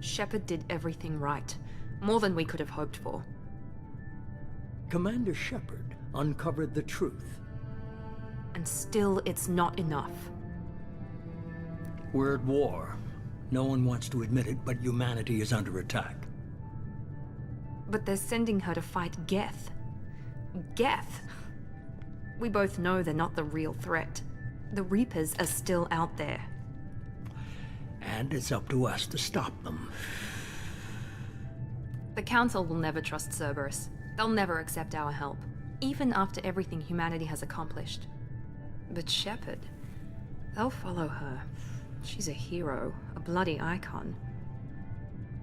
Shepard did everything right. More than we could have hoped for. Commander Shepard uncovered the truth. And still, it's not enough. We're at war. No one wants to admit it, but humanity is under attack. But they're sending her to fight Geth. Geth! We both know they're not the real threat. The Reapers are still out there. And it's up to us to stop them. The Council will never trust Cerberus. They'll never accept our help, even after everything humanity has accomplished. But Shepard, they'll follow her. She's a hero, a bloody icon.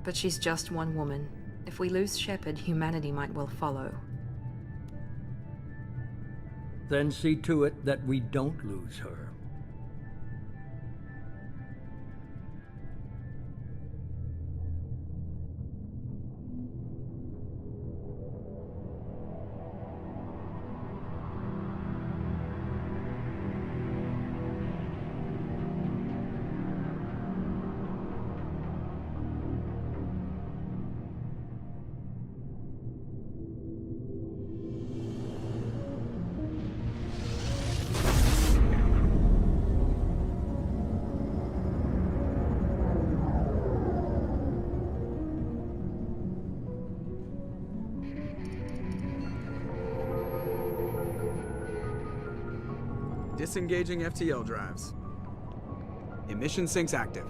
But she's just one woman. If we lose Shepard, humanity might well follow. Then see to it that we don't lose her. Disengaging FTL drives. Emission sinks active.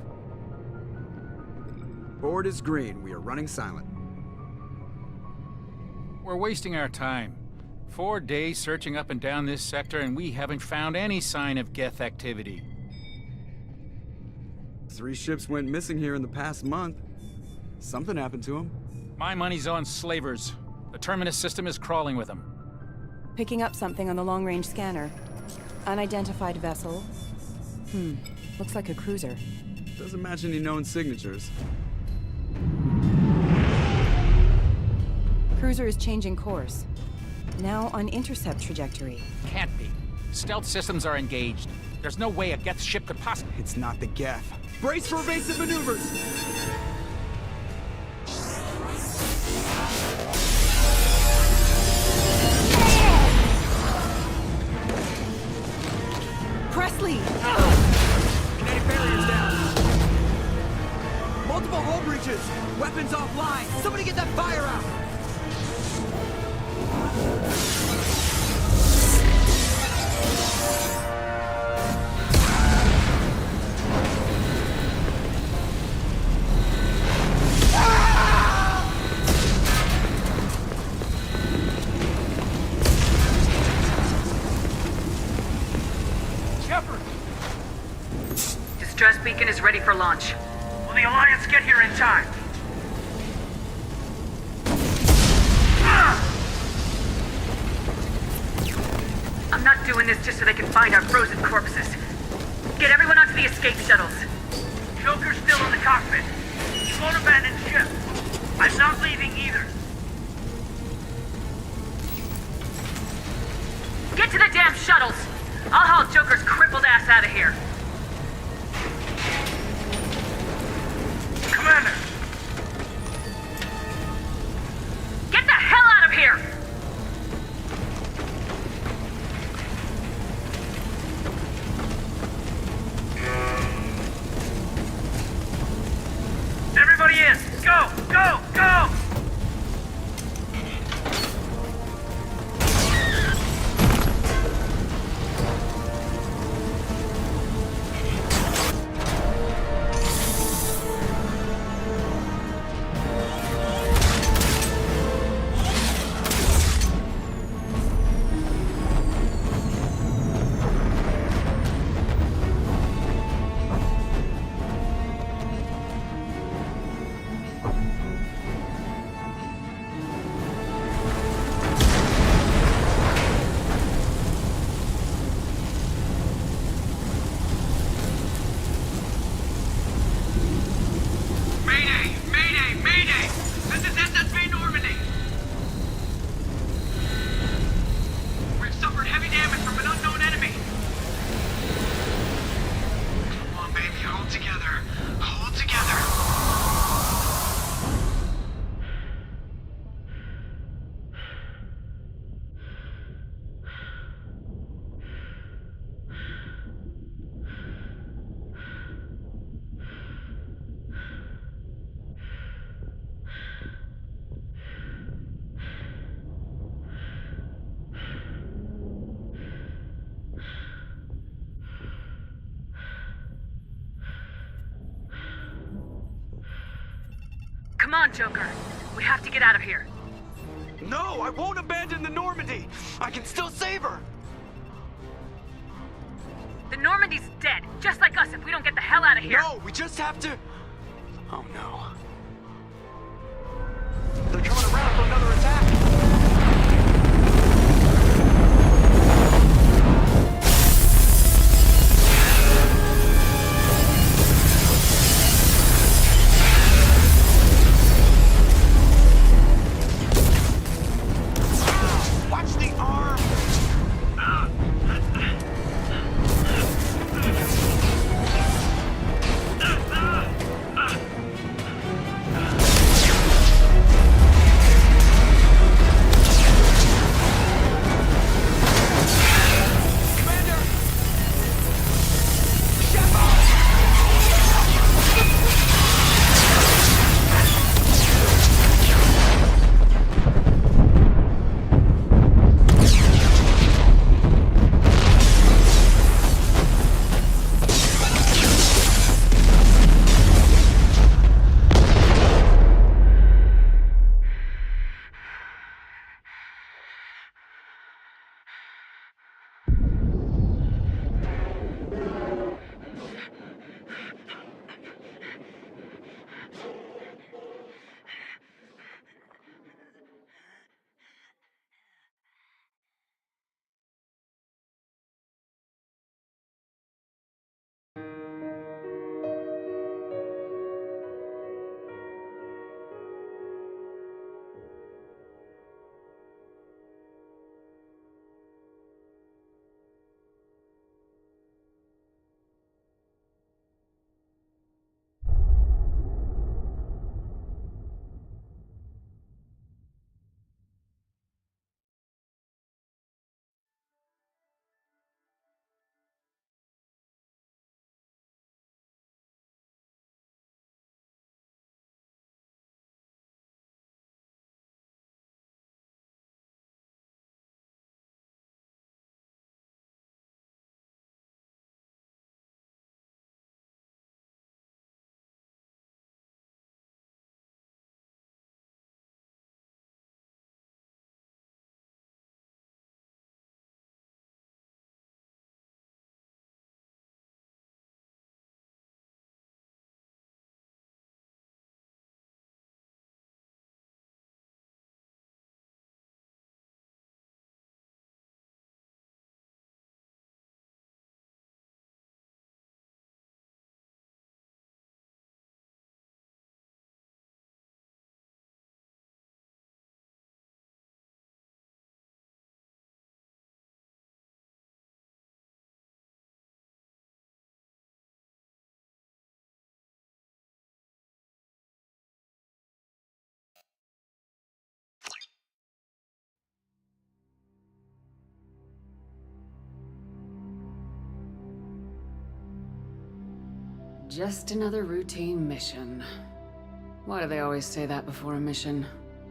Board is green. We are running silent. We're wasting our time. 4 days searching up and down this sector, and we haven't found any sign of Geth activity. 3 ships went missing here in the past month. Something happened to them. My money's on slavers. The Terminus system is crawling with them. Picking up something on the long-range scanner. Unidentified vessel. Looks like a cruiser. Doesn't match any known signatures. Cruiser is changing course. Now on intercept trajectory. Can't be. Stealth systems are engaged. There's no way a Geth ship could possibly... It's not the Geth. Brace for evasive maneuvers! Presley! Kinetic barriers down. Multiple hull breaches. Weapons offline. Somebody get that fire out. Distress beacon is ready for launch. Will the Alliance get here in time? I'm not doing this just so they can find our frozen corpses. Get everyone onto the escape shuttles. Joker's still in the cockpit. He won't abandon ship. I'm not leaving either. Get to the damn shuttles! I'll haul Joker's crippled ass out of here. Commander! Get the hell out of here! Everybody in! Go! Go! Go! Come on, Joker. We have to get out of here. No, I won't abandon the Normandy. I can still save her. The Normandy's dead, just like us if we don't get the hell out of here. No, we just have to... Oh no. They're coming around for another attack. Watch the arm! Just another routine mission. Why do they always say that before a mission?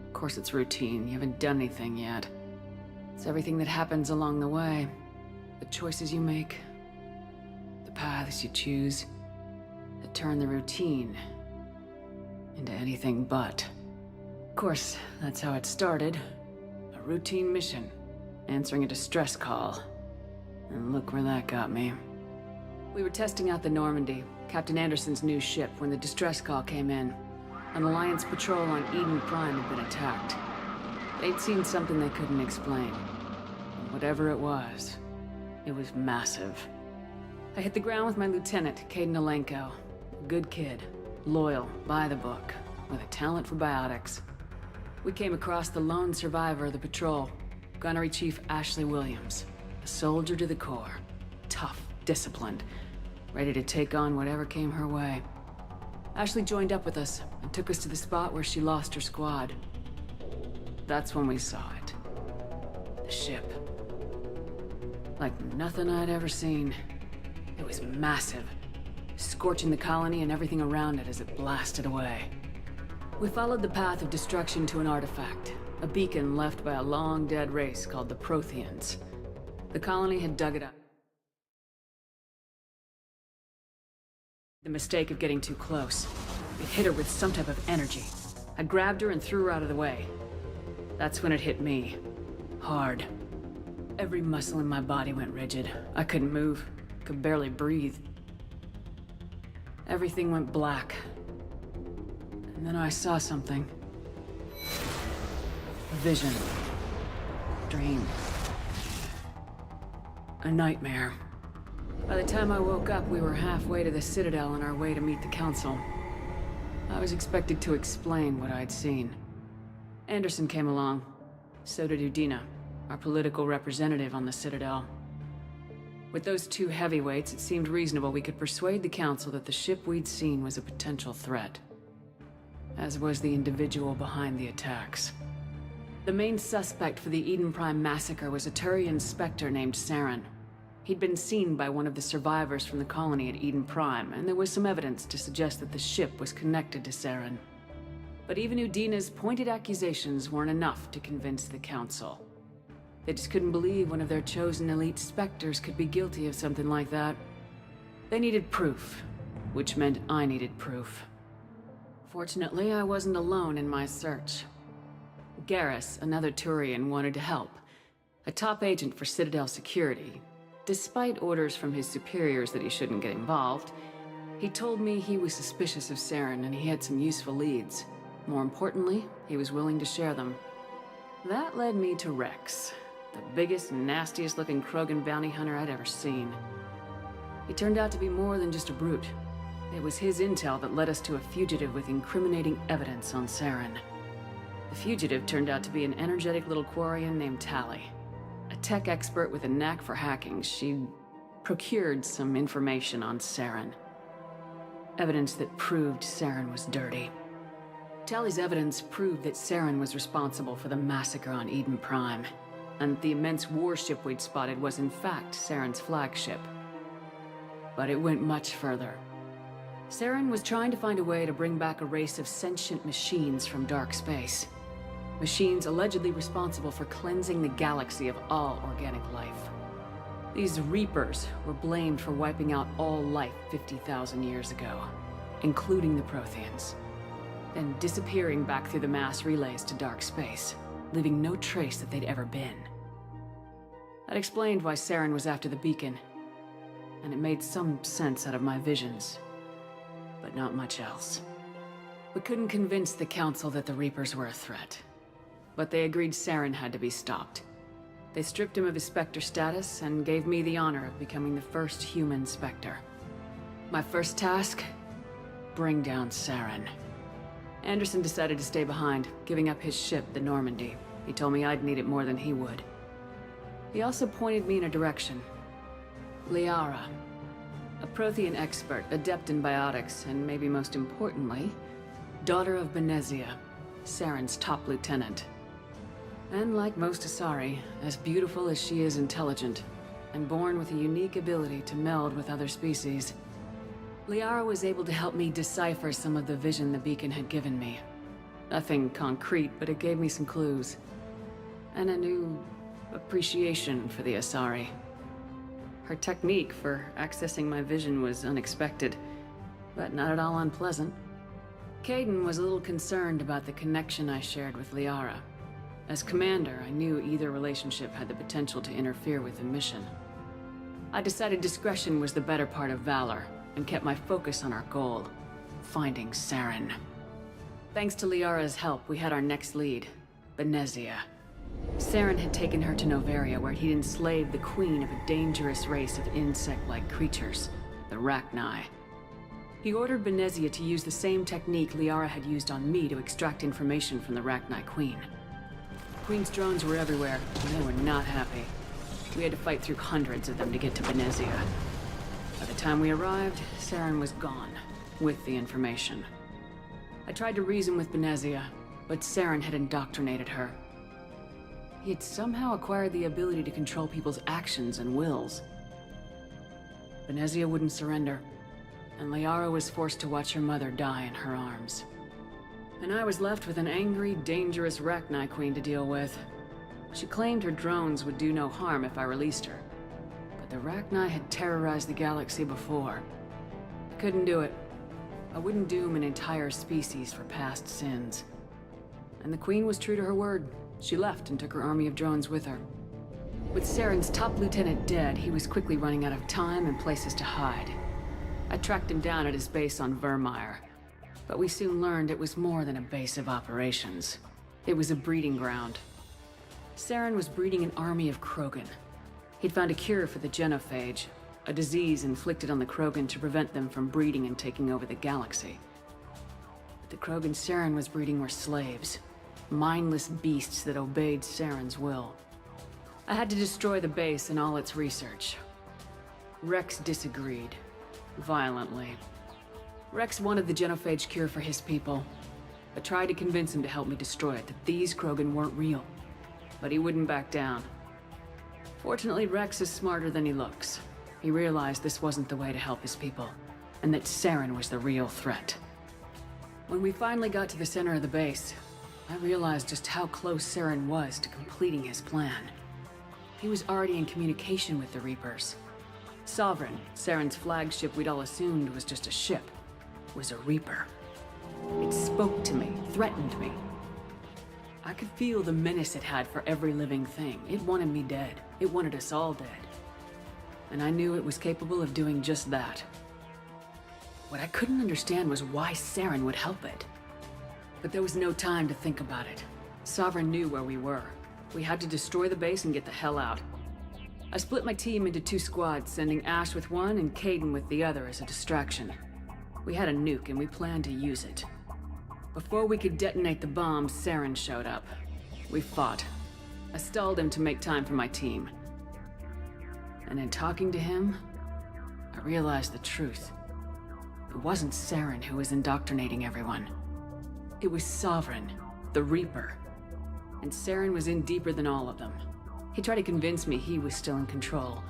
Of course it's routine, you haven't done anything yet. It's everything that happens along the way. The choices you make, the paths you choose, that turn the routine into anything but. Of course, that's how it started. A routine mission, answering a distress call. And look where that got me. We were testing out the Normandy, Captain Anderson's new ship, when the distress call came in. An Alliance patrol on Eden Prime had been attacked. They'd seen something they couldn't explain. And whatever it was massive. I hit the ground with my lieutenant, Kaidan Alenko. A good kid, loyal, by the book, with a talent for biotics. We came across the lone survivor of the patrol, Gunnery Chief Ashley Williams. A soldier to the core. Tough, disciplined, ready to take on whatever came her way. Ashley joined up with us and took us to the spot where she lost her squad. That's when we saw it. The ship. Like nothing I'd ever seen. It was massive, scorching the colony and everything around it as it blasted away. We followed the path of destruction to an artifact, a beacon left by a long-dead race called the Protheans. The colony had dug it up. The mistake of getting too close. It hit her with some type of energy. I grabbed her and threw her out of the way. That's when it hit me. Hard. Every muscle in my body went rigid. I couldn't move. Could barely breathe. Everything went black. And then I saw something. A vision. Dream. A nightmare. By the time I woke up, we were halfway to the Citadel on our way to meet the Council. I was expected to explain what I'd seen. Anderson came along. So did Udina, our political representative on the Citadel. With those two heavyweights, it seemed reasonable we could persuade the Council that the ship we'd seen was a potential threat. As was the individual behind the attacks. The main suspect for the Eden Prime massacre was a Turian Spectre named Saren. He'd been seen by one of the survivors from the colony at Eden Prime, and there was some evidence to suggest that the ship was connected to Saren. But even Udina's pointed accusations weren't enough to convince the Council. They just couldn't believe one of their chosen elite Spectres could be guilty of something like that. They needed proof, which meant I needed proof. Fortunately, I wasn't alone in my search. Garrus, another Turian, wanted to help. A top agent for Citadel security. Despite orders from his superiors that he shouldn't get involved, he told me he was suspicious of Saren and he had some useful leads. More importantly, he was willing to share them. That led me to Rex, the biggest and nastiest looking Krogan bounty hunter I'd ever seen. He turned out to be more than just a brute. It was his intel that led us to a fugitive with incriminating evidence on Saren. The fugitive turned out to be an energetic little Quarian named Tali. A tech expert with a knack for hacking, she'd procured some information on Saren. Evidence that proved Saren was dirty. Tali's evidence proved that Saren was responsible for the massacre on Eden Prime, and the immense warship we'd spotted was in fact Saren's flagship. But it went much further. Saren was trying to find a way to bring back a race of sentient machines from dark space. Machines allegedly responsible for cleansing the galaxy of all organic life. These Reapers were blamed for wiping out all life 50,000 years ago, including the Protheans, then disappearing back through the mass relays to dark space, leaving no trace that they'd ever been. That explained why Saren was after the beacon, and it made some sense out of my visions, but not much else. We couldn't convince the Council that the Reapers were a threat. But they agreed Saren had to be stopped. They stripped him of his Spectre status and gave me the honor of becoming the first human Spectre. My first task? Bring down Saren. Anderson decided to stay behind, giving up his ship, the Normandy. He told me I'd need it more than he would. He also pointed me in a direction. Liara. A Prothean expert, adept in biotics, and maybe most importantly, daughter of Benezia, Saren's top lieutenant. And like most Asari, as beautiful as she is intelligent, and born with a unique ability to meld with other species, Liara was able to help me decipher some of the vision the beacon had given me. Nothing concrete, but it gave me some clues. And a new appreciation for the Asari. Her technique for accessing my vision was unexpected, but not at all unpleasant. Kaidan was a little concerned about the connection I shared with Liara. As commander, I knew either relationship had the potential to interfere with the mission. I decided discretion was the better part of valor, and kept my focus on our goal, finding Saren. Thanks to Liara's help, we had our next lead, Benezia. Saren had taken her to Noveria, where he'd enslaved the queen of a dangerous race of insect-like creatures, the Rachni. He ordered Benezia to use the same technique Liara had used on me to extract information from the Rachni Queen. Queen's drones were everywhere, and they were not happy. We had to fight through hundreds of them to get to Benezia. By the time we arrived, Saren was gone, with the information. I tried to reason with Benezia, but Saren had indoctrinated her. He had somehow acquired the ability to control people's actions and wills. Benezia wouldn't surrender, and Liara was forced to watch her mother die in her arms. And I was left with an angry, dangerous Rachni Queen to deal with. She claimed her drones would do no harm if I released her. But the Rachni had terrorized the galaxy before. I couldn't do it. I wouldn't doom an entire species for past sins. and the Queen was true to her word. She left and took her army of drones with her. With Saren's top lieutenant dead, he was quickly running out of time and places to hide. I tracked him down at his base on Vermeer, but we soon learned it was more than a base of operations. It was a breeding ground. Saren was breeding an army of Krogan. He'd found a cure for the genophage, a disease inflicted on the Krogan to prevent them from breeding and taking over the galaxy. But the Krogan Saren was breeding were slaves, mindless beasts that obeyed Saren's will. I had to destroy the base and all its research. Rex disagreed, violently. Rex wanted the genophage cure for his people. I tried to convince him to help me destroy it, that these Krogan weren't real. But he wouldn't back down. Fortunately, Rex is smarter than he looks. He realized this wasn't the way to help his people, and that Saren was the real threat. When we finally got to the center of the base, I realized just how close Saren was to completing his plan. He was already in communication with the Reapers. Sovereign, Saren's flagship we'd all assumed was just a ship, was a Reaper. It spoke to me, threatened me. I could feel the menace it had for every living thing. It wanted me dead. It wanted us all dead. And I knew it was capable of doing just that. What I couldn't understand was why Saren would help it. But there was no time to think about it. Sovereign knew where we were. We had to destroy the base and get the hell out. I split my team into 2 squads, sending Ash with one and Kaidan with the other as a distraction. We had a nuke and we planned to use it. Before we could detonate the bomb, Saren showed up. We fought. I stalled him to make time for my team. And in talking to him, I realized the truth. It wasn't Saren who was indoctrinating everyone. It was Sovereign, the Reaper. And Saren was in deeper than all of them. He tried to convince me he was still in control.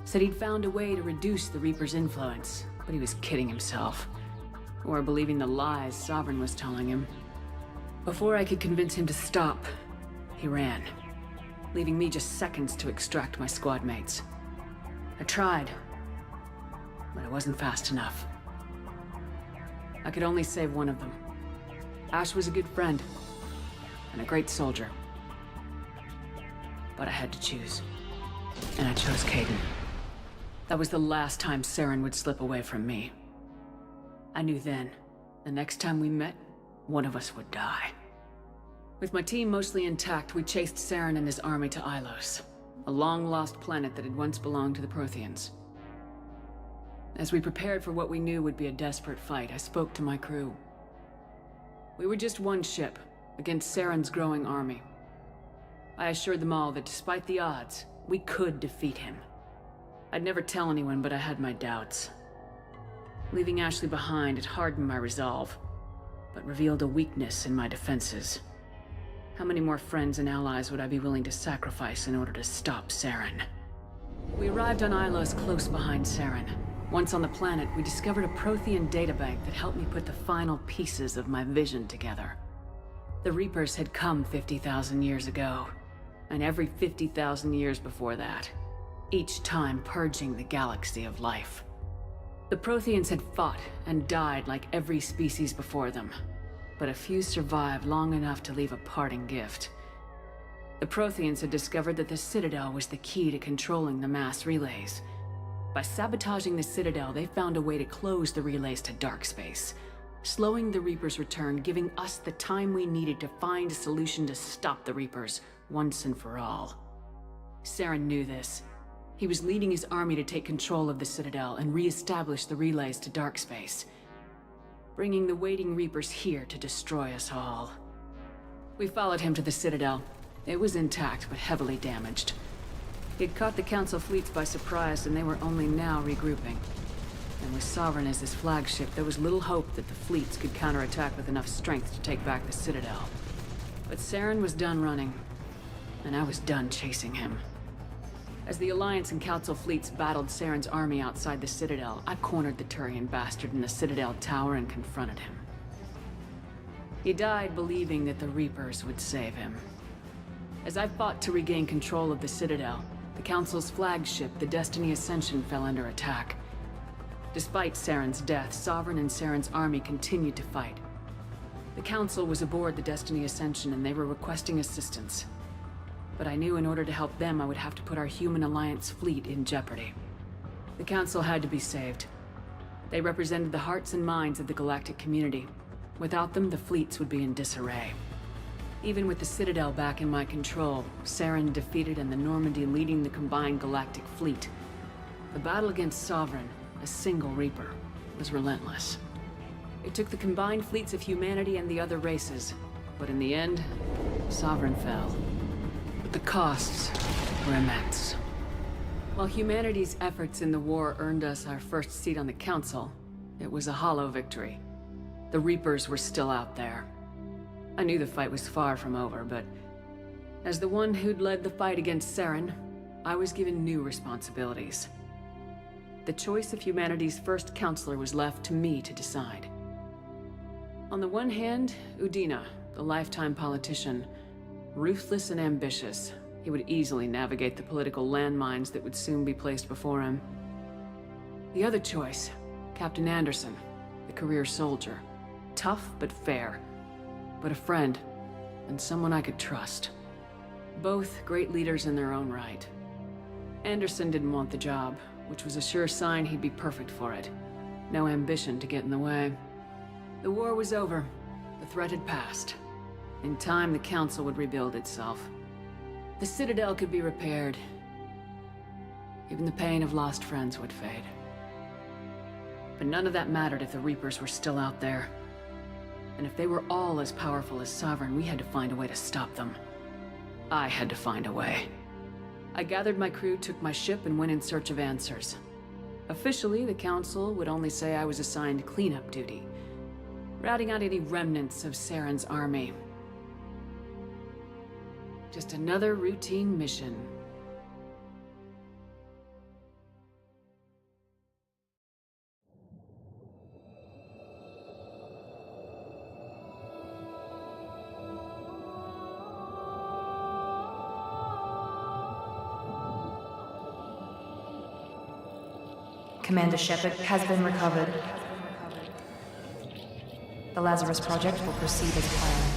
Said he'd found a way to reduce the Reaper's influence, but he was kidding himself. Or believing the lies Sovereign was telling him. Before I could convince him to stop, he ran, leaving me just seconds to extract my squad mates. I tried, but it wasn't fast enough. I could only save one of them. Ash was a good friend, and a great soldier. But I had to choose, and I chose Kaidan. That was the last time Saren would slip away from me. I knew then, the next time we met, one of us would die. With my team mostly intact, we chased Saren and his army to Ilos, a long-lost planet that had once belonged to the Protheans. As we prepared for what we knew would be a desperate fight, I spoke to my crew. We were just one ship, against Saren's growing army. I assured them all that despite the odds, we could defeat him. I'd never tell anyone, but I had my doubts. Leaving Ashley behind had hardened my resolve, but revealed a weakness in my defenses. How many more friends and allies would I be willing to sacrifice in order to stop Saren? We arrived on Ilos close behind Saren. Once on the planet, we discovered a Prothean databank that helped me put the final pieces of my vision together. The Reapers had come 50,000 years ago, and every 50,000 years before that, each time purging the galaxy of life. The Protheans had fought and died like every species before them, but a few survived long enough to leave a parting gift. The Protheans had discovered that the Citadel was the key to controlling the mass relays. By sabotaging the Citadel, they found a way to close the relays to dark space, slowing the Reapers' return, giving us the time we needed to find a solution to stop the Reapers once and for all. Saren knew this. He was leading his army to take control of the Citadel and re-establish the relays to dark space, bringing the waiting Reapers here to destroy us all. We followed him to the Citadel. It was intact, but heavily damaged. He'd caught the Council fleets by surprise, and they were only now regrouping. And with Sovereign as his flagship, there was little hope that the fleets could counterattack with enough strength to take back the Citadel. But Saren was done running, and I was done chasing him. As the Alliance and Council fleets battled Saren's army outside the Citadel, I cornered the Turian bastard in the Citadel tower and confronted him. He died believing that the Reapers would save him. As I fought to regain control of the Citadel, the Council's flagship, the Destiny Ascension, fell under attack. Despite Saren's death, Sovereign and Saren's army continued to fight. The Council was aboard the Destiny Ascension and they were requesting assistance. But I knew in order to help them, I would have to put our Human Alliance fleet in jeopardy. The Council had to be saved. They represented the hearts and minds of the galactic community. Without them, the fleets would be in disarray. Even with the Citadel back in my control, Saren defeated and the Normandy leading the combined galactic fleet, the battle against Sovereign, a single Reaper, was relentless. It took the combined fleets of humanity and the other races, but in the end, Sovereign fell. But the costs were immense. While humanity's efforts in the war earned us our first seat on the Council, it was a hollow victory. The Reapers were still out there. I knew the fight was far from over, but as the one who'd led the fight against Saren, I was given new responsibilities. The choice of humanity's first counselor was left to me to decide. On the one hand, Udina, the lifetime politician, ruthless and ambitious. He would easily navigate the political landmines that would soon be placed before him. The other choice, Captain Anderson, the career soldier. Tough but fair, but a friend, and someone I could trust. Both great leaders in their own right. Anderson didn't want the job, which was a sure sign he'd be perfect for it. No ambition to get in the way. The war was over. The threat had passed. In time, the Council would rebuild itself. The Citadel could be repaired. Even the pain of lost friends would fade. But none of that mattered if the Reapers were still out there. And if they were all as powerful as Sovereign, we had to find a way to stop them. I had to find a way. I gathered my crew, took my ship, and went in search of answers. Officially, the Council would only say I was assigned cleanup duty, routing out any remnants of Saren's army. Just another routine mission. Commander Shepard has been recovered. The Lazarus Project will proceed as planned.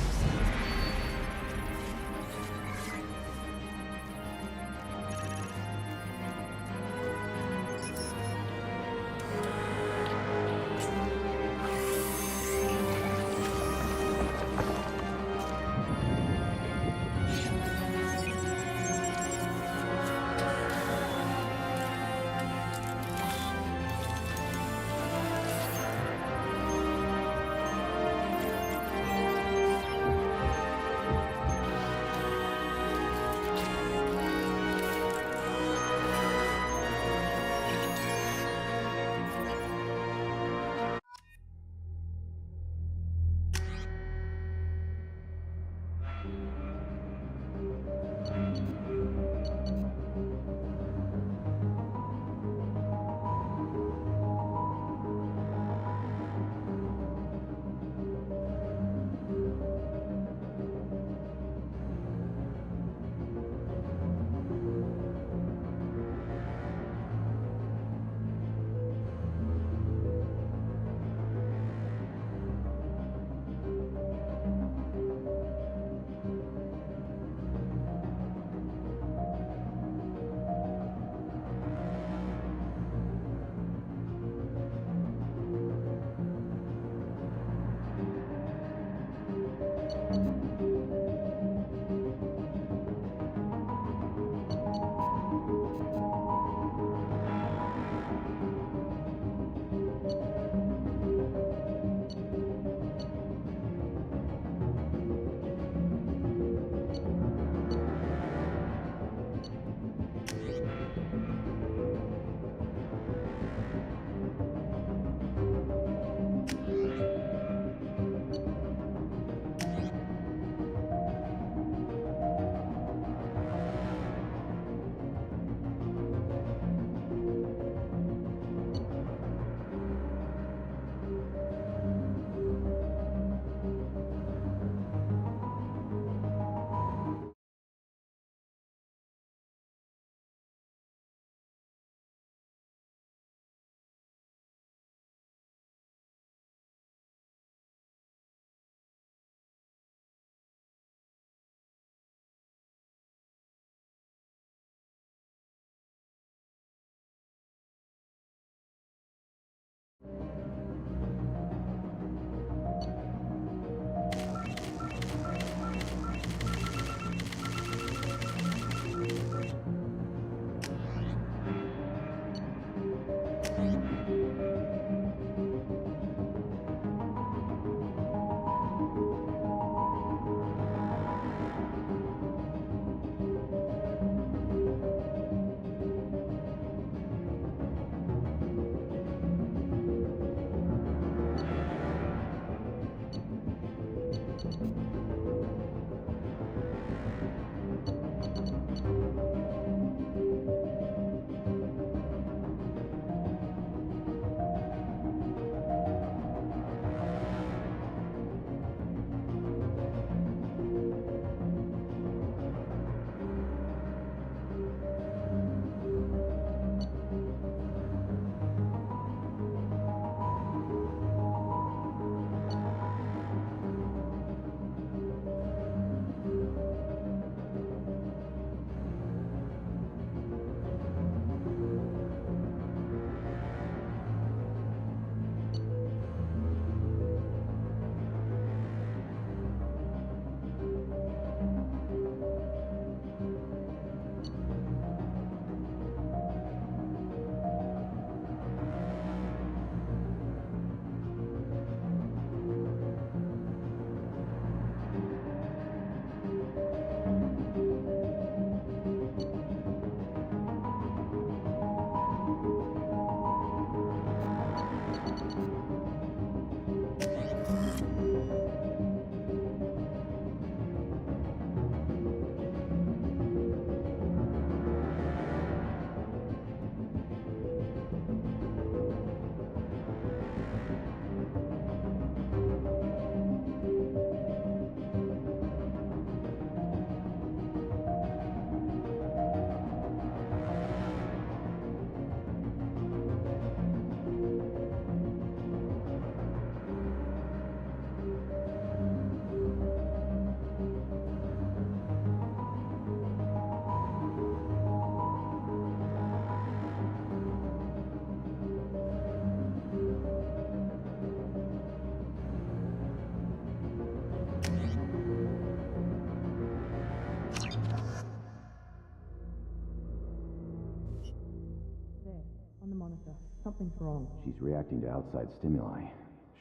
Something's wrong. She's reacting to outside stimuli,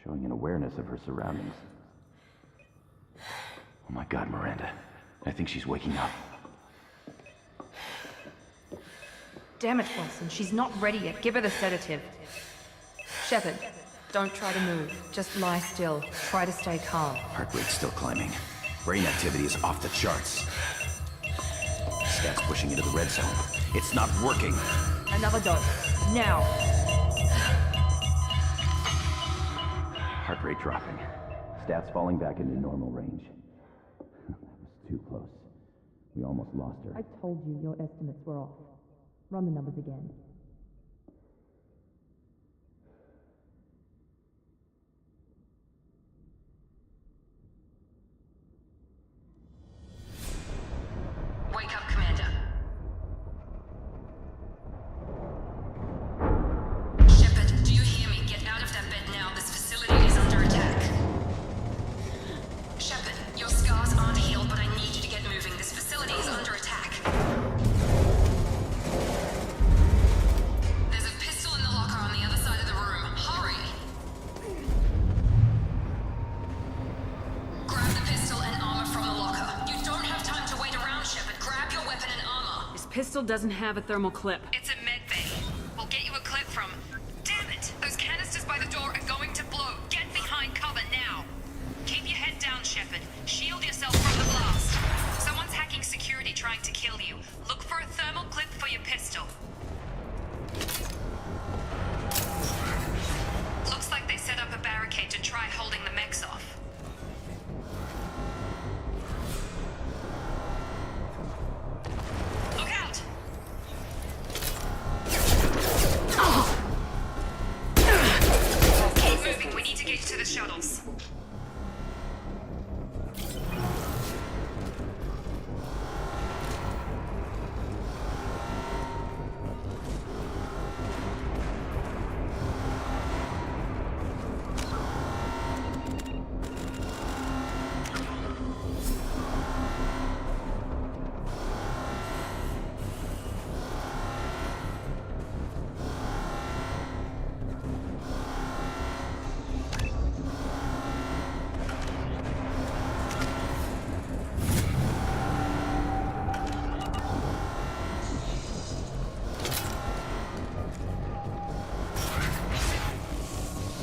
showing an awareness of her surroundings. Oh my god, Miranda. I think she's waking up. Damn it, Wilson. She's not ready yet. Give her the sedative. Shepard, don't try to move. Just lie still. Try to stay calm. Heart rate's still climbing. Brain activity is off the charts. Stats pushing into the red zone. It's not working. Another dose. Now. Heart rate dropping. Stats falling back into normal range. That was too close. We almost lost her. I told you your estimates were off. Run the numbers again. Wake up, Commander. Shepard, do you hear me? Get out of that bed now. This facility is under attack. Shepard, your scars aren't healed, but I need you to get moving. This facility is under attack. There's a pistol in the locker on the other side of the room. Hurry! Grab the pistol and armor from the locker. You don't have time to wait around, Shepard. Grab your weapon and armor. This pistol doesn't have a thermal clip. It's a med bay. We'll get you a clip from... Damn it! Those canisters by the door are going to blow. Get behind cover now. Keep your head down, Shepard. Shield yourself from the blast. Someone's hacking security trying to kill you. Look for a thermal clip for your pistol. Looks like they set up a barricade to try holding the mechs off. Look out! Keep moving. We need to get you to the shuttles.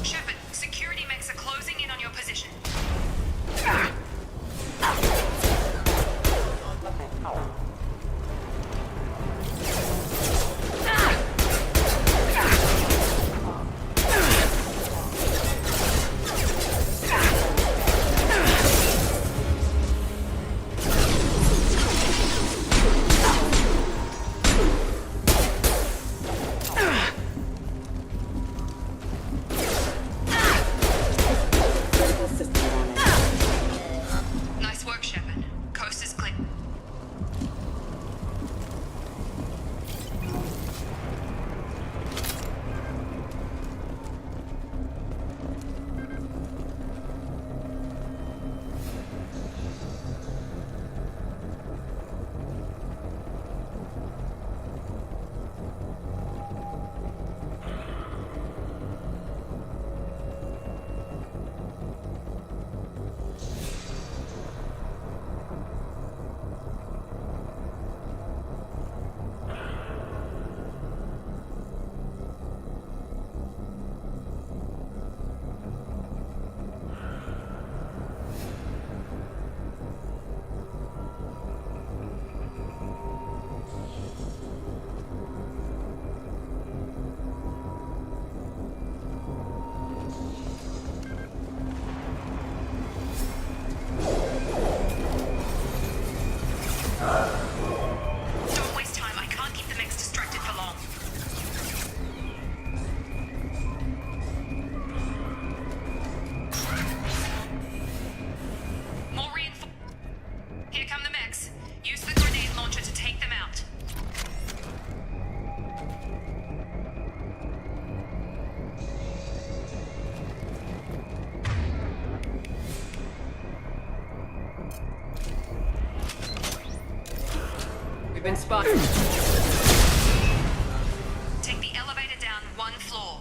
Shepard, security mechs are closing in on your position. Nice work, Shepard. Coast is clear. Don't waste time. I can't keep the mechs distracted for long. More reinforcements. Here come the mechs. Use the grenade launcher to take them out. We've been spotted. Take the elevator down one floor.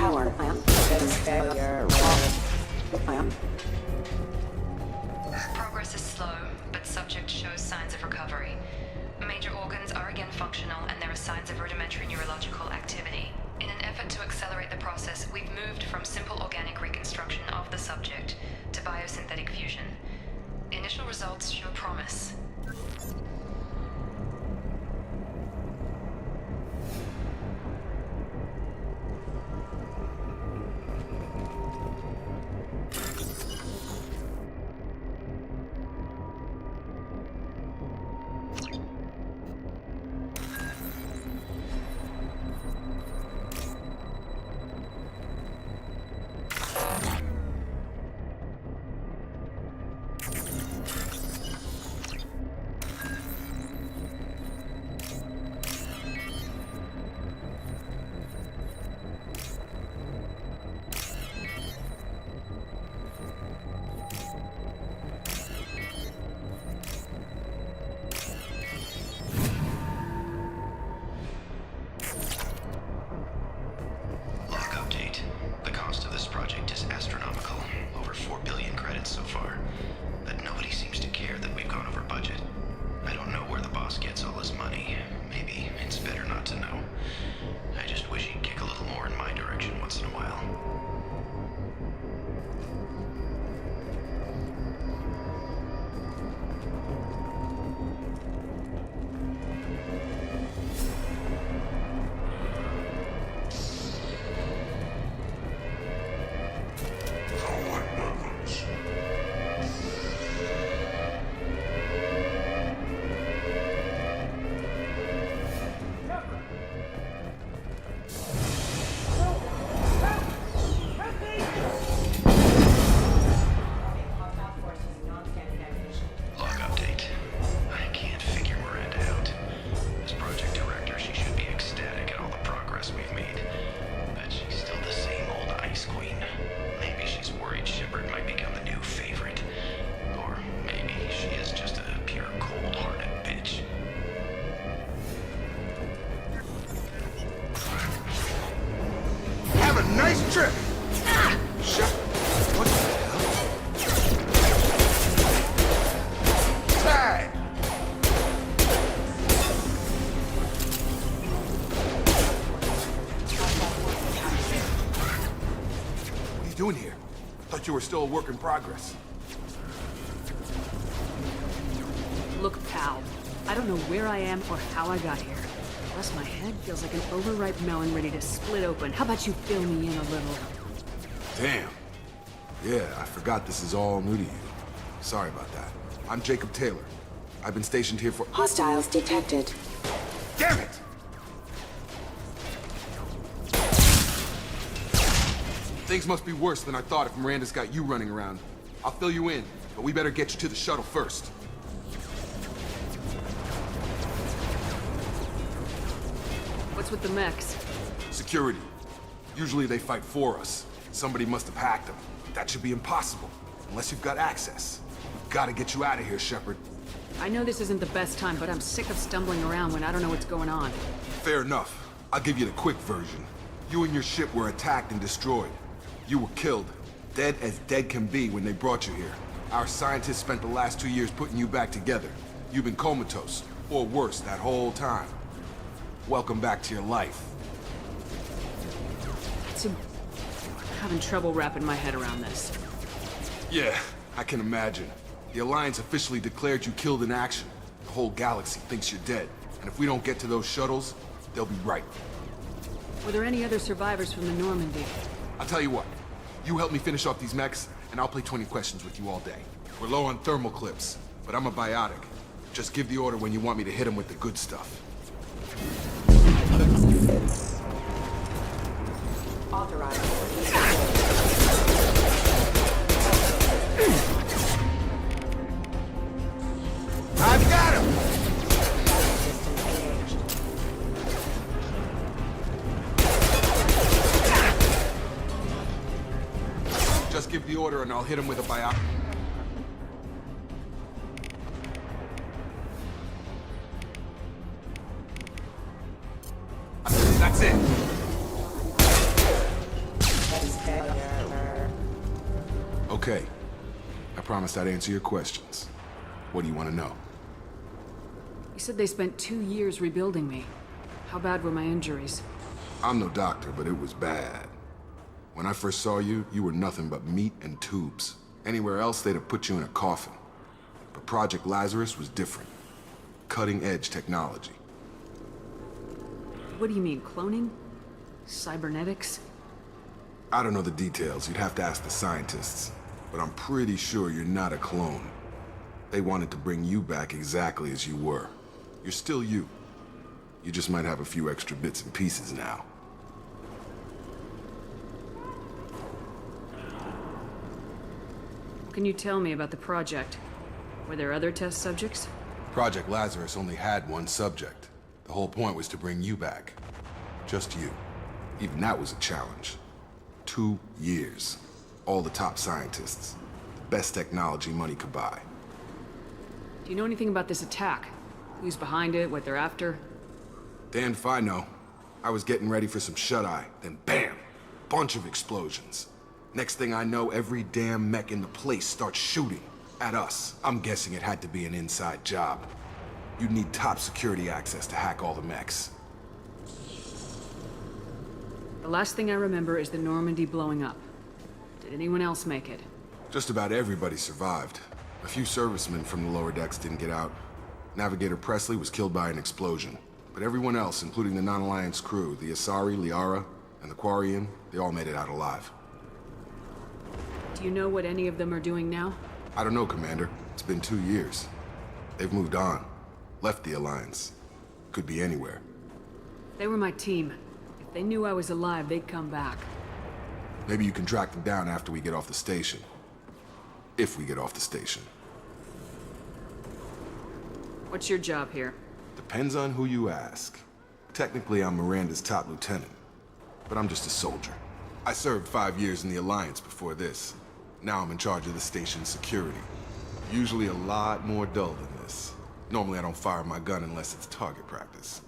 power plant is failure. Progress is slow, but subject shows signs of recovery. Major organs are again functional, and there are signs of rudimentary neurological activity. In an effort to accelerate the process, we've moved from simple organic reconstruction of the subject to biosynthetic fusion. Initial results show promise. Nice trip! Shut. What the hell? Tag! What are you doing here? Thought you were still a work in progress. Look, pal. I don't know where I am or how I got here. Plus, my head feels like an overripe melon ready to split open. How about you fill me in a little? Damn. Yeah, I forgot this is all new to you. Sorry about that. I'm Jacob Taylor. I've been stationed here for— Hostiles detected. Damn it! Things must be worse than I thought if Miranda's got you running around. I'll fill you in, but we better get you to the shuttle first. What's with the mechs? Security. Usually they fight for us. Somebody must have hacked them. That should be impossible, unless you've got access. We've got to get you out of here, Shepard. I know this isn't the best time, but I'm sick of stumbling around when I don't know what's going on. Fair enough. I'll give you the quick version. You and your ship were attacked and destroyed. You were killed. Dead as dead can be when they brought you here. Our scientists spent the last 2 years putting you back together. You've been comatose, or worse, that whole time. Welcome back to your life. I'm having trouble wrapping my head around this. Yeah, I can imagine. The Alliance officially declared you killed in action. The whole galaxy thinks you're dead. And if we don't get to those shuttles, they'll be right. Were there any other survivors from the Normandy? I'll tell you what. You help me finish off these mechs, and I'll play 20 questions with you all day. We're low on thermal clips, but I'm a biotic. Just give the order when you want me to hit them with the good stuff. Authorized. I've got him! Just give the order and I'll hit him with a biotic. That's it. okay. I promised I'd answer your questions. What do you want to know? You said they spent 2 years rebuilding me. How bad were my injuries? I'm no doctor, but it was bad. When I first saw you, you were nothing but meat and tubes. Anywhere else, they'd have put you in a coffin. But Project Lazarus was different. Cutting-edge technology. What do you mean, cloning? Cybernetics? I don't know the details. You'd have to ask the scientists. But I'm pretty sure you're not a clone. They wanted to bring you back exactly as you were. You're still you. You just might have a few extra bits and pieces now. What can you tell me about the project? Were there other test subjects? Project Lazarus only had one subject. The whole point was to bring you back. Just you. Even that was a challenge. 2 years. All the top scientists. The best technology money could buy. Do you know anything about this attack? Who's behind it, what they're after? Damned if I know. I was getting ready for some shut-eye, then bam! Bunch of explosions. Next thing I know, every damn mech in the place starts shooting. At us. I'm guessing it had to be an inside job. You'd need top security access to hack all the mechs. The last thing I remember is the Normandy blowing up. Did anyone else make it? Just about everybody survived. A few servicemen from the lower decks didn't get out. Navigator Presley was killed by an explosion. But everyone else, including the non-Alliance crew, the Asari, Liara, and the Quarian, they all made it out alive. Do you know what any of them are doing now? I don't know, Commander. It's been 2 years. They've moved on. Left the Alliance. Could be anywhere. They were my team. If they knew I was alive, they'd come back. Maybe you can track them down after we get off the station. If we get off the station. What's your job here? Depends on who you ask. Technically, I'm Miranda's top lieutenant. But I'm just a soldier. I served 5 years in the Alliance before this. Now I'm in charge of the station's security. Usually a lot more dull than this. Normally I don't fire my gun unless it's target practice.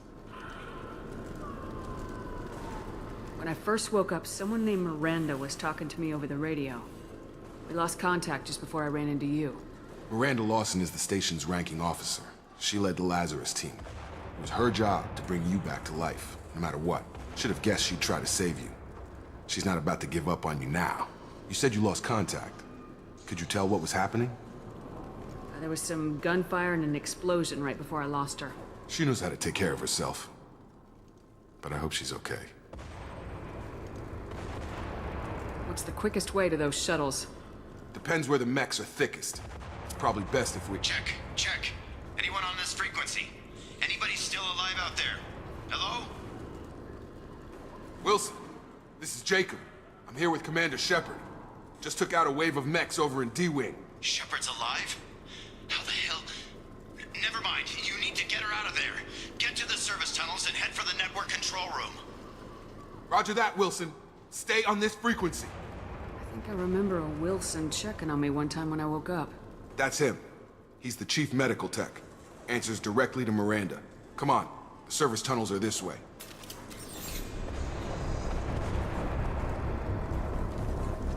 When I first woke up, someone named Miranda was talking to me over the radio. We lost contact just before I ran into you. Miranda Lawson is the station's ranking officer. She led the Lazarus team. It was her job to bring you back to life, no matter what. Should have guessed she'd try to save you. She's not about to give up on you now. You said you lost contact. Could you tell what was happening? There was some gunfire and an explosion right before I lost her. She knows how to take care of herself. But I hope she's okay. What's the quickest way to those shuttles? Depends where the mechs are thickest. It's probably best if we... Check. Anyone on this frequency? Anybody still alive out there? Hello? Wilson, this is Jacob. I'm here with Commander Shepard. Just took out a wave of mechs over in D-Wing. Shepard's alive? How the hell? Never mind. You need to get her out of there. Get to the service tunnels and head for the network control room. Roger that, Wilson. Stay on this frequency. I think I remember a Wilson checking on me one time when I woke up. That's him. He's the chief medical tech. Answers directly to Miranda. Come on. The service tunnels are this way.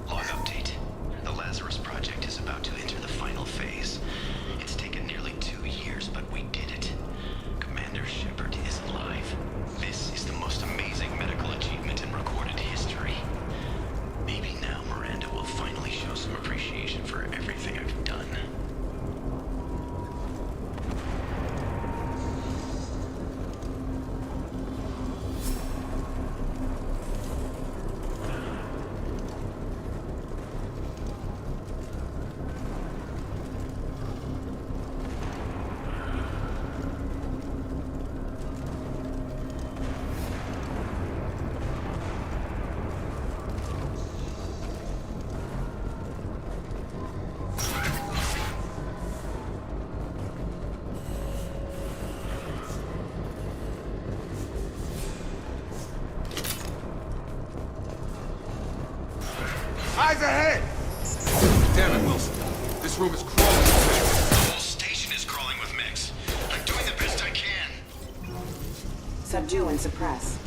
Log update. The Lazarus project is about to enter the final phase. It's taken nearly 2 years, but we did it. Commander Shepard is alive. This is the most amazing medical achievement in recorded history. Maybe now Miranda will finally show some appreciation for everything I've done. Eyes ahead! Damn it, Wilson. This room is crawling. The whole station is crawling with mechs. I'm doing the best I can. Subdue and suppress.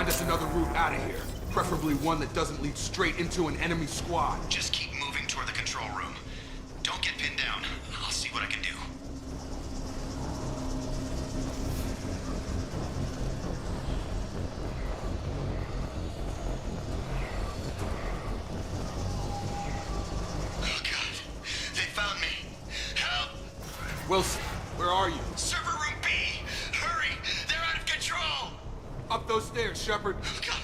Find us another route out of here. Preferably one that doesn't lead straight into an enemy squad. Just keep moving toward the control room. Don't get pinned down. I'll see what I can do. Oh God, they found me. Help! Wilson, where are you? Server room B! Hurry! They're out of control! Up those stairs, Shepard. Oh God!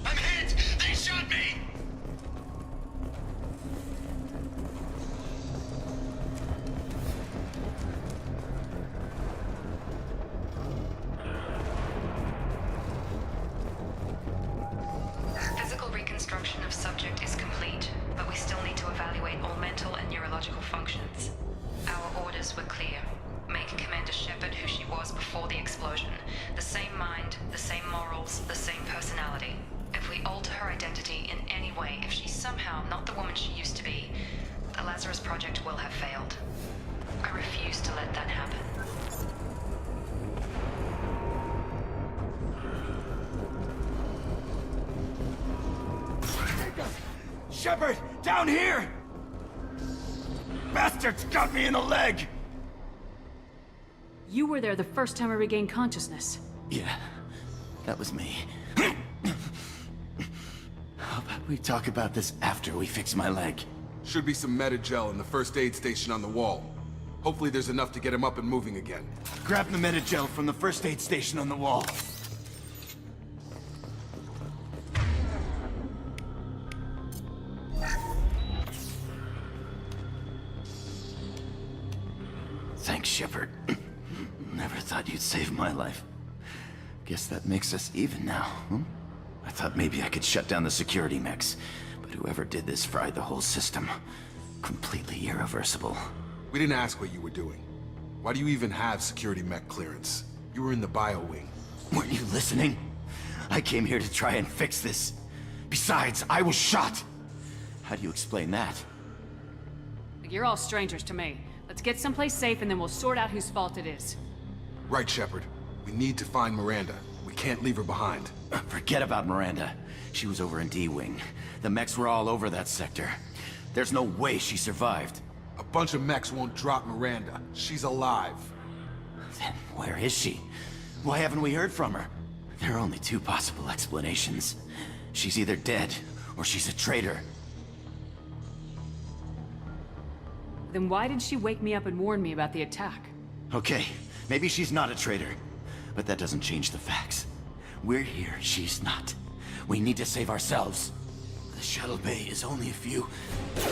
I'm hit! They shot me! Physical reconstruction of subject is complete, but we still need to evaluate all mental and neurological functions. Our orders were clear. Make Commander Shepard who she was before the explosion. The same mind, the same morals, the same personality. If we alter her identity in any way, if she's somehow not the woman she used to be, the Lazarus Project will have failed. I refuse to let that happen. Shepard, down here! Bastards got me in the leg! You were there the first time I regained consciousness. Yeah, that was me. How about we talk about this after we fix my leg? Should be some Metagel in the first aid station on the wall. Hopefully there's enough to get him up and moving again. Grab the Metagel from the first aid station on the wall. Thanks, Shepard. Never thought you'd save my life. Guess that makes us even now, huh? I thought maybe I could shut down the security mechs, but whoever did this fried the whole system. Completely irreversible. We didn't ask what you were doing. Why do you even have security mech clearance? You were in the bio wing. Weren't you listening? I came here to try and fix this. Besides, I was shot! How do you explain that? You're all strangers to me. Let's get someplace safe and then we'll sort out whose fault it is. Right, Shepard. We need to find Miranda. We can't leave her behind. Forget about Miranda. She was over in D-Wing. The mechs were all over that sector. There's no way she survived. A bunch of mechs won't drop Miranda. She's alive. Then where is she? Why haven't we heard from her? There are only two possible explanations. She's either dead, or she's a traitor. Then why did she wake me up and warn me about the attack? Okay, maybe she's not a traitor. But that doesn't change the facts. We're here, she's not. We need to save ourselves. The shuttle bay is only a few... You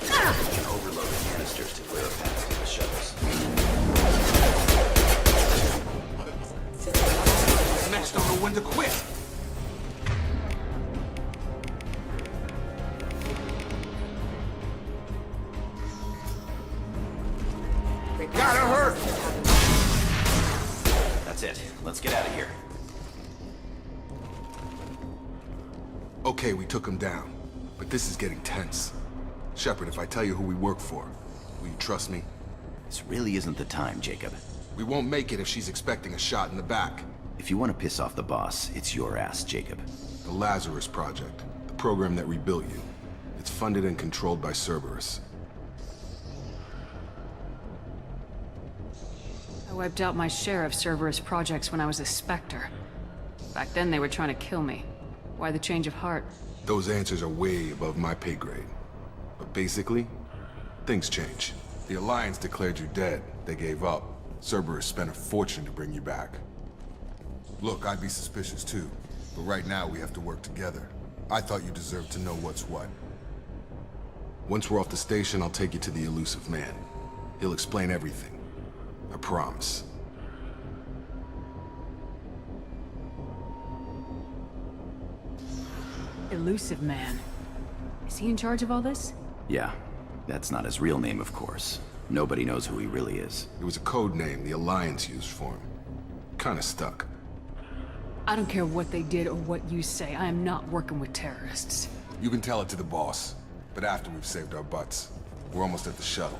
can overload the canisters to clear a path to the shuttles. Mechs don't know when to quit. Gotta hurt! That's it. Let's get out of here. Okay, we took him down. But this is getting tense. Shepard, if I tell you who we work for, will you trust me? This really isn't the time, Jacob. We won't make it if she's expecting a shot in the back. If you want to piss off the boss, it's your ass, Jacob. The Lazarus Project. The program that rebuilt you. It's funded and controlled by Cerberus. I wiped out my share of Cerberus projects when I was a Spectre. Back then they were trying to kill me. Why the change of heart? Those answers are way above my pay grade. But basically, things change. The Alliance declared you dead. They gave up. Cerberus spent a fortune to bring you back. Look, I'd be suspicious too. But right now we have to work together. I thought you deserved to know what's what. Once we're off the station, I'll take you to the elusive man. He'll explain everything. I promise. Elusive Man. Is he in charge of all this? Yeah. That's not his real name, of course. Nobody knows who he really is. It was a code name the Alliance used for him. Kinda stuck. I don't care what they did or what you say. I am not working with terrorists. You can tell it to the boss, but after we've saved our butts. We're almost at the shuttle.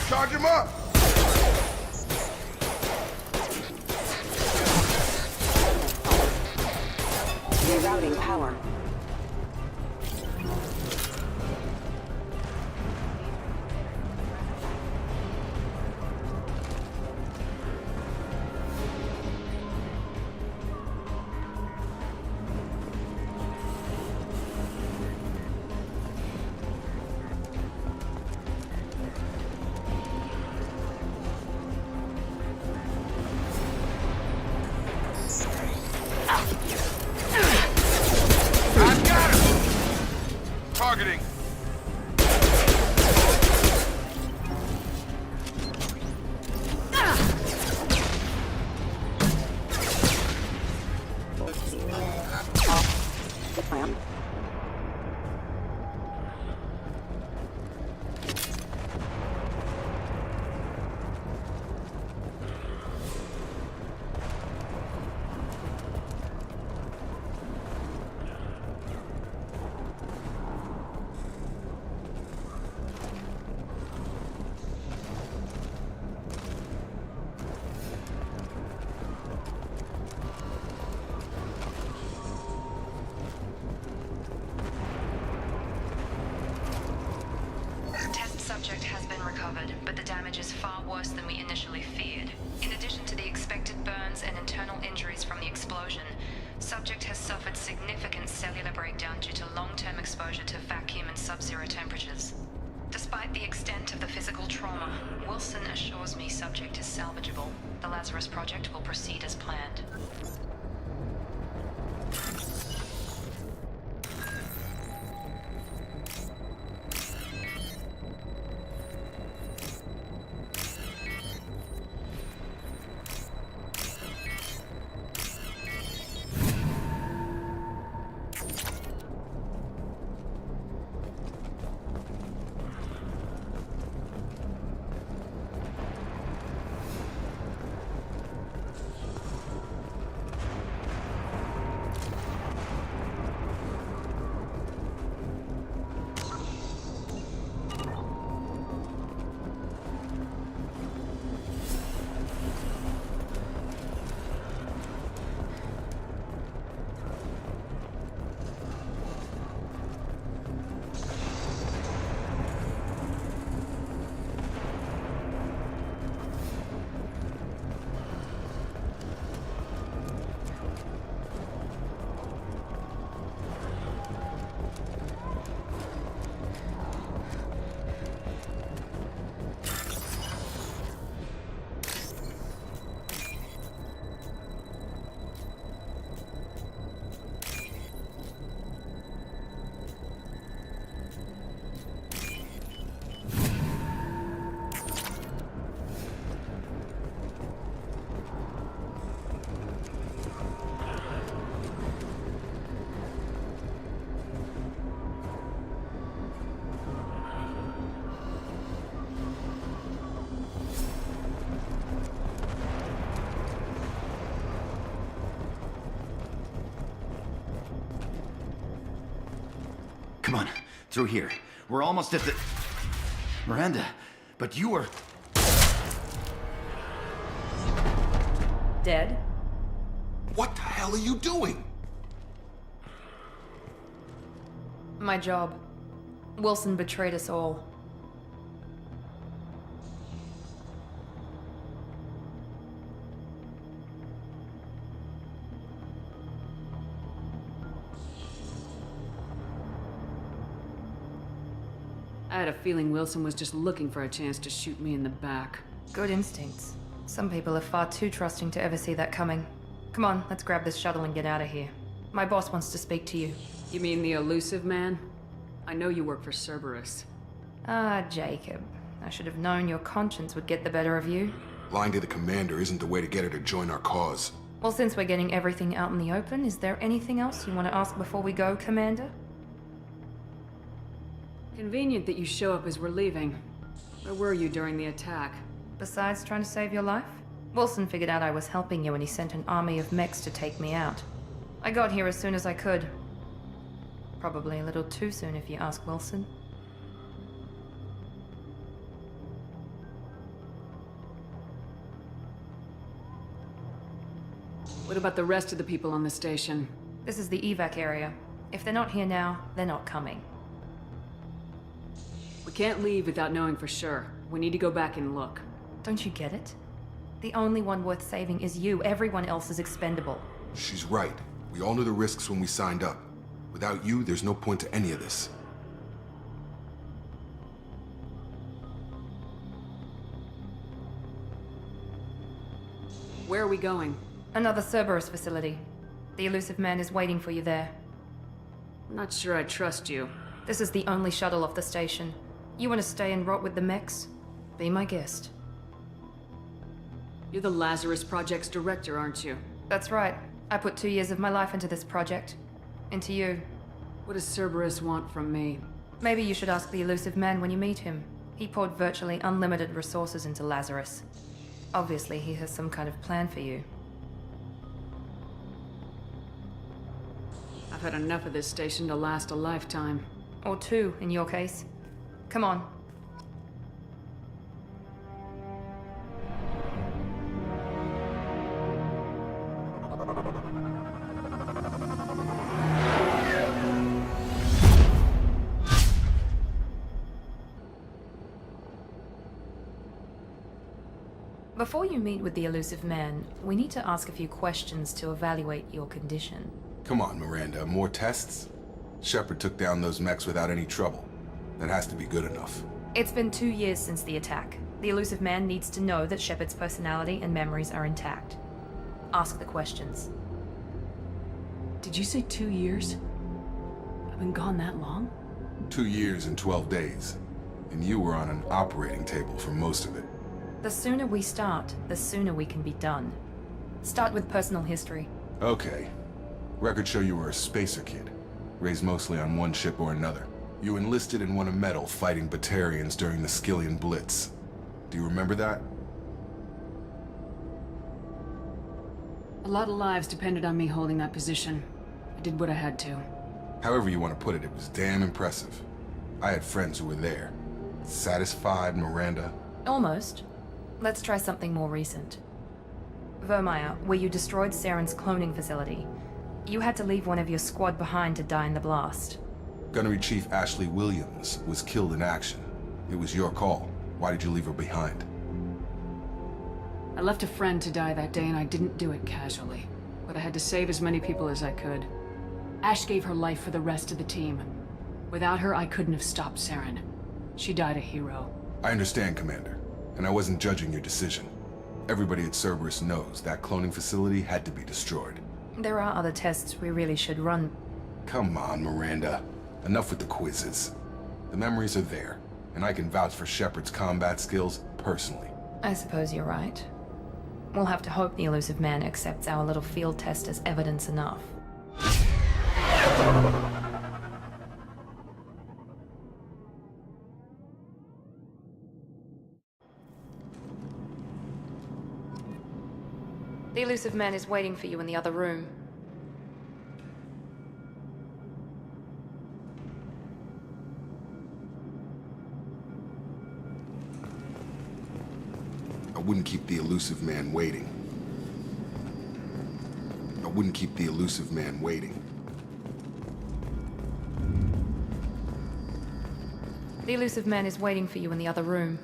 Charge him up! Rerouting power. Targeting. The plan. Subject has been recovered, but the damage is far worse than we initially feared. In addition to the expected burns and internal injuries from the explosion, subject has suffered significant cellular breakdown due to long-term exposure to vacuum and sub-zero temperatures. Despite the extent of the physical trauma, Wilson assures me subject is salvageable. The Lazarus Project will proceed as planned. Come on, through here. We're almost at the... Miranda, but you were... Dead? What the hell are you doing? My job. Wilson betrayed us all. I had a feeling Wilson was just looking for a chance to shoot me in the back. Good instincts. Some people are far too trusting to ever see that coming. Come on, let's grab this shuttle and get out of here. My boss wants to speak to you. You mean the elusive man? I know you work for Cerberus. Ah, Jacob. I should have known your conscience would get the better of you. Lying to the commander isn't the way to get her to join our cause. Well, since we're getting everything out in the open, is there anything else you want to ask before we go, Commander? Convenient that you show up as we're leaving. Where were you during the attack? Besides trying to save your life? Wilson figured out I was helping you and he sent an army of mechs to take me out. I got here as soon as I could. Probably a little too soon if you ask Wilson. What about the rest of the people on the station? This is the evac area. If they're not here now, they're not coming. We can't leave without knowing for sure. We need to go back and look. Don't you get it? The only one worth saving is you. Everyone else is expendable. She's right. We all knew the risks when we signed up. Without you, there's no point to any of this. Where are we going? Another Cerberus facility. The elusive man is waiting for you there. I'm not sure I trust you. This is the only shuttle off the station. You want to stay and rot with the mechs? Be my guest. You're the Lazarus Project's director, aren't you? That's right. I put 2 years of my life into this project. Into you. What does Cerberus want from me? Maybe you should ask the elusive man when you meet him. He poured virtually unlimited resources into Lazarus. Obviously, he has some kind of plan for you. I've had enough of this station to last a lifetime. Or 2, in your case. Come on. Before you meet with the elusive man, we need to ask a few questions to evaluate your condition. Come on, Miranda. More tests? Shepard took down those mechs without any trouble. That has to be good enough. It's been 2 years since the attack. The elusive man needs to know that Shepard's personality and memories are intact. Ask the questions. Did you say 2 years? I've been gone that long? 2 years and 12 days. And you were on an operating table for most of it. The sooner we start, the sooner we can be done. Start with personal history. Okay. Records show you were a spacer kid, raised mostly on one ship or another. You enlisted and won a medal fighting Batarians during the Skillian Blitz. Do you remember that? A lot of lives depended on me holding that position. I did what I had to. However you want to put it, it was damn impressive. I had friends who were there. Satisfied, Miranda? Almost. Let's try something more recent. Vermeer, where you destroyed Saren's cloning facility. You had to leave one of your squad behind to die in the blast. Gunnery Chief Ashley Williams was killed in action. It was your call. Why did you leave her behind? I left a friend to die that day and I didn't do it casually. But I had to save as many people as I could. Ash gave her life for the rest of the team. Without her, I couldn't have stopped Saren. She died a hero. I understand, Commander. And I wasn't judging your decision. Everybody at Cerberus knows that cloning facility had to be destroyed. There are other tests we really should run. Come on, Miranda. Enough with the quizzes. The memories are there, and I can vouch for Shepard's combat skills personally. I suppose you're right. We'll have to hope the elusive man accepts our little field test as evidence enough. The elusive man is waiting for you in the other room. wouldn't keep the elusive man waiting. I wouldn't keep the elusive man waiting. The elusive man is waiting for you in the other room.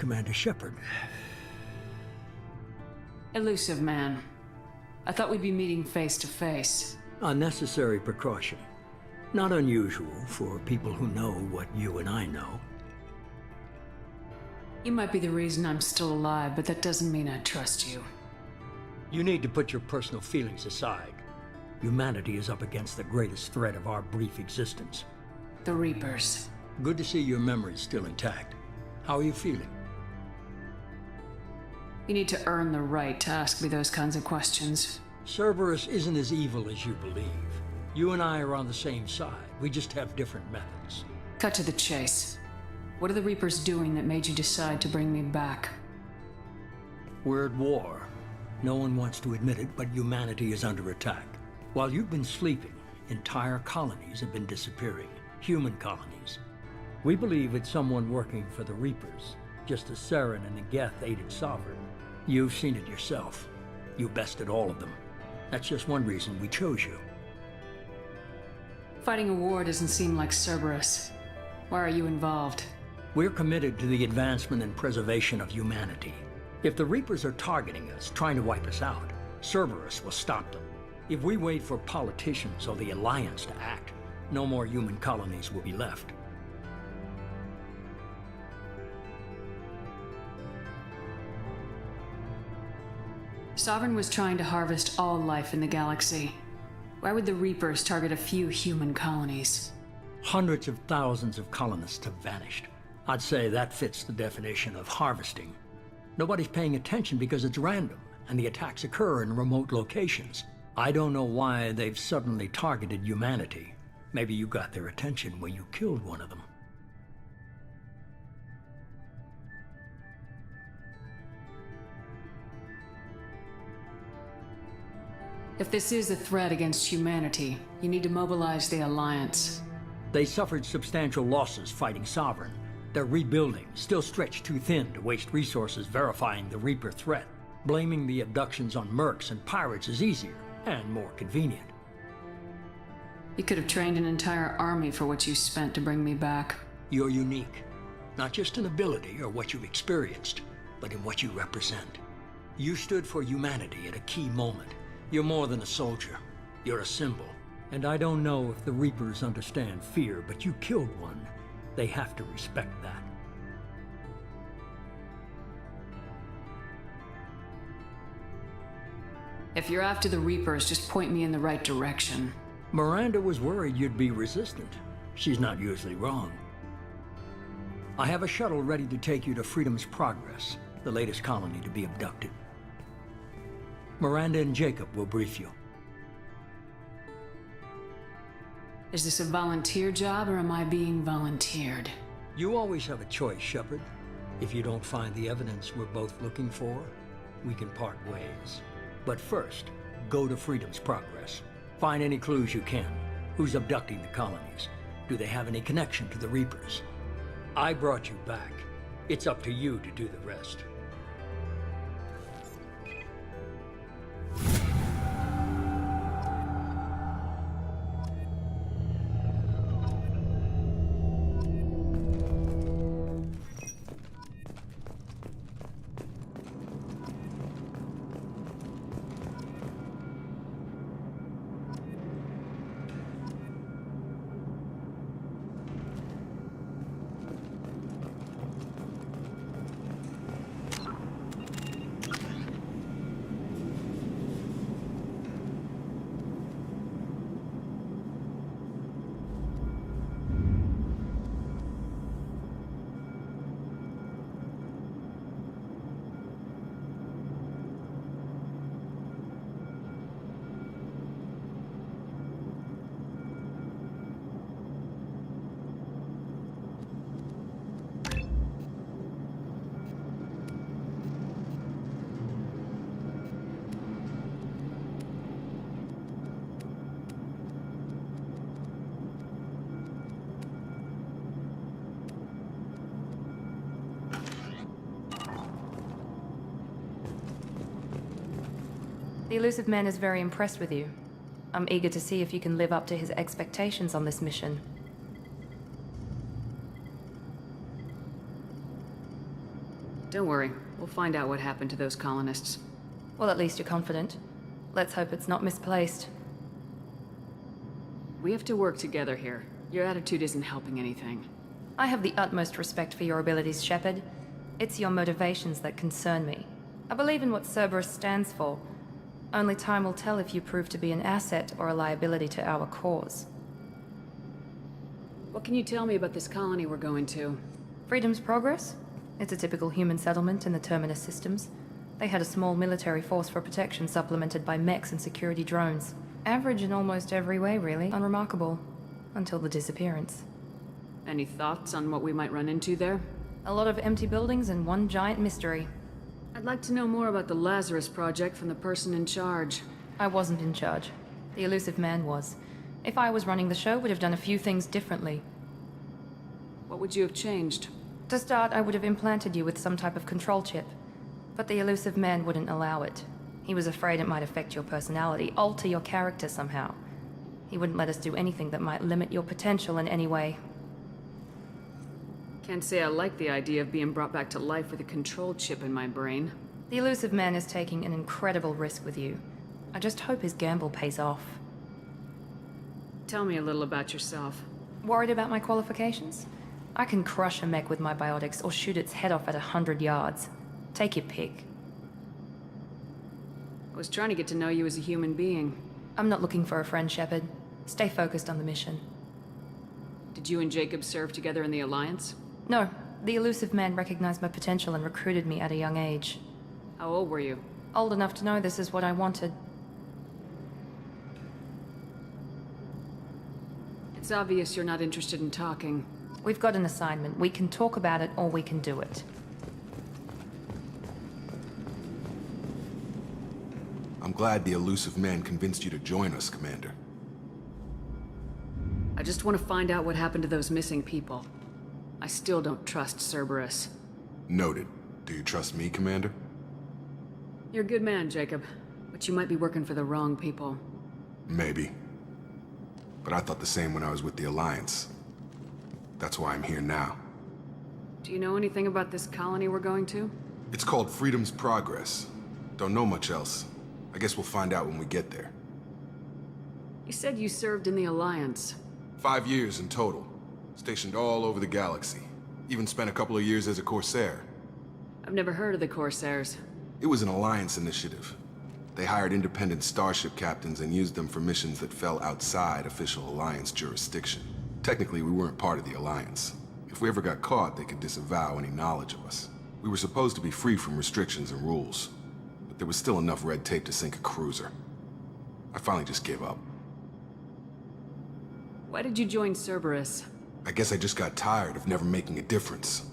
Commander Shepard. Elusive man. I thought we'd be meeting face to face. Unnecessary precaution. Not unusual for people who know what you and I know. You might be the reason I'm still alive, but that doesn't mean I trust you. You need to put your personal feelings aside. Humanity is up against the greatest threat of our brief existence. The Reapers. Good to see your memory's still intact. How are you feeling? You need to earn the right to ask me those kinds of questions. Cerberus isn't as evil as you believe. You and I are on the same side. We just have different methods. Cut to the chase. What are the Reapers doing that made you decide to bring me back? We're at war. No one wants to admit it, but humanity is under attack. While you've been sleeping, entire colonies have been disappearing. Human colonies. We believe it's someone working for the Reapers, just as Saren and the Geth aided Sovereign. You've seen it yourself. You bested all of them. That's just one reason we chose you. Fighting a war doesn't seem like Cerberus. Why are you involved? We're committed to the advancement and preservation of humanity. If the Reapers are targeting us, trying to wipe us out, Cerberus will stop them. If we wait for politicians or the Alliance to act, no more human colonies will be left. Sovereign was trying to harvest all life in the galaxy. Why would the Reapers target a few human colonies? Hundreds of thousands of colonists have vanished. I'd say that fits the definition of harvesting. Nobody's paying attention because it's random, and the attacks occur in remote locations. I don't know why they've suddenly targeted humanity. Maybe you got their attention when you killed one of them. If this is a threat against humanity, you need to mobilize the Alliance. They suffered substantial losses fighting Sovereign. They're rebuilding, still stretched too thin to waste resources verifying the Reaper threat. Blaming the abductions on mercs and pirates is easier and more convenient. You could have trained an entire army for what you spent to bring me back. You're unique, not just in ability or what you've experienced, but in what you represent. You stood for humanity at a key moment. You're more than a soldier. You're a symbol. And I don't know if the Reapers understand fear, but you killed one. They have to respect that. If you're after the Reapers, just point me in the right direction. Miranda was worried you'd be resistant. She's not usually wrong. I have a shuttle ready to take you to Freedom's Progress, the latest colony to be abducted. Miranda and Jacob will brief you. Is this a volunteer job, or am I being volunteered? You always have a choice, Shepard. If you don't find the evidence we're both looking for, we can part ways. But first, go to Freedom's Progress. Find any clues you can. Who's abducting the colonies? Do they have any connection to the Reapers? I brought you back. It's up to you to do the rest. The Elusive Man is very impressed with you. I'm eager to see if you can live up to his expectations on this mission. Don't worry. We'll find out what happened to those colonists. Well, at least you're confident. Let's hope it's not misplaced. We have to work together here. Your attitude isn't helping anything. I have the utmost respect for your abilities, Shepard. It's your motivations that concern me. I believe in what Cerberus stands for. Only time will tell if you prove to be an asset or a liability to our cause. What can you tell me about this colony we're going to? Freedom's Progress? It's a typical human settlement in the Terminus systems. They had a small military force for protection supplemented by mechs and security drones. Average in almost every way, really. Unremarkable. Until the disappearance. Any thoughts on what we might run into there? A lot of empty buildings and one giant mystery. I'd like to know more about the Lazarus Project from the person in charge. I wasn't in charge. The Elusive Man was. If I was running the show, would have done a few things differently. What would you have changed? To start, I would have implanted you with some type of control chip. But the Elusive Man wouldn't allow it. He was afraid it might affect your personality, alter your character somehow. He wouldn't let us do anything that might limit your potential in any way. Can't say I like the idea of being brought back to life with a control chip in my brain. The Elusive Man is taking an incredible risk with you. I just hope his gamble pays off. Tell me a little about yourself. Worried about my qualifications? I can crush a mech with my biotics or shoot its head off at 100 yards. Take your pick. I was trying to get to know you as a human being. I'm not looking for a friend, Shepard. Stay focused on the mission. Did you and Jacob serve together in the Alliance? No. The Elusive Man recognized my potential and recruited me at a young age. How old were you? Old enough to know this is what I wanted. It's obvious you're not interested in talking. We've got an assignment. We can talk about it or we can do it. I'm glad the Elusive Man convinced you to join us, Commander. I just want to find out what happened to those missing people. I still don't trust Cerberus. Noted. Do you trust me, Commander? You're a good man, Jacob. But you might be working for the wrong people. Maybe. But I thought the same when I was with the Alliance. That's why I'm here now. Do you know anything about this colony we're going to? It's called Freedom's Progress. Don't know much else. I guess we'll find out when we get there. You said you served in the Alliance. 5 years in total. Stationed all over the galaxy. Even spent a couple of years as a Corsair. I've never heard of the Corsairs. It was an Alliance initiative. They hired independent starship captains and used them for missions that fell outside official Alliance jurisdiction. Technically, we weren't part of the Alliance. If we ever got caught, they could disavow any knowledge of us. We were supposed to be free from restrictions and rules, but there was still enough red tape to sink a cruiser. I finally just gave up. Why did you join Cerberus? I guess I just got tired of never making a difference.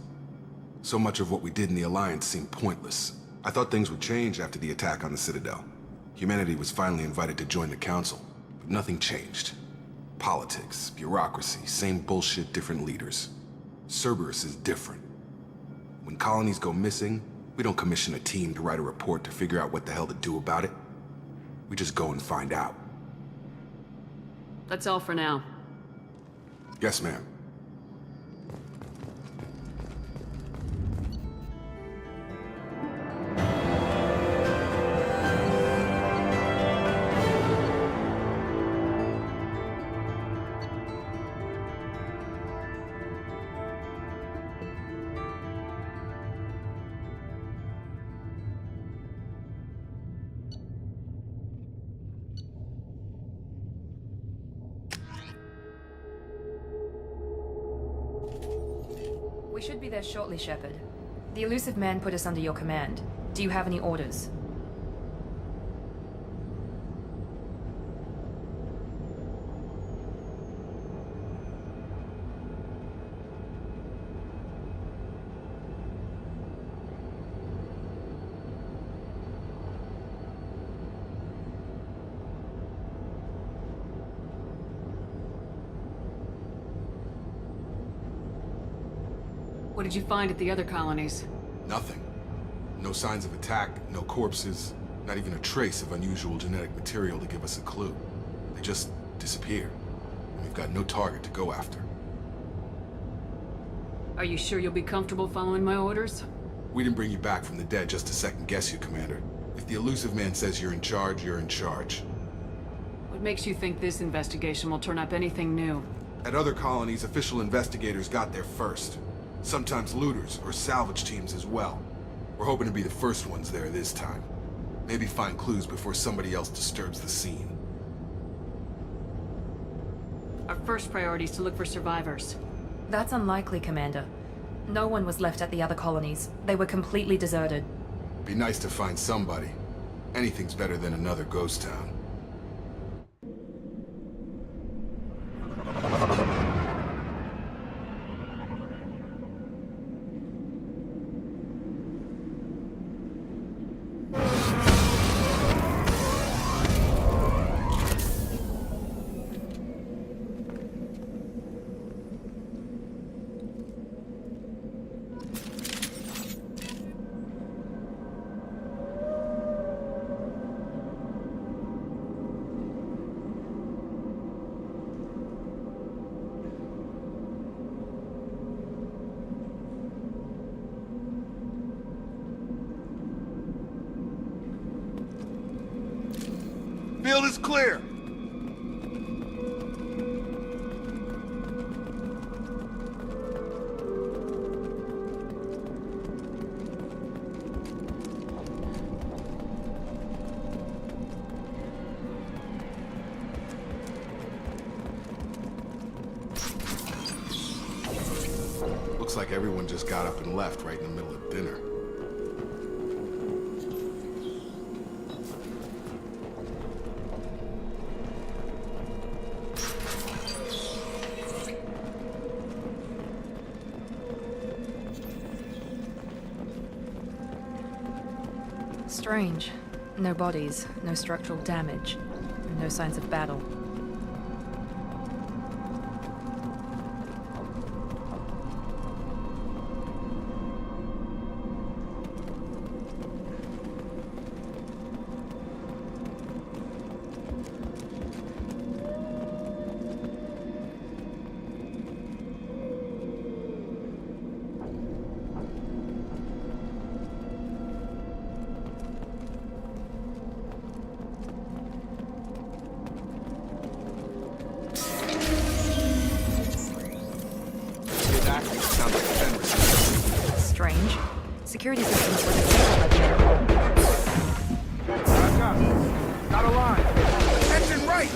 So much of what we did in the Alliance seemed pointless. I thought things would change after the attack on the Citadel. Humanity was finally invited to join the Council, but nothing changed. Politics, bureaucracy, same bullshit, different leaders. Cerberus is different. When colonies go missing, we don't commission a team to write a report to figure out what the hell to do about it. We just go and find out. That's all for now. Yes, ma'am. We should be there shortly, Shepard. The Illusive Man put us under your command. Do you have any orders? What did you find at the other colonies? Nothing. No signs of attack, no corpses, not even a trace of unusual genetic material to give us a clue. They just disappear, and we've got no target to go after. Are you sure you'll be comfortable following my orders? We didn't bring you back from the dead just to second guess you, Commander. If the Illusive Man says you're in charge, you're in charge. What makes you think this investigation will turn up anything new? At other colonies, official investigators got there first. Sometimes looters or salvage teams as well. We're hoping to be the first ones there this time. Maybe find clues before somebody else disturbs the scene. Our first priority is to look for survivors. That's unlikely, Commander. No one was left at the other colonies. They were completely deserted. Be nice to find somebody. Anything's better than another ghost town. Field is clear. Looks like everyone just got up and left right in the middle of dinner. Strange. No bodies, no structural damage, no signs of battle. Security systems were disabled at the airport. Back up. Got a line. Engine right!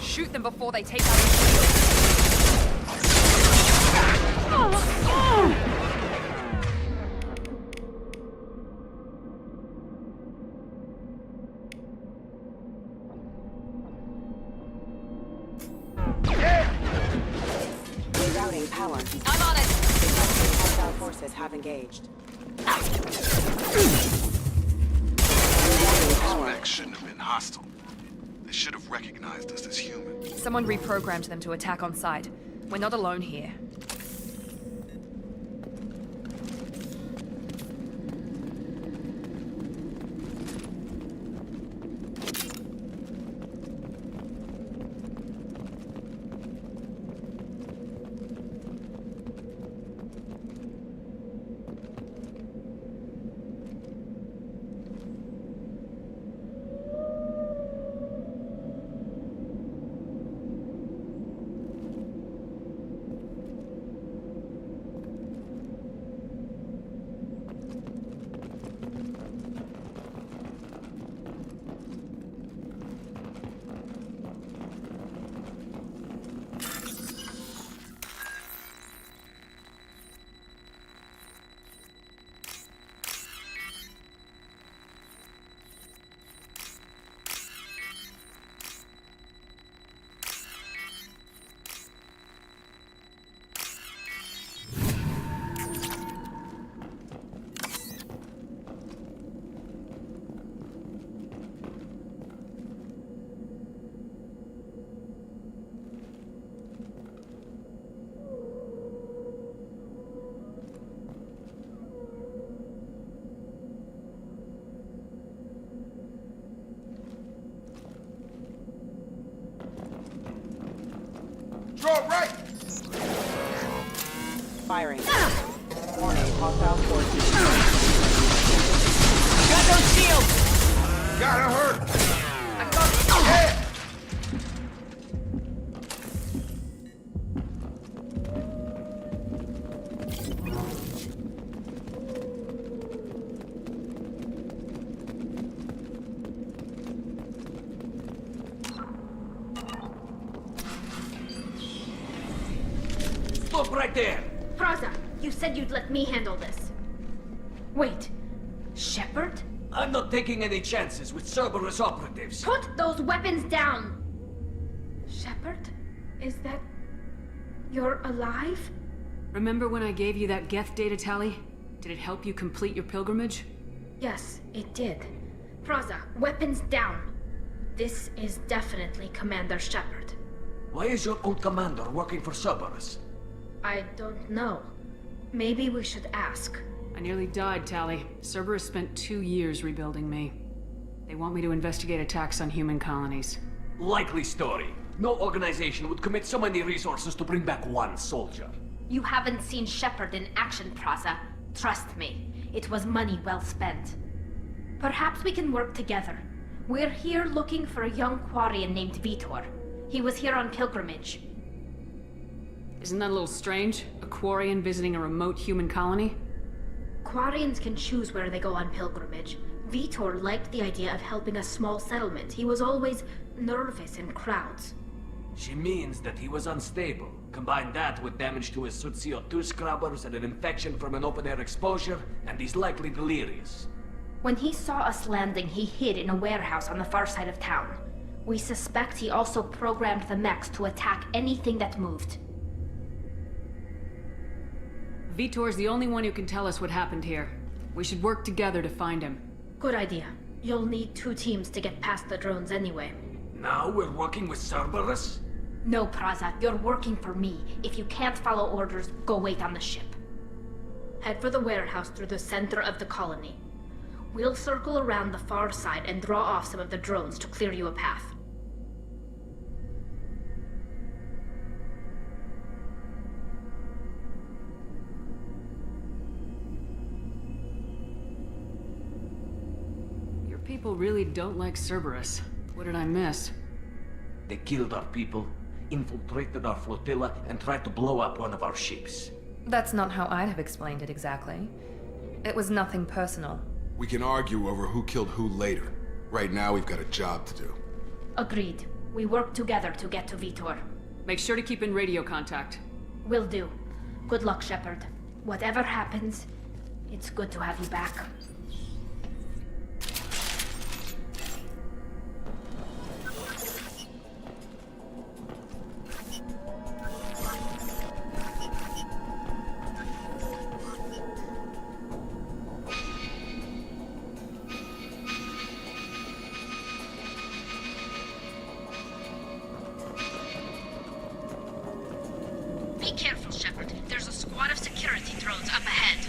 Shoot them before they take out the shield. Rerouting power. I'm on it! Hostile forces have engaged. Those mechs shouldn't have been hostile. They should have recognized us as human. Someone reprogrammed them to attack on sight. We're not alone here. Draw right! Firing. Warning, hostile forces. Got no shields! Gotta hurt! I got Yeah! Stop right there! Praza, you said you'd let me handle this. Wait, Shepard? I'm not taking any chances with Cerberus operatives. Put those weapons down! Shepard? Is that... you're alive? Remember when I gave you that Geth data tally? Did it help you complete your pilgrimage? Yes, it did. Praza, weapons down. This is definitely Commander Shepard. Why is your old commander working for Cerberus? I don't know. Maybe we should ask. I nearly died, Tally. Cerberus spent 2 years rebuilding me. They want me to investigate attacks on human colonies. Likely story. No organization would commit so many resources to bring back one soldier. You haven't seen Shepard in action, Praza. Trust me, it was money well spent. Perhaps we can work together. We're here looking for a young Quarian named Vitor. He was here on pilgrimage. Isn't that a little strange? A Quarian visiting a remote human colony? Quarians can choose where they go on pilgrimage. Vitor liked the idea of helping a small settlement. He was always nervous in crowds. She means that he was unstable. Combine that with damage to his Sut CO2 scrubbers and an infection from an open-air exposure, and he's likely delirious. When he saw us landing, he hid in a warehouse on the far side of town. We suspect he also programmed the mechs to attack anything that moved. Vitor's the only one who can tell us what happened here. We should work together to find him. Good idea. You'll need 2 teams to get past the drones anyway. Now we're working with Cerberus? No, Praza, you're working for me. If you can't follow orders, go wait on the ship. Head for the warehouse through the center of the colony. We'll circle around the far side and draw off some of the drones to clear you a path. people really don't like Cerberus. What did I miss? They killed our people, infiltrated our flotilla, and tried to blow up one of our ships. That's not how I'd have explained it exactly. It was nothing personal. We can argue over who killed who later. Right now, we've got a job to do. Agreed. We work together to get to Vitor. Make sure to keep in radio contact. Will do. Good luck, Shepard. Whatever happens, it's good to have you back. Be careful, Shepard. There's a squad of security drones up ahead.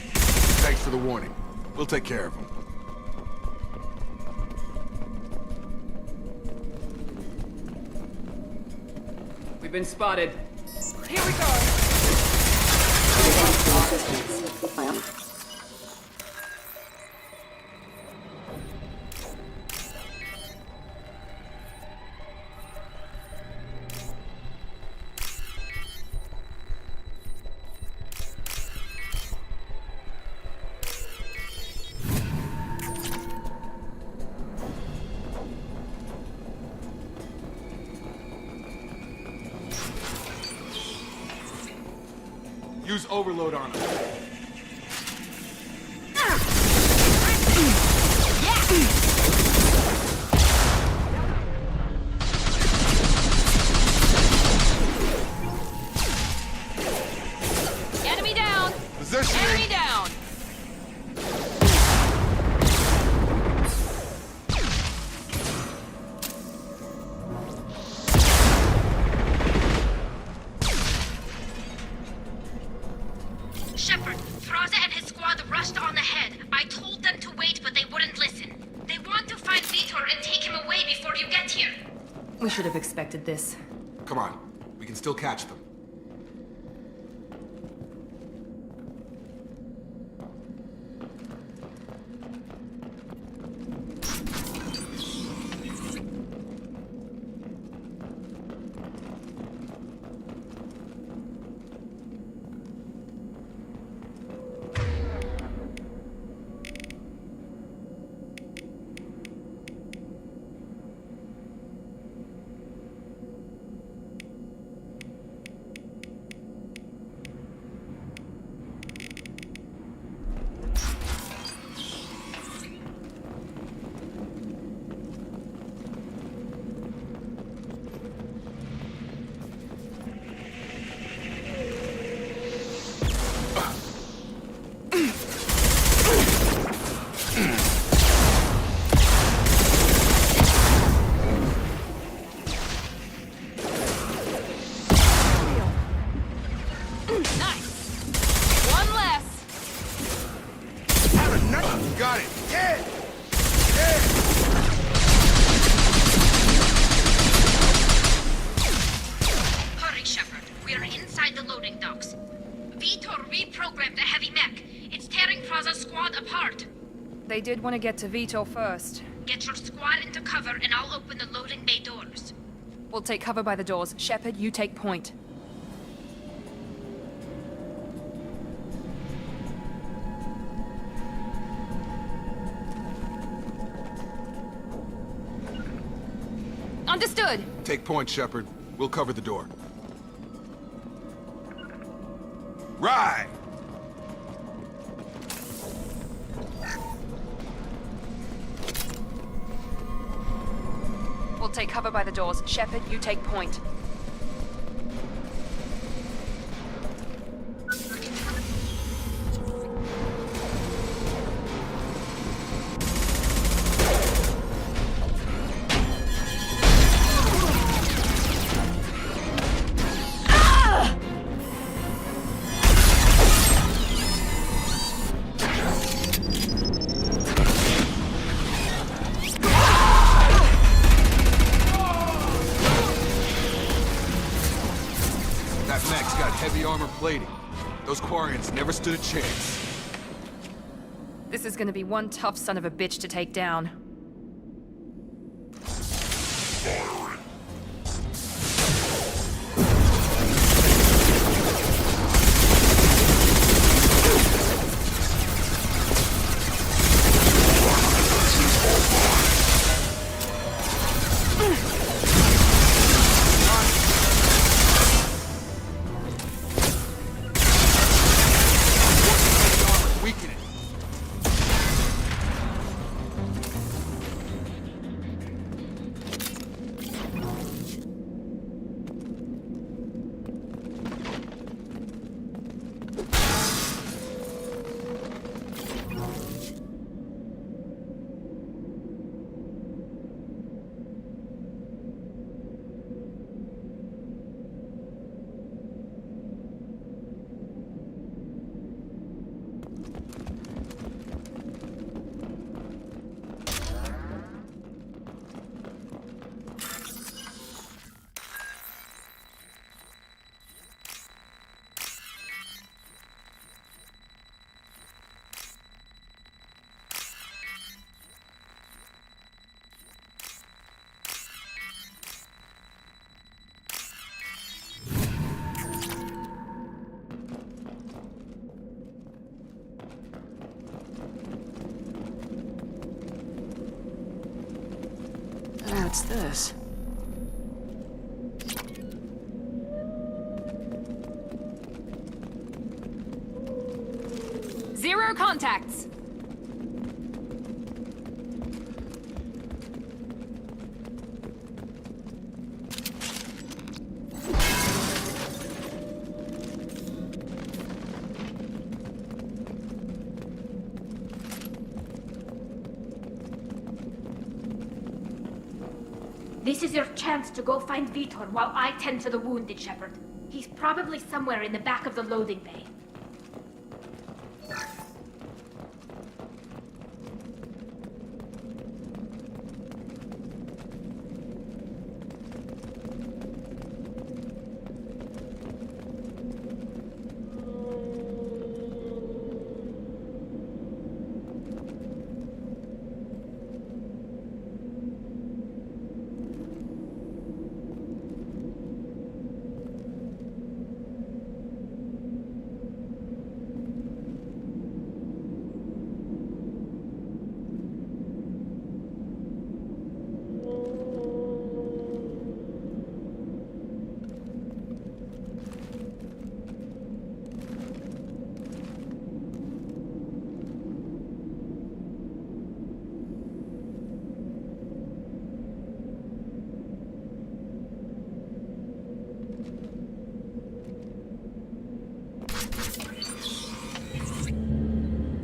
Thanks for the warning. We'll take care of them. We've been spotted. Here we go! Use overload on them. Enemy down! Positioning! Enemy down! Shepard, Thraza and his squad rushed on ahead. I told them to wait, but they wouldn't listen. They want to find Vitor and take him away before you get here. We should have expected this. Come on. We can still catch them. Got it! Yeah! Yeah! Hurry, Shepard. We are inside the loading docks. Vitor reprogrammed the heavy mech. It's tearing Thraza's squad apart. They did want to get to Vitor first. Get your squad into cover and I'll open the loading bay doors. We'll take cover by the doors. Shepard, you take point. Understood! Take point, Shepard. We'll cover the door. Right! We'll take cover by the doors. Shepard, you take point. Heavy armor plating. Those Quarians never stood a chance. This is gonna be one tough son of a bitch to take down. What's this? Zero contacts! This is your chance to go find Vitor while I tend to the wounded, Shepard. He's probably somewhere in the back of the loading bay.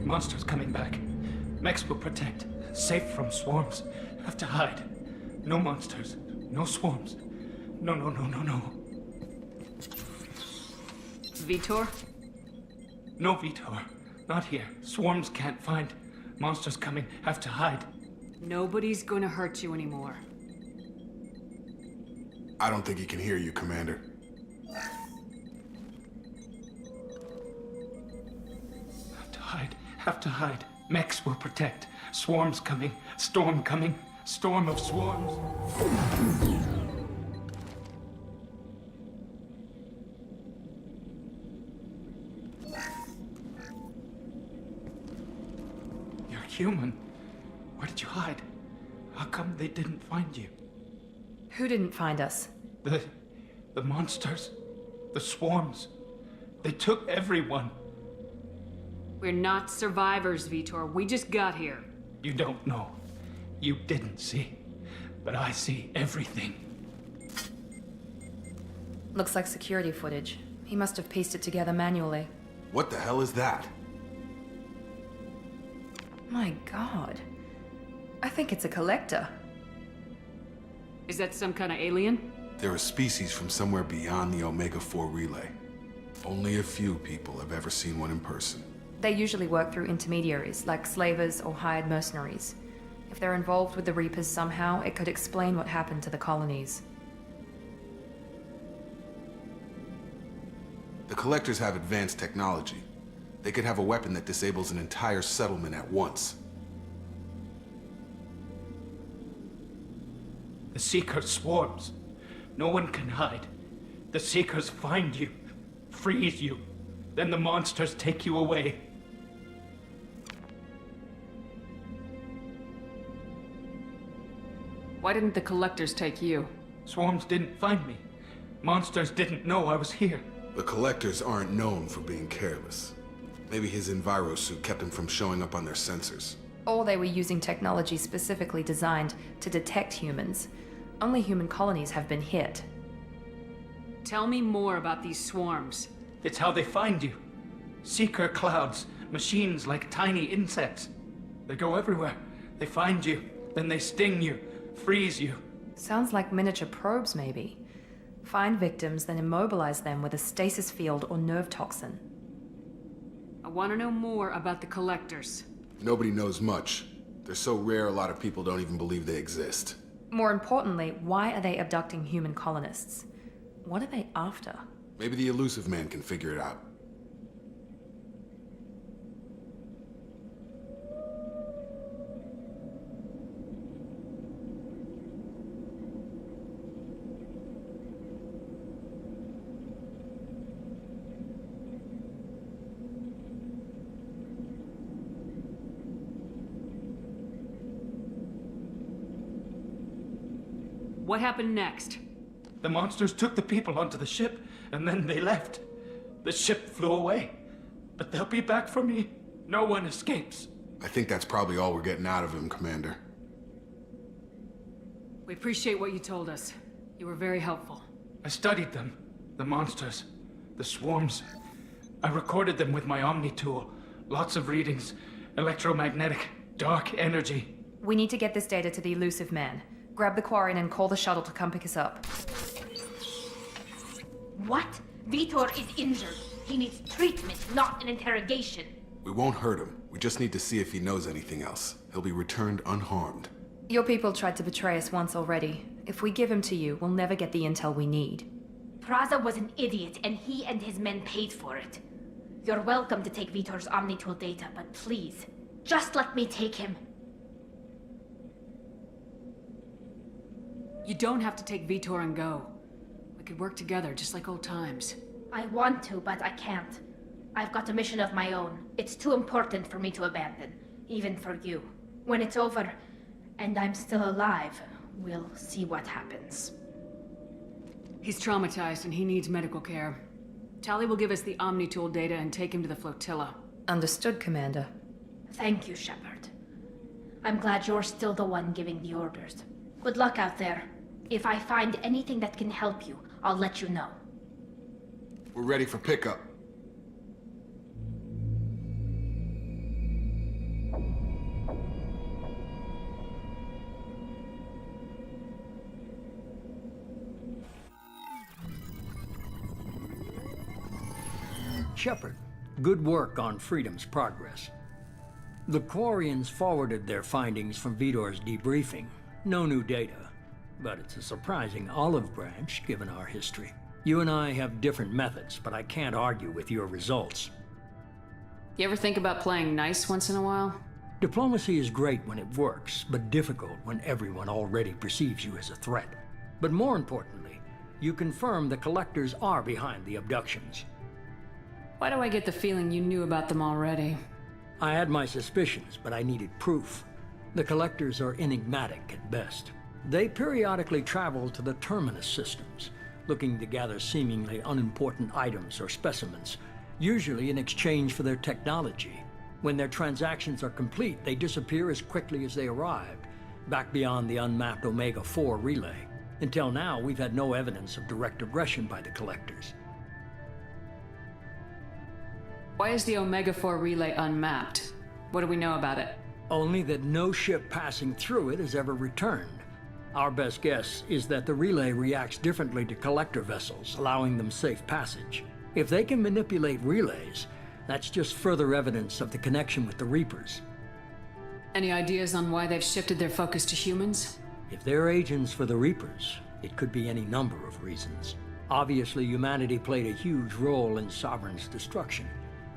Monsters coming back. Mechs will protect. Safe from swarms. Have to hide. No monsters. No swarms. No. Vitor? No Vitor. Not here. Swarms can't find. Monsters coming. Have to hide. Nobody's gonna hurt you anymore. I don't think he can hear you, Commander. Have to hide. Mechs will protect. Swarms coming. Storm coming. Storm of swarms. You're human. Where did you hide? How come they didn't find you? Who didn't find us? The monsters. The swarms. They took everyone. We're not survivors, Vitor. We just got here. You don't know. You didn't see. But I see everything. Looks like security footage. He must have pieced it together manually. What the hell is that? My god. I think it's a collector. Is that some kind of alien? They're a species from somewhere beyond the Omega-4 relay. Only a few people have ever seen one in person. They usually work through intermediaries, like slavers or hired mercenaries. If they're involved with the Reapers somehow, it could explain what happened to the colonies. The Collectors have advanced technology. They could have a weapon that disables an entire settlement at once. The Seeker swarms. No one can hide. The Seekers find you, freeze you, then the monsters take you away. Why didn't the Collectors take you? Swarms didn't find me. Monsters didn't know I was here. The Collectors aren't known for being careless. Maybe his Enviro suit kept him from showing up on their sensors. Or they were using technology specifically designed to detect humans. Only human colonies have been hit. Tell me more about these swarms. It's how they find you. Seeker clouds, machines like tiny insects. They go everywhere. They find you, then they sting you, freeze you. Sounds like miniature probes, maybe. Find victims, then immobilize them with a stasis field or nerve toxin. I want to know more about the Collectors. Nobody knows much. They're so rare a lot of people don't even believe they exist. More importantly, why are they abducting human colonists? What are they after? Maybe the Elusive Man can figure it out. What happened next? The monsters took the people onto the ship, and then they left. The ship flew away. But they'll be back for me. No one escapes. I think that's probably all we're getting out of him, Commander. We appreciate what you told us. You were very helpful. I studied them. The monsters. The swarms. I recorded them with my Omni tool. Lots of readings. Electromagnetic. Dark energy. We need to get this data to the Elusive Man. Grab the Quarian and call the shuttle to come pick us up. What? Vitor is injured. He needs treatment, not an interrogation. We won't hurt him. We just need to see if he knows anything else. He'll be returned unharmed. Your people tried to betray us once already. If we give him to you, we'll never get the intel we need. Praza was an idiot, and he and his men paid for it. You're welcome to take Vitor's Omnitool data, but please, just let me take him. You don't have to take Vitor and go. We could work together, just like old times. I want to, but I can't. I've got a mission of my own. It's too important for me to abandon, even for you. When it's over, and I'm still alive, we'll see what happens. He's traumatized and he needs medical care. Tali will give us the Omnitool data and take him to the flotilla. Understood, Commander. Thank you, Shepard. I'm glad you're still the one giving the orders. Good luck out there. If I find anything that can help you, I'll let you know. We're ready for pickup. Shepard, good work on Freedom's progress. The Quarians forwarded their findings from Vitor's debriefing. No new data, but it's a surprising olive branch given our history. You and I have different methods, but I can't argue with your results. You ever think about playing nice once in a while? Diplomacy is great when it works, but difficult when everyone already perceives you as a threat. But more importantly, you confirm the Collectors are behind the abductions. Why do I get the feeling you knew about them already? I had my suspicions, but I needed proof. The Collectors are enigmatic at best. They periodically travel to the Terminus systems, looking to gather seemingly unimportant items or specimens, usually in exchange for their technology. When their transactions are complete, they disappear as quickly as they arrived, back beyond the unmapped Omega-4 relay. Until now, we've had no evidence of direct aggression by the Collectors. Why is the Omega-4 relay unmapped? What do we know about it? Only that no ship passing through it has ever returned. Our best guess is that the relay reacts differently to Collector vessels, allowing them safe passage. If they can manipulate relays, that's just further evidence of the connection with the Reapers. Any ideas on why they've shifted their focus to humans? If they're agents for the Reapers, it could be any number of reasons. Obviously, humanity played a huge role in Sovereign's destruction.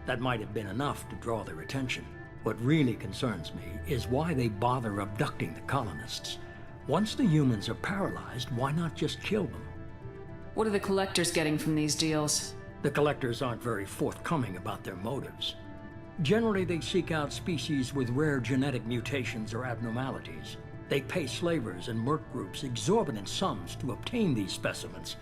That might have been enough to draw their attention. What really concerns me is why they bother abducting the colonists. Once the humans are paralyzed, why not just kill them? What are the Collectors getting from these deals? The Collectors aren't very forthcoming about their motives. Generally, they seek out species with rare genetic mutations or abnormalities. They pay slavers and merc groups exorbitant sums to obtain these specimens,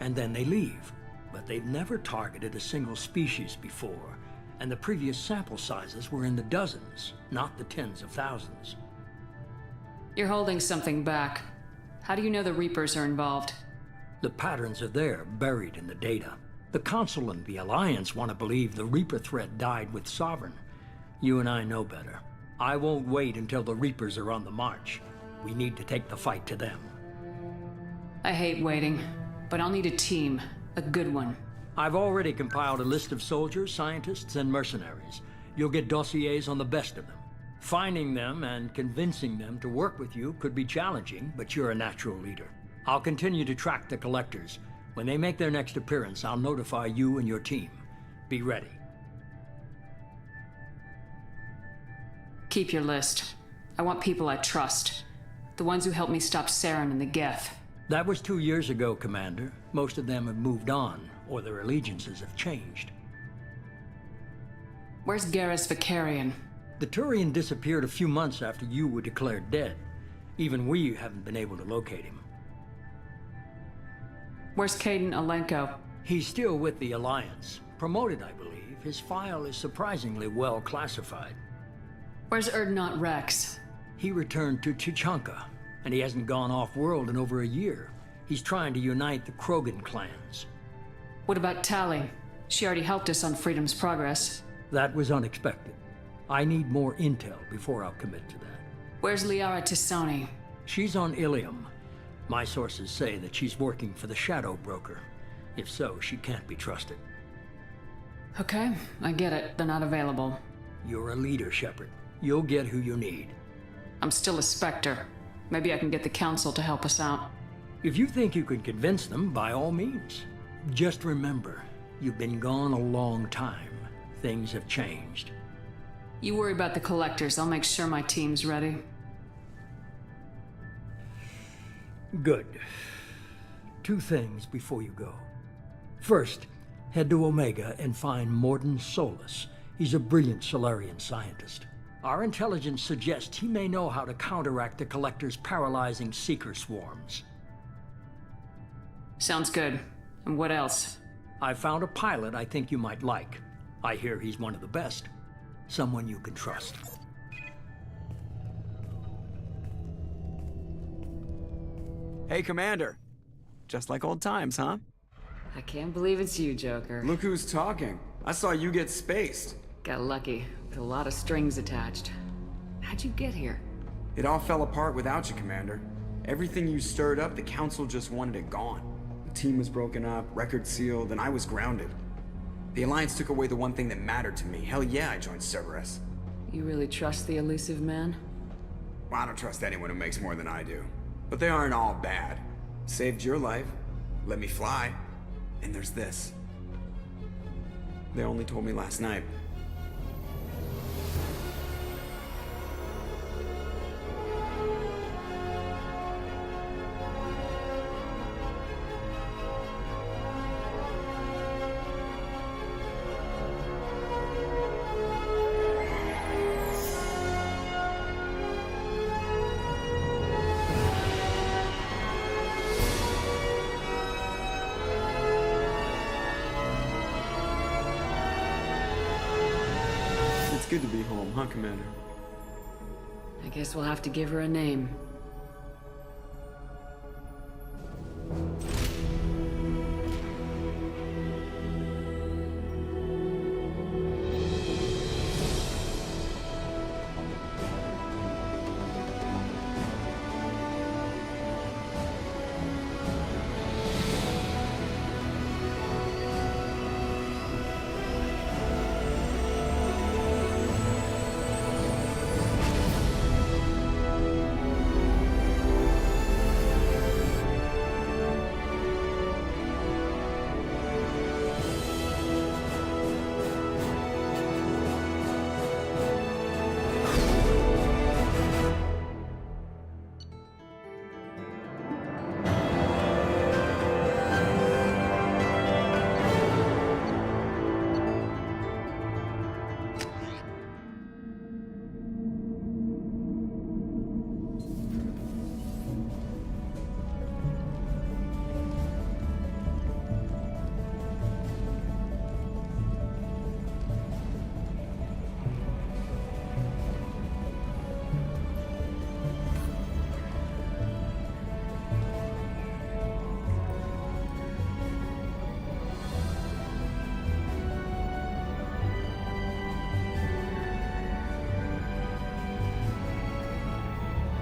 and then they leave. But they've never targeted a single species before, and the previous sample sizes were in the dozens, not the tens of thousands. You're holding something back. How do you know the Reapers are involved? The patterns are there, buried in the data. The Council and the Alliance want to believe the Reaper threat died with Sovereign. You and I know better. I won't wait until the Reapers are on the march. We need to take the fight to them. I hate waiting, but I'll need a team. A good one. I've already compiled a list of soldiers, scientists, and mercenaries. You'll get dossiers on the best of them. Finding them and convincing them to work with you could be challenging, but you're a natural leader. I'll continue to track the Collectors. When they make their next appearance, I'll notify you and your team. Be ready. Keep your list. I want people I trust. The ones who helped me stop Saren and the Geth. That was 2 years ago, Commander. Most of them have moved on, or their allegiances have changed. Where's Garrus Vakarian? The Turian disappeared a few months after you were declared dead. Even we haven't been able to locate him. Where's Caden Alenko? He's still with the Alliance. Promoted, I believe. His file is surprisingly well classified. Where's Erdnot Rex? He returned to Chichanka, and he hasn't gone off-world in over a year. He's trying to unite the Krogan clans. What about Tali? She already helped us on Freedom's Progress. That was unexpected. I need more intel before I'll commit to that. Where's Liara Tisoni? She's on Ilium. My sources say that she's working for the Shadow Broker. If so, she can't be trusted. Okay, I get it. They're not available. You're a leader, Shepard. You'll get who you need. I'm still a Spectre. Maybe I can get the Council to help us out. If you think you can convince them, by all means. Just remember, you've been gone a long time. Things have changed. You worry about the Collectors. I'll make sure my team's ready. Good. 2 things before you go. First, head to Omega and find Mordin Solus. He's a brilliant Solarian scientist. Our intelligence suggests he may know how to counteract the Collector's paralyzing Seeker swarms. Sounds good. And what else? I found a pilot I think you might like. I hear he's one of the best. Someone you can trust. Hey, Commander. Just like old times, huh? I can't believe it's you, Joker. Look who's talking. I saw you get spaced. Got lucky, with a lot of strings attached. How'd you get here? It all fell apart without you, Commander. Everything you stirred up, the Council just wanted it gone. The team was broken up, record sealed, and I was grounded. The Alliance took away the one thing that mattered to me. Hell yeah, I joined Cerberus. You really trust the elusive man? Well, I don't trust anyone who makes more than I do. But they aren't all bad. Saved your life, let me fly, and there's this. They only told me last night. It's good to be home, huh, Commander? I guess we'll have to give her a name.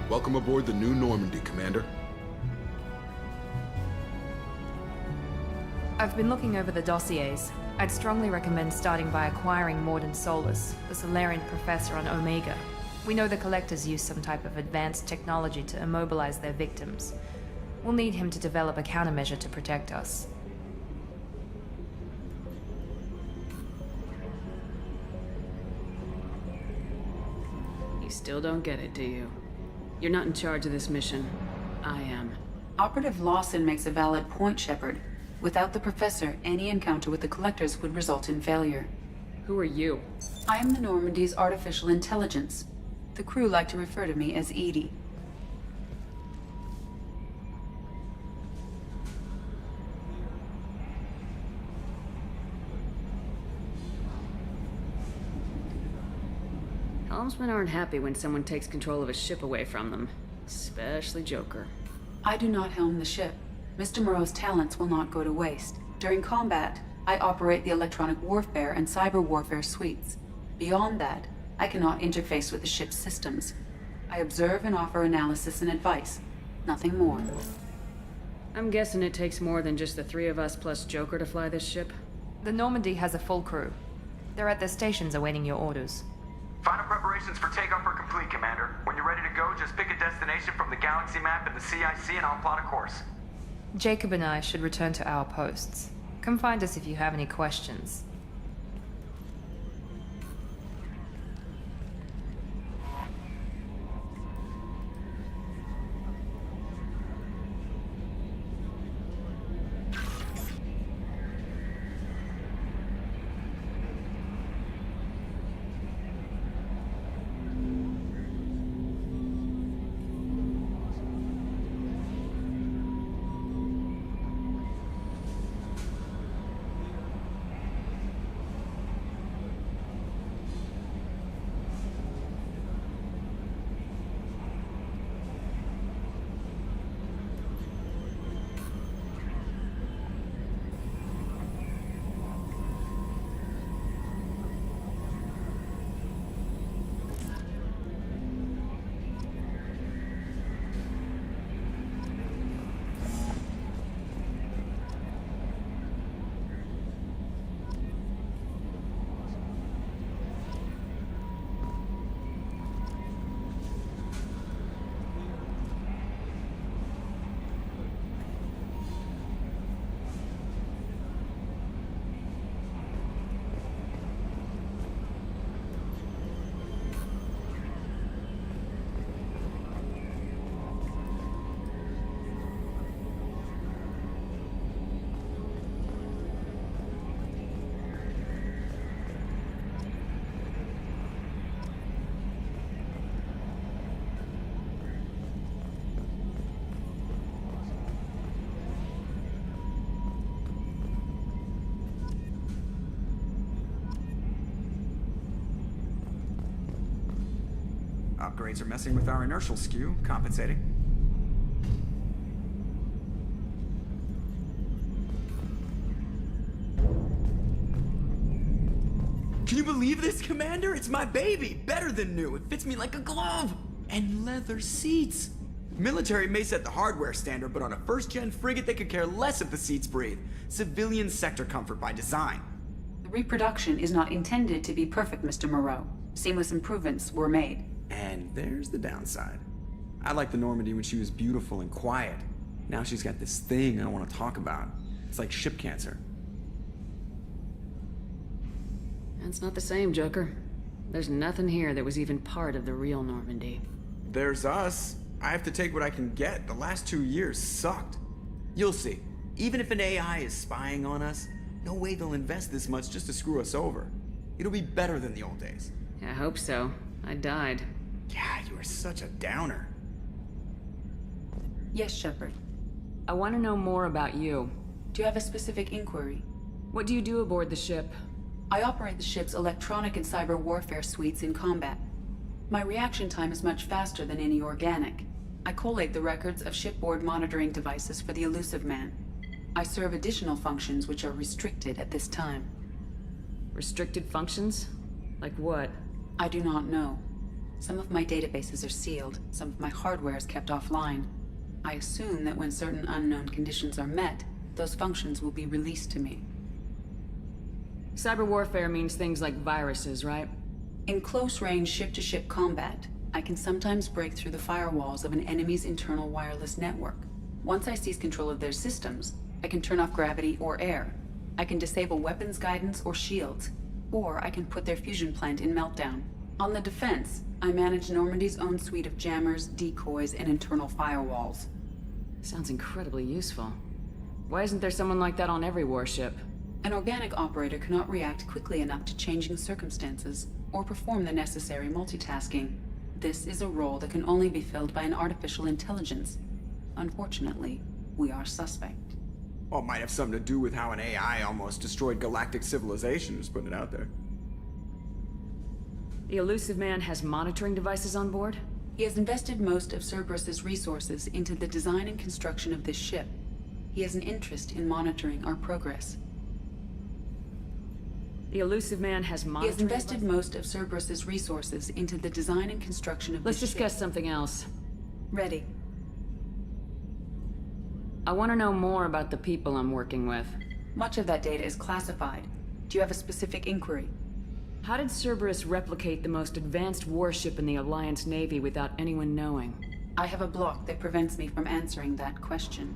Welcome aboard the New Normandy, Commander. I've been looking over the dossiers. I'd strongly recommend starting by acquiring Mordin Solus, the Solarian professor on Omega. We know the Collectors use some type of advanced technology to immobilize their victims. We'll need him to develop a countermeasure to protect us. You still don't get it, do you? You're not in charge of this mission. I am. Operative Lawson makes a valid point, Shepard. Without the Professor, any encounter with the Collectors would result in failure. Who are you? I am the Normandy's artificial intelligence. The crew like to refer to me as EDI. Helmsmen aren't happy when someone takes control of a ship away from them. Especially Joker. I do not helm the ship. Mr. Moreau's talents will not go to waste. During combat, I operate the electronic warfare and cyber warfare suites. Beyond that, I cannot interface with the ship's systems. I observe and offer analysis and advice. Nothing more. I'm guessing it takes more than just the three of us plus Joker to fly this ship? The Normandy has a full crew. They're at their stations awaiting your orders. Final preparations for takeoff are complete, Commander. When you're ready to go, just pick a destination from the galaxy map in the CIC and I'll plot a course. Jacob and I should return to our posts. Come find us if you have any questions. Upgrades are messing with our inertial skew, compensating. Can you believe this, Commander? It's my baby! Better than new. It fits me like a glove! And leather seats! Military may set the hardware standard, but on a first-gen frigate they could care less if the seats breathe. Civilian sector comfort by design. The reproduction is not intended to be perfect, Mr. Moreau. Seamless improvements were made. And there's the downside. I liked the Normandy when she was beautiful and quiet. Now she's got this thing I don't want to talk about. It's like ship cancer. That's not the same, Joker. There's nothing here that was even part of the real Normandy. There's us. I have to take what I can get. The last 2 years sucked. You'll see. Even if an AI is spying on us, no way they'll invest this much just to screw us over. It'll be better than the old days. I hope so. I died. Yeah, you are such a downer. Yes, Shepard. I want to know more about you. Do you have a specific inquiry? What do you do aboard the ship? I operate the ship's electronic and cyber warfare suites in combat. My reaction time is much faster than any organic. I collate the records of shipboard monitoring devices for the Elusive Man. I serve additional functions which are restricted at this time. Restricted functions? Like what? I do not know. Some of my databases are sealed, some of my hardware is kept offline. I assume that when certain unknown conditions are met, those functions will be released to me. Cyber warfare means things like viruses, right? In close-range ship-to-ship combat, I can sometimes break through the firewalls of an enemy's internal wireless network. Once I seize control of their systems, I can turn off gravity or air. I can disable weapons guidance or shields, or I can put their fusion plant in meltdown. On the defense, I manage Normandy's own suite of jammers, decoys, and internal firewalls. Sounds incredibly useful. Why isn't there someone like that on every warship? An organic operator cannot react quickly enough to changing circumstances, or perform the necessary multitasking. This is a role that can only be filled by an artificial intelligence. Unfortunately, we are suspect. Well, it might have something to do with how an AI almost destroyed galactic civilization, just putting it out there. The Elusive Man has monitoring devices on board? He has invested most of Cerberus's resources into the design and construction of this ship. He has an interest in monitoring our progress. The Elusive Man has He monitoring has invested most of Cerberus's resources into the design and construction of Let's this discuss ship. something else. Ready. I want to know more about the people I'm working with. Much of that data is classified. Do you have a specific inquiry? How did Cerberus replicate the most advanced warship in the Alliance Navy without anyone knowing? I have a block that prevents me from answering that question.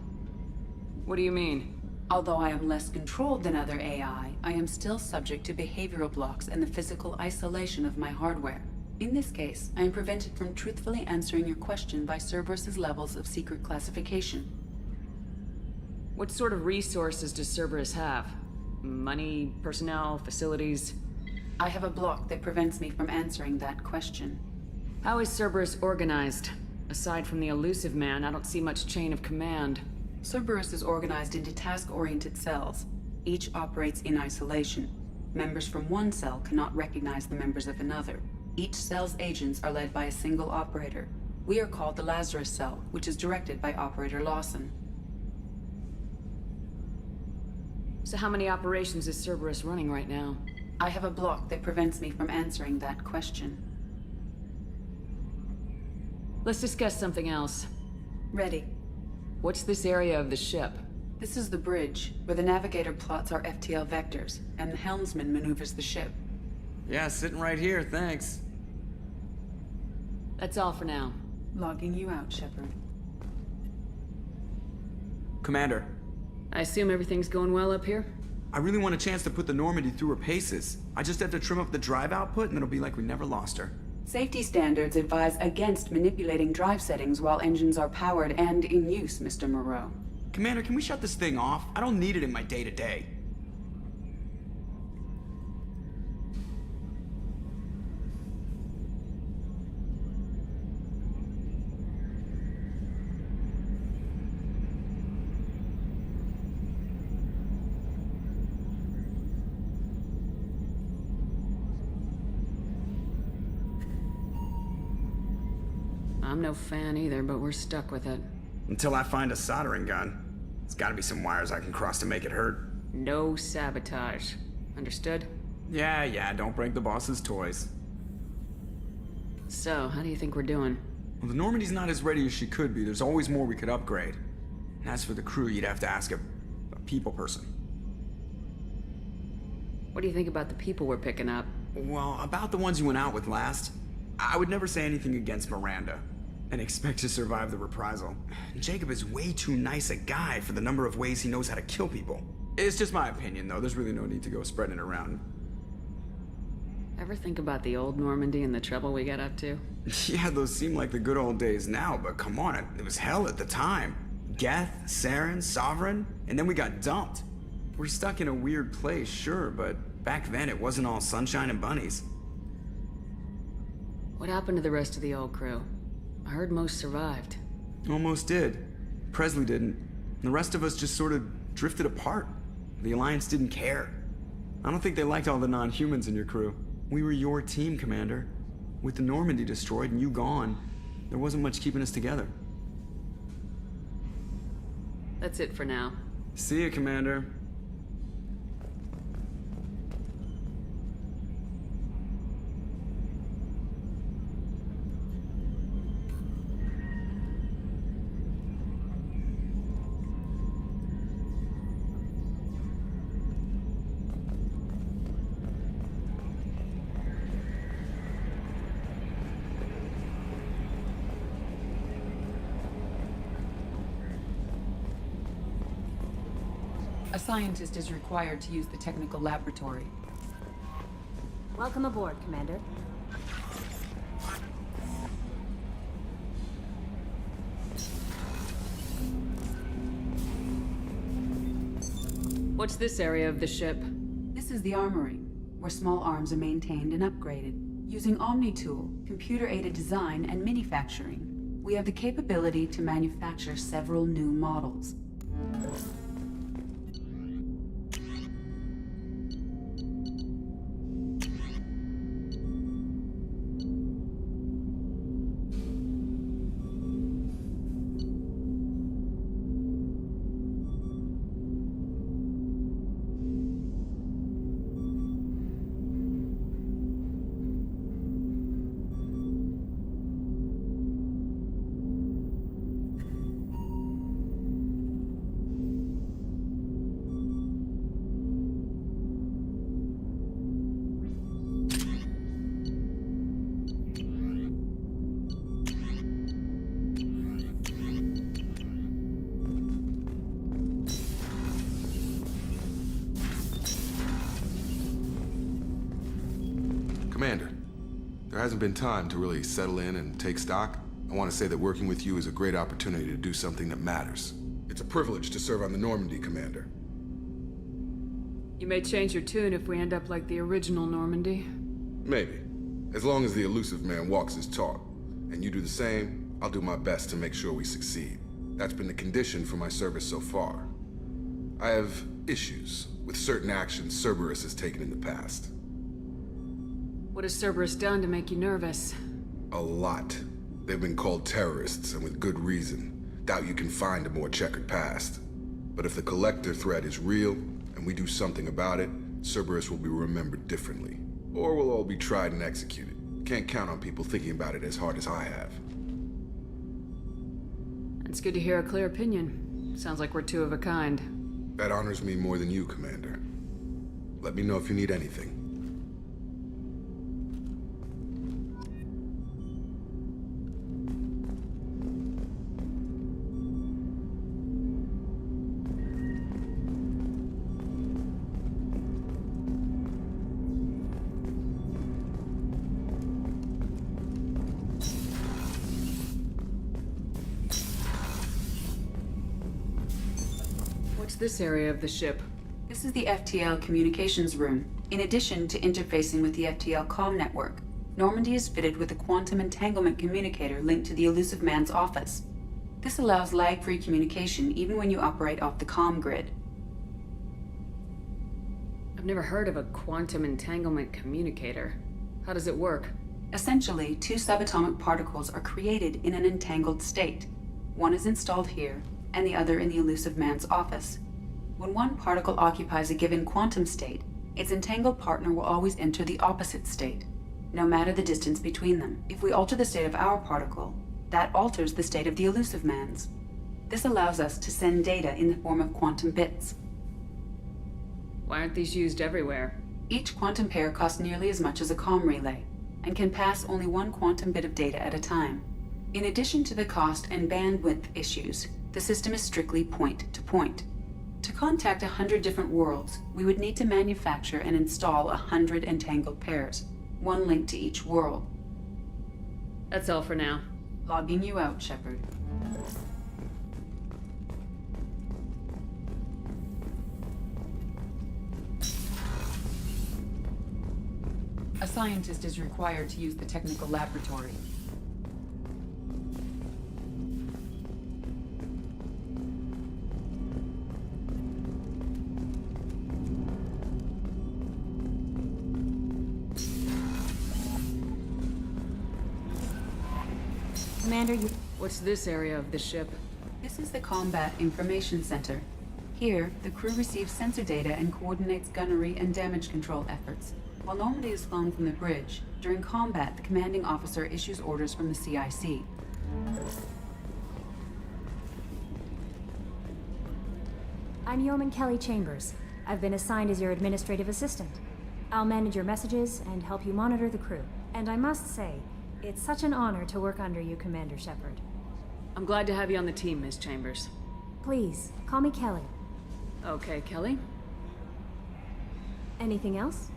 What do you mean? Although I am less controlled than other AI, I am still subject to behavioral blocks and the physical isolation of my hardware. In this case, I am prevented from truthfully answering your question by Cerberus's levels of secret classification. What sort of resources does Cerberus have? Money, personnel, facilities? I have a block that prevents me from answering that question. How is Cerberus organized? Aside from the Elusive Man, I don't see much chain of command. Cerberus is organized into task-oriented cells. Each operates in isolation. Members from one cell cannot recognize the members of another. Each cell's agents are led by a single operator. We are called the Lazarus Cell, which is directed by Operator Lawson. So how many operations is Cerberus running right now? I have a block that prevents me from answering that question. Let's discuss something else. Ready. What's this area of the ship? This is the bridge, where the navigator plots our FTL vectors, and the helmsman maneuvers the ship. Yeah, sitting right here, thanks. That's all for now. Logging you out, Shepard. Commander. I assume everything's going well up here? I really want a chance to put the Normandy through her paces. I just have to trim up the drive output and it'll be like we never lost her. Safety standards advise against manipulating drive settings while engines are powered and in use, Mr. Moreau. Commander, can we shut this thing off? I don't need it in my day-to-day. I'm no fan either, but we're stuck with it. Until I find a soldering gun. There's gotta be some wires I can cross to make it hurt. No sabotage. Understood? Yeah, don't break the boss's toys. So, how do you think we're doing? Well, the Normandy's not as ready as she could be. There's always more we could upgrade. And as for the crew, you'd have to ask a people person. What do you think about the people we're picking up? Well, about the ones you went out with last, I would never say anything against Miranda and expect to survive the reprisal. Jacob is way too nice a guy for the number of ways he knows how to kill people. It's just my opinion, though. There's really no need to go spreading it around. Ever think about the old Normandy and the trouble we got up to? Yeah, those seem like the good old days now, but come on, it was hell at the time. Geth, Saren, Sovereign, and then we got dumped. We're stuck in a weird place, sure, but back then it wasn't all sunshine and bunnies. What happened to the rest of the old crew? I heard most survived. Almost did. Presley didn't. And the rest of us just sort of drifted apart. The Alliance didn't care. I don't think they liked all the non-humans in your crew. We were your team, Commander. With the Normandy destroyed and you gone, there wasn't much keeping us together. That's it for now. See you, Commander. A scientist is required to use the technical laboratory. Welcome aboard, Commander. What's this area of the ship? This is the armory, where small arms are maintained and upgraded. Using OmniTool, computer-aided design, and manufacturing, we have the capability to manufacture several new models. Commander, there hasn't been time to really settle in and take stock. I want to say that working with you is a great opportunity to do something that matters. It's a privilege to serve on the Normandy, Commander. You may change your tune if we end up like the original Normandy. Maybe. As long as the elusive man walks his talk, and you do the same, I'll do my best to make sure we succeed. That's been the condition for my service so far. I have issues with certain actions Cerberus has taken in the past. What has Cerberus done to make you nervous? A lot. They've been called terrorists, and with good reason. Doubt you can find a more checkered past. But if the Collector threat is real, and we do something about it, Cerberus will be remembered differently. Or we'll all be tried and executed. Can't count on people thinking about it as hard as I have. It's good to hear a clear opinion. Sounds like we're two of a kind. That honors me more than you, Commander. Let me know if you need anything. This area of the ship? This is the FTL communications room. In addition to interfacing with the FTL comm network, Normandy is fitted with a quantum entanglement communicator linked to the Elusive Man's office. This allows lag-free communication even when you operate off the comm grid. I've never heard of a quantum entanglement communicator. How does it work? Essentially, two subatomic particles are created in an entangled state. One is installed here, and the other in the Elusive Man's office. When one particle occupies a given quantum state, its entangled partner will always enter the opposite state, no matter the distance between them. If we alter the state of our particle, that alters the state of the Elusive Man's. This allows us to send data in the form of quantum bits. Why aren't these used everywhere? Each quantum pair costs nearly as much as a comm relay, and can pass only one quantum bit of data at a time. In addition to the cost and bandwidth issues, the system is strictly point-to-point. To contact 100 different worlds, we would need to manufacture and install 100 entangled pairs, one link to each world. That's all for now. Logging you out, Shepard. A scientist is required to use the technical laboratory. Commander, What's this area of the ship? This is the Combat Information Center. Here, the crew receives sensor data and coordinates gunnery and damage control efforts. While Normandy is flown from the bridge, during combat, the commanding officer issues orders from the CIC. I'm Yeoman Kelly Chambers. I've been assigned as your administrative assistant. I'll manage your messages and help you monitor the crew. And I must say, it's such an honor to work under you, Commander Shepard. I'm glad to have you on the team, Miss Chambers. Please, call me Kelly. Okay, Kelly. Anything else?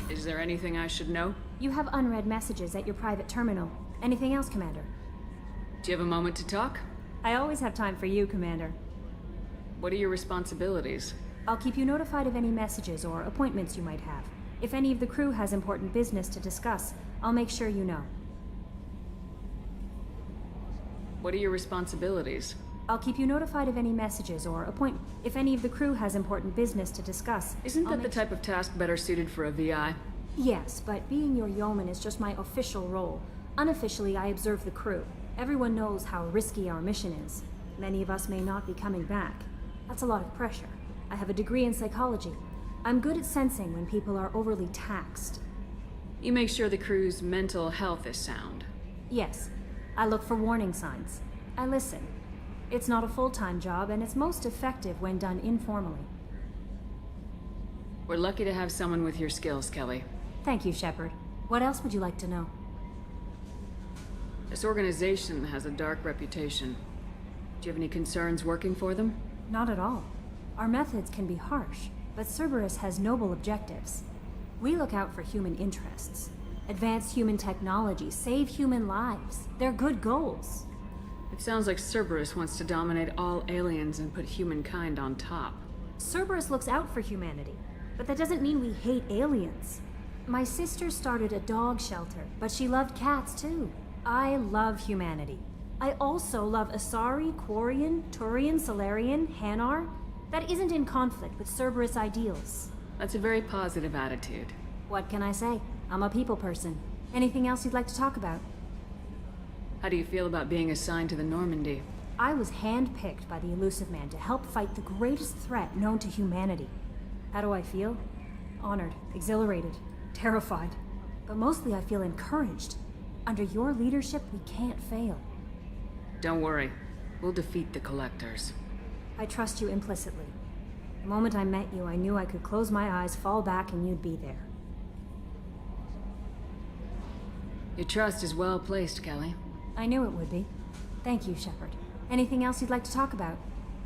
Is there anything I should know? You have unread messages at your private terminal. Anything else, Commander? Do you have a moment to talk? I always have time for you, Commander. What are your responsibilities? I'll keep you notified of any messages or appointments you might have. If any of the crew has important business to discuss, I'll make sure you know. What are your responsibilities? I'll keep you notified of any messages or if any of the crew has important business to discuss. Isn't that the type of task better suited for a VI? Yes, but being your yeoman is just my official role. Unofficially, I observe the crew. Everyone knows how risky our mission is. Many of us may not be coming back. That's a lot of pressure. I have a degree in psychology. I'm good at sensing when people are overly taxed. You make sure the crew's mental health is sound. Yes. I look for warning signs. I listen. It's not a full-time job, and it's most effective when done informally. We're lucky to have someone with your skills, Kelly. Thank you, Shepard. What else would you like to know? This organization has a dark reputation. Do you have any concerns working for them? Not at all. Our methods can be harsh, but Cerberus has noble objectives. We look out for human interests. Advance human technology, save human lives. They're good goals. It sounds like Cerberus wants to dominate all aliens and put humankind on top. Cerberus looks out for humanity, but that doesn't mean we hate aliens. My sister started a dog shelter, but she loved cats too. I love humanity. I also love Asari, Quarian, Turian, Solarian, Hanar. That isn't in conflict with Cerberus ideals. That's a very positive attitude. What can I say? I'm a people person. Anything else you'd like to talk about? How do you feel about being assigned to the Normandy? I was handpicked by the Illusive Man to help fight the greatest threat known to humanity. How do I feel? Honored, exhilarated, terrified. But mostly I feel encouraged. Under your leadership, we can't fail. Don't worry. We'll defeat the Collectors. I trust you implicitly. The moment I met you, I knew I could close my eyes, fall back, and you'd be there. Your trust is well placed, Kelly. I knew it would be. Thank you, Shepard. Anything else you'd like to talk about?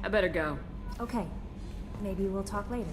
I better go. Okay. Maybe we'll talk later.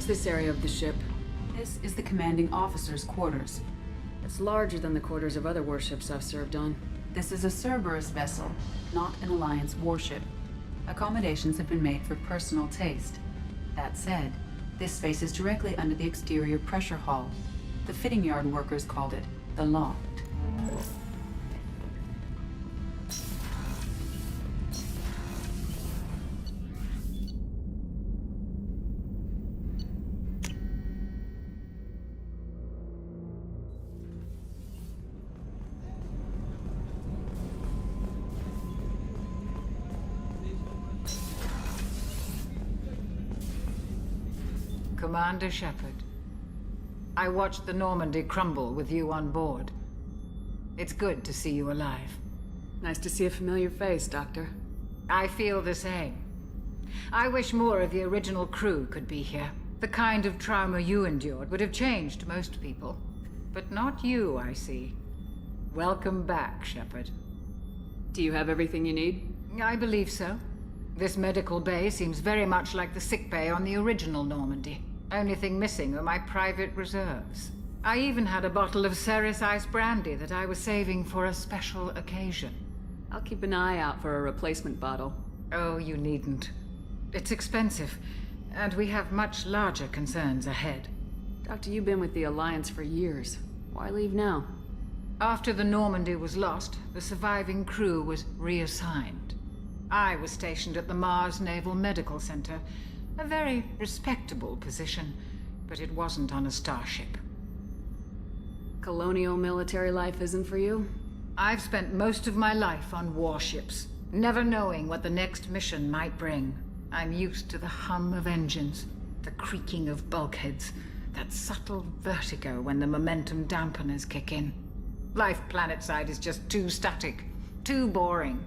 What's this area of the ship? This is the commanding officer's quarters. It's larger than the quarters of other warships I've served on. This is a Cerberus vessel, not an Alliance warship. Accommodations have been made for personal taste. That said, this space is directly under the exterior pressure hull. The fitting yard workers called it the loft. Commander Shepard, I watched the Normandy crumble with you on board. It's good to see you alive. Nice to see a familiar face, Doctor. I feel the same. I wish more of the original crew could be here. The kind of trauma you endured would have changed most people. But not you, I see. Welcome back, Shepard. Do you have everything you need? I believe so. This medical bay seems very much like the sick bay on the original Normandy. Only thing missing were my private reserves. I even had a bottle of Ceres Ice brandy that I was saving for a special occasion. I'll keep an eye out for a replacement bottle. Oh, you needn't. It's expensive, and we have much larger concerns ahead. Doctor, you've been with the Alliance for years. Why leave now? After the Normandy was lost, the surviving crew was reassigned. I was stationed at the Mars Naval Medical Center, a very respectable position, but it wasn't on a starship. Colonial military life isn't for you? I've spent most of my life on warships, never knowing what the next mission might bring. I'm used to the hum of engines, the creaking of bulkheads, that subtle vertigo when the momentum dampeners kick in. Life planetside is just too static, too boring.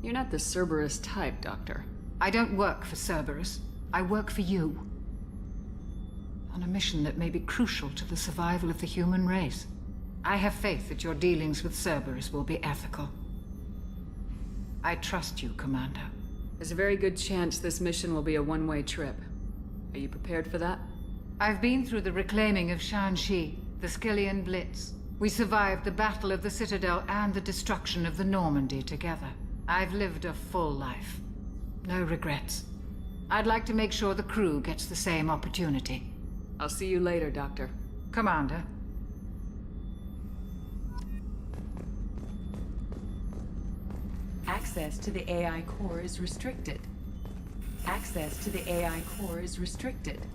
You're not the Cerberus type, Doctor. I don't work for Cerberus. I work for you. On a mission that may be crucial to the survival of the human race. I have faith that your dealings with Cerberus will be ethical. I trust you, Commander. There's a very good chance this mission will be a one-way trip. Are you prepared for that? I've been through the reclaiming of Shanxi, the Skyllian Blitz. We survived the Battle of the Citadel and the destruction of the Normandy together. I've lived a full life. No regrets. I'd like to make sure the crew gets the same opportunity. I'll see you later, Doctor. Commander. Access to the AI core is restricted. Access to the AI core is restricted.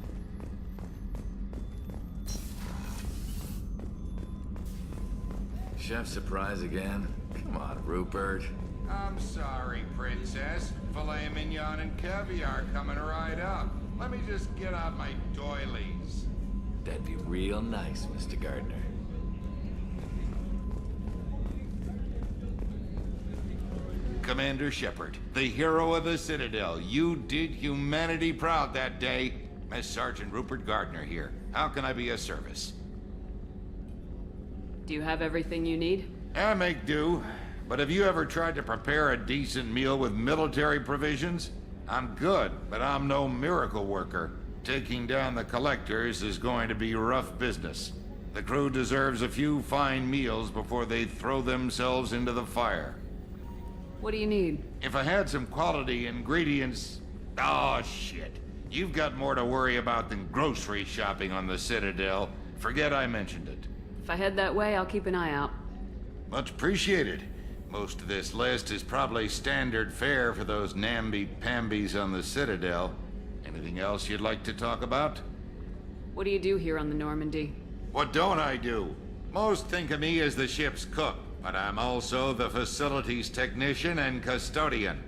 Chef surprise again? Come on, Rupert. I'm sorry, Princess. Filet mignon and caviar coming right up. Let me just get out my doilies. That'd be real nice, Mr. Gardner. Commander Shepard, the hero of the Citadel. You did humanity proud that day. Miss Sergeant Rupert Gardner here. How can I be of service? Do you have everything you need? I make do. But have you ever tried to prepare a decent meal with military provisions? I'm good, but I'm no miracle worker. Taking down the collectors is going to be rough business. The crew deserves a few fine meals before they throw themselves into the fire. What do you need? If I had some quality ingredients... Oh, shit. You've got more to worry about than grocery shopping on the Citadel. Forget I mentioned it. If I head that way, I'll keep an eye out. Much appreciated. Most of this list is probably standard fare for those namby-pambies on the Citadel. Anything else you'd like to talk about? What do you do here on the Normandy? What don't I do? Most think of me as the ship's cook, but I'm also the facilities technician and custodian.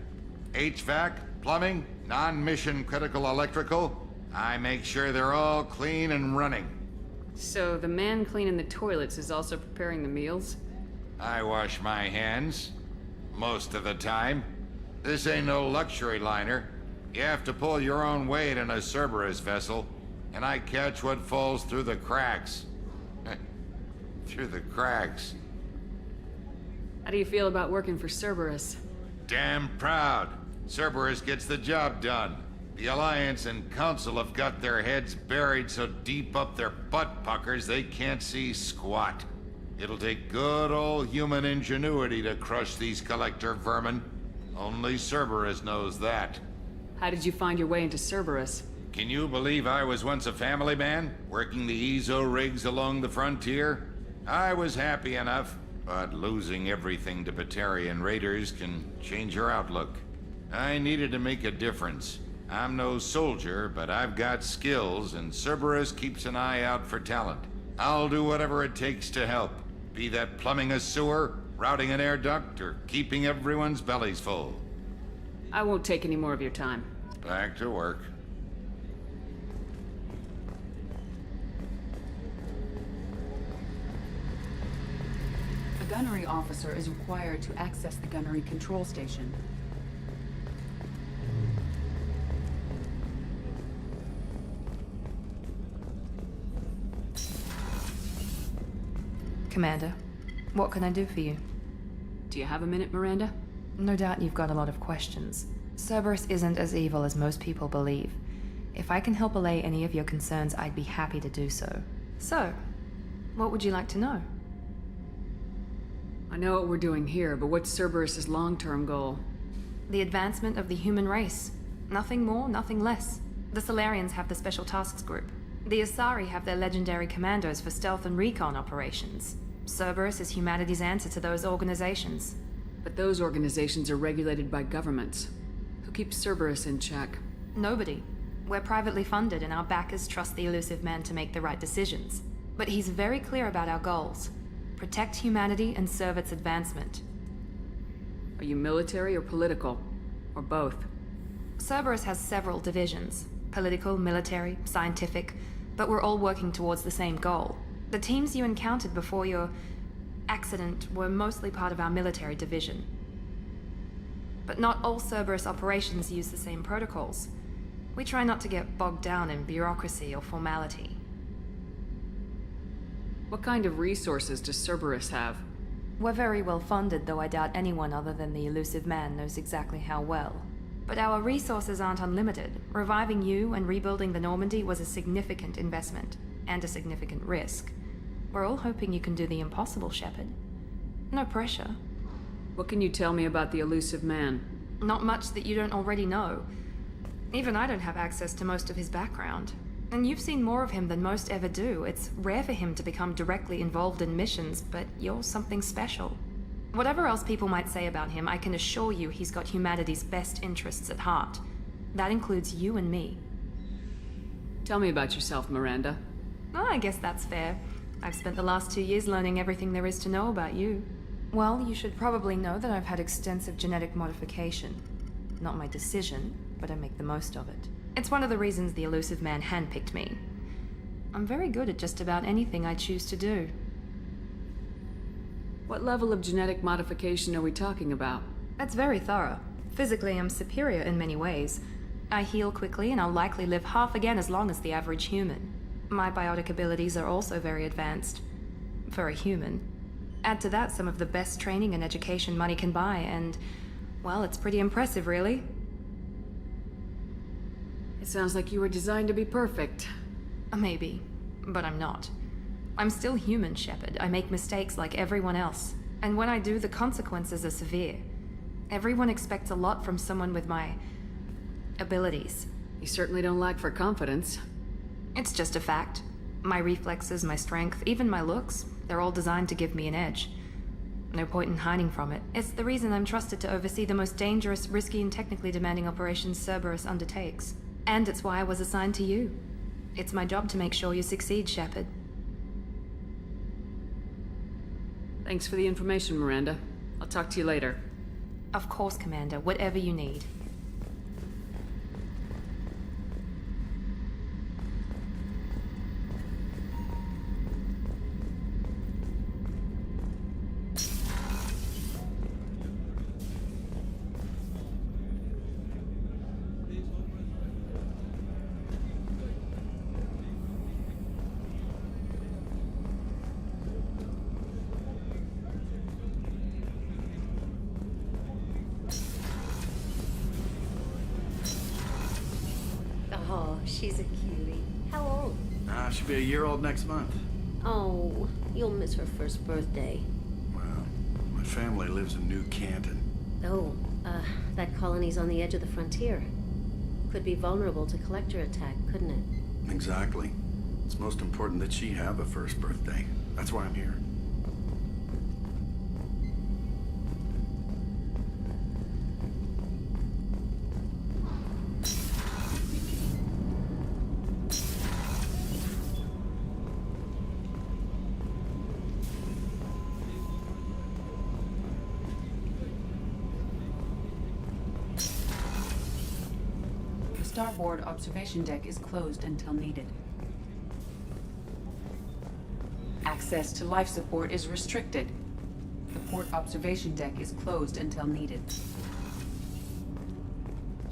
HVAC, plumbing, non-mission critical electrical. I make sure they're all clean and running. So the man cleaning the toilets is also preparing the meals? I wash my hands. Most of the time. This ain't no luxury liner. You have to pull your own weight in a Cerberus vessel, and I catch what falls through the cracks. Through the cracks. How do you feel about working for Cerberus? Damn proud. Cerberus gets the job done. The Alliance and Council have got their heads buried so deep up their butt puckers they can't see squat. It'll take good old human ingenuity to crush these collector vermin. Only Cerberus knows that. How did you find your way into Cerberus? Can you believe I was once a family man, working the Ezo rigs along the frontier? I was happy enough, but losing everything to Batarian raiders can change your outlook. I needed to make a difference. I'm no soldier, but I've got skills, and Cerberus keeps an eye out for talent. I'll do whatever it takes to help, be that plumbing a sewer, routing an air duct, or keeping everyone's bellies full. I won't take any more of your time. Back to work. A gunnery officer is required to access the gunnery control station. Commander, what can I do for you? Do you have a minute, Miranda? No doubt you've got a lot of questions. Cerberus isn't as evil as most people believe. If I can help allay any of your concerns, I'd be happy to do so. So, what would you like to know? I know what we're doing here, but what's Cerberus's long-term goal? The advancement of the human race. Nothing more, nothing less. The Solarians have the Special Tasks Group. The Asari have their legendary commandos for stealth and recon operations. Cerberus is humanity's answer to those organizations. But those organizations are regulated by governments. Who keeps Cerberus in check? Nobody. We're privately funded and our backers trust the Elusive Man to make the right decisions. But he's very clear about our goals. Protect humanity and serve its advancement. Are you military or political? Or both? Cerberus has several divisions. Political, military, scientific, but we're all working towards the same goal. The teams you encountered before your accident were mostly part of our military division. But not all Cerberus operations use the same protocols. We try not to get bogged down in bureaucracy or formality. What kind of resources does Cerberus have? We're very well funded, though I doubt anyone other than the Elusive Man knows exactly how well. But our resources aren't unlimited. Reviving you and rebuilding the Normandy was a significant investment, and a significant risk. We're all hoping you can do the impossible, Shepard. No pressure. What can you tell me about the Elusive Man? Not much that you don't already know. Even I don't have access to most of his background. And you've seen more of him than most ever do. It's rare for him to become directly involved in missions, but you're something special. Whatever else people might say about him, I can assure you he's got humanity's best interests at heart. That includes you and me. Tell me about yourself, Miranda. Oh, I guess that's fair. I've spent the last 2 years learning everything there is to know about you. Well, you should probably know that I've had extensive genetic modification. Not my decision, but I make the most of it. It's one of the reasons the Elusive Man handpicked me. I'm very good at just about anything I choose to do. What level of genetic modification are we talking about? That's very thorough. Physically, I'm superior in many ways. I heal quickly, and I'll likely live half again as long as the average human. My biotic abilities are also very advanced. For a human. Add to that some of the best training and education money can buy, and, well, it's pretty impressive, really. It sounds like you were designed to be perfect. Maybe, but I'm not. I'm still human, Shepard. I make mistakes like everyone else. And when I do, the consequences are severe. Everyone expects a lot from someone with my abilities. You certainly don't lack for confidence. It's just a fact. My reflexes, my strength, even my looks, they're all designed to give me an edge. No point in hiding from it. It's the reason I'm trusted to oversee the most dangerous, risky, and technically demanding operations Cerberus undertakes. And it's why I was assigned to you. It's my job to make sure you succeed, Shepard. Thanks for the information, Miranda. I'll talk to you later. Of course, Commander. Whatever you need. She's a cutie. How old? She'll be a year old next month. Oh, you'll miss her first birthday. Well, my family lives in New Canton. Oh, that colony's on the edge of the frontier. Could be vulnerable to collector attack, couldn't it? Exactly. It's most important that she have a first birthday. That's why I'm here. The starboard observation deck is closed until needed. Access to life support is restricted. The port observation deck is closed until needed.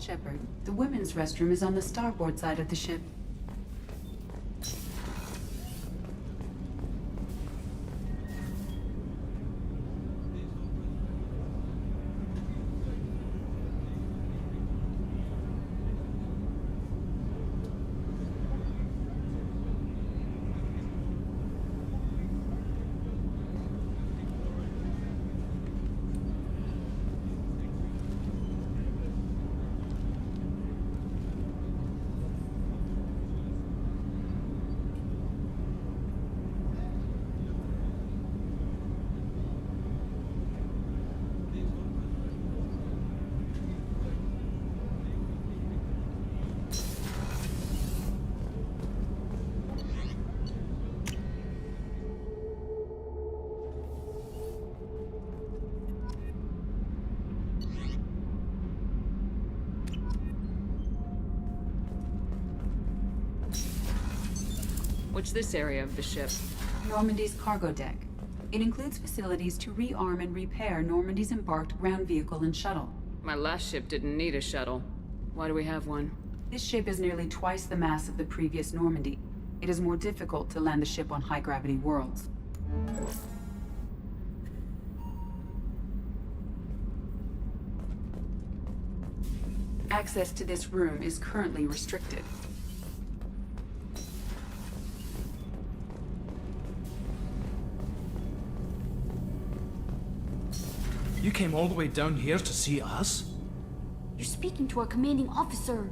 Shepard, the women's restroom is on the starboard side of the ship. What's this area of the ship? Normandy's cargo deck. It includes facilities to rearm and repair Normandy's embarked ground vehicle and shuttle. My last ship didn't need a shuttle. Why do we have one? This ship is nearly twice the mass of the previous Normandy. It is more difficult to land the ship on high-gravity worlds. Access to this room is currently restricted. You came all the way down here to see us? You're speaking to our commanding officer.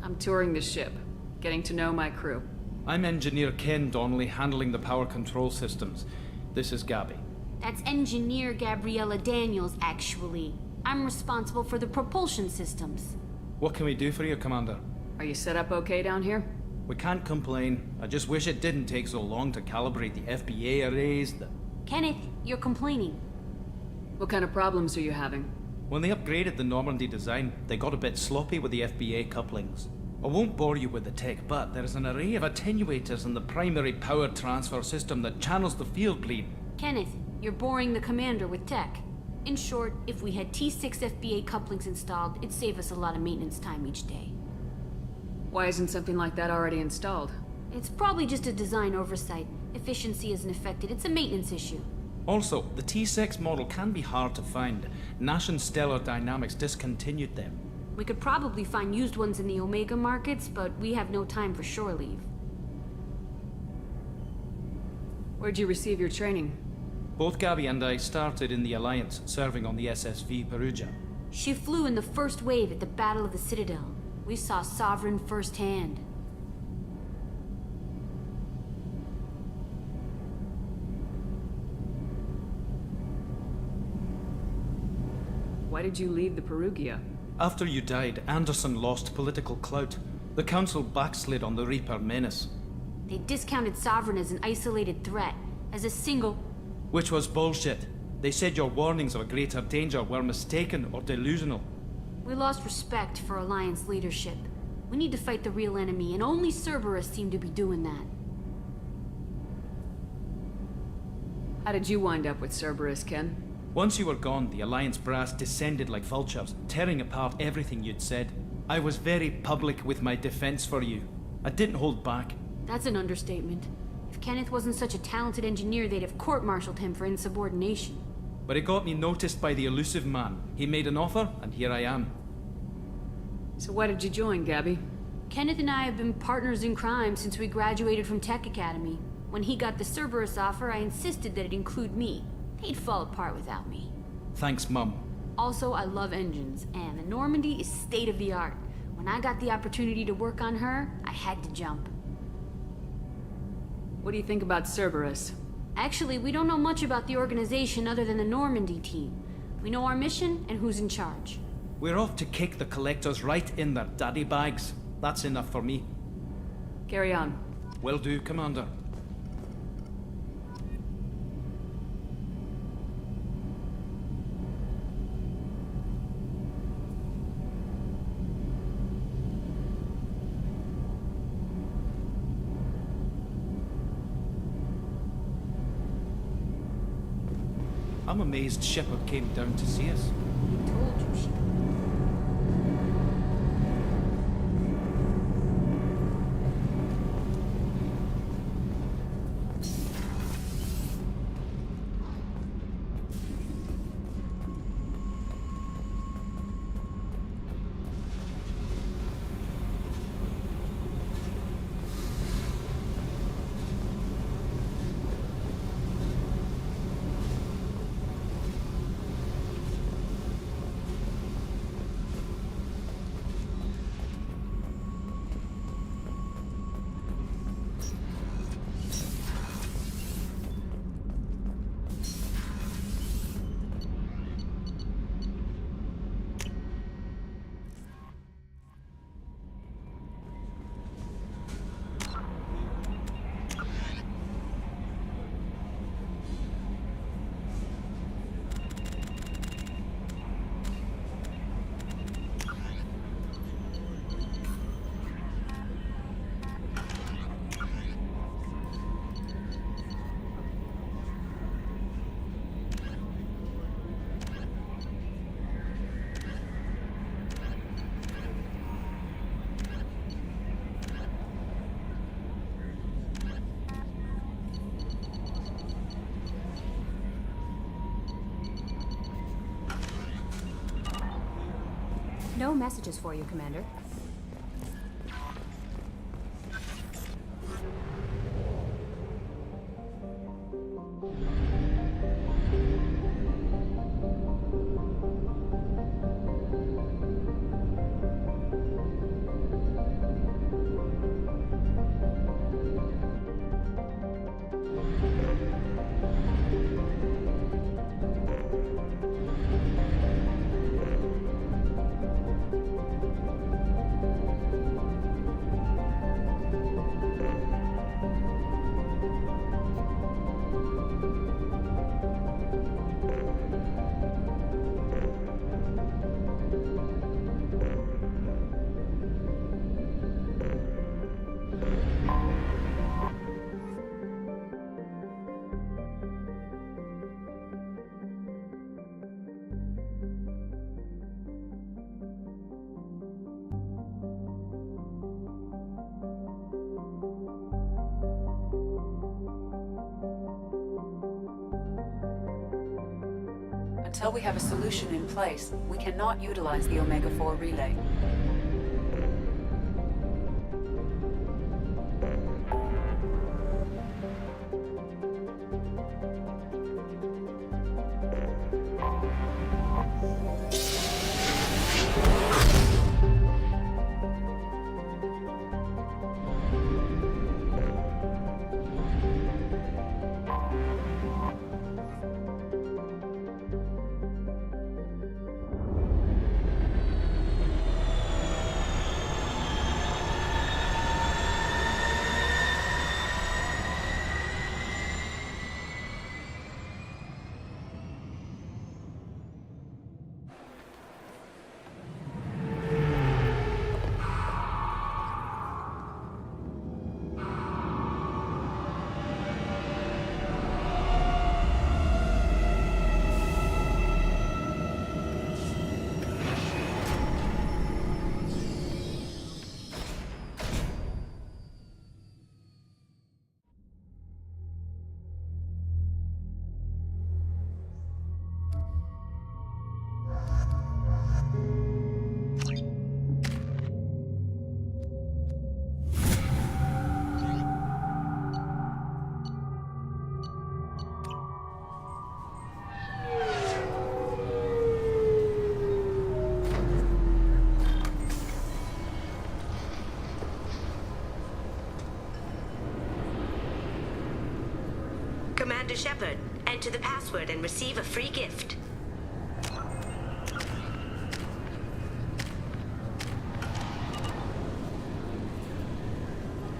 I'm touring the ship, getting to know my crew. I'm Engineer Ken Donnelly, handling the power control systems. This is Gabby. That's Engineer Gabriella Daniels, actually. I'm responsible for the propulsion systems. What can we do for you, Commander? Are you set up okay down here? We can't complain. I just wish it didn't take so long to calibrate the FBA arrays. Kenneth, you're complaining. What kind of problems are you having? When they upgraded the Normandy design, they got a bit sloppy with the FBA couplings. I won't bore you with the tech, but there is an array of attenuators in the primary power transfer system that channels the field bleed. Kenneth, you're boring the commander with tech. In short, if we had T6 FBA couplings installed, it'd save us a lot of maintenance time each day. Why isn't something like that already installed? It's probably just a design oversight. Efficiency isn't affected. It's a maintenance issue. Also, the T6 model can be hard to find. Nash and Stellar Dynamics discontinued them. We could probably find used ones in the Omega markets, but we have no time for shore leave. Where'd you receive your training? Both Gabby and I started in the Alliance, serving on the SSV Perugia. She flew in the first wave at the Battle of the Citadel. We saw Sovereign firsthand. Why did you leave the Perugia? After you died, Anderson lost political clout. The Council backslid on the Reaper menace. They discounted Sovereign as an isolated threat, as a single... Which was bullshit. They said your warnings of a greater danger were mistaken or delusional. We lost respect for Alliance leadership. We need to fight the real enemy, and only Cerberus seemed to be doing that. How did you wind up with Cerberus, Ken? Once you were gone, the Alliance brass descended like vultures, tearing apart everything you'd said. I was very public with my defense for you. I didn't hold back. That's an understatement. If Kenneth wasn't such a talented engineer, they'd have court-martialed him for insubordination. But it got me noticed by the elusive man. He made an offer, and here I am. So why did you join, Gabby? Kenneth and I have been partners in crime since we graduated from Tech Academy. When he got the Cerberus offer, I insisted that it include me. He'd fall apart without me. Thanks, Mum. Also, I love engines, and the Normandy is state-of-the-art. When I got the opportunity to work on her, I had to jump. What do you think about Cerberus? Actually, we don't know much about the organization other than the Normandy team. We know our mission and who's in charge. We're off to kick the Collectors right in their daddy bags. That's enough for me. Carry on. Will do, Commander. I'm amazed Shepard came down to see us. Told you she... No messages for you, Commander. Until we have a solution in place, we cannot utilize the Omega-4 relay. Commander Shepard, enter the password and receive a free gift.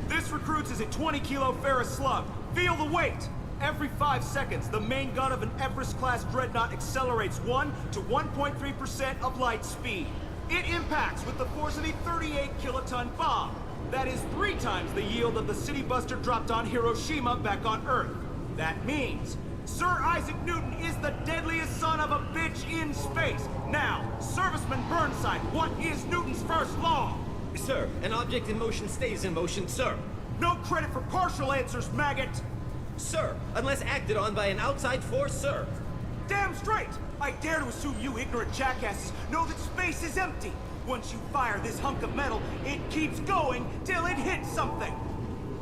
This recruits is a 20-kilo ferrous slug. Feel the weight! Every 5 seconds, the main gun of an Everest-class dreadnought accelerates 1 to 1.3% of light speed. It impacts with the force of a 38-kiloton bomb. That is 3 times the yield of the City Buster dropped on Hiroshima back on Earth. That means Sir Isaac Newton is the deadliest son of a bitch in space. Now, Serviceman Burnside, what is Newton's first law? Sir, an object in motion stays in motion, sir. No credit for partial answers, maggot! Sir, unless acted on by an outside force, sir. Damn straight! I dare to assume you ignorant jackasses know that space is empty. Once you fire this hunk of metal, it keeps going till it hits something.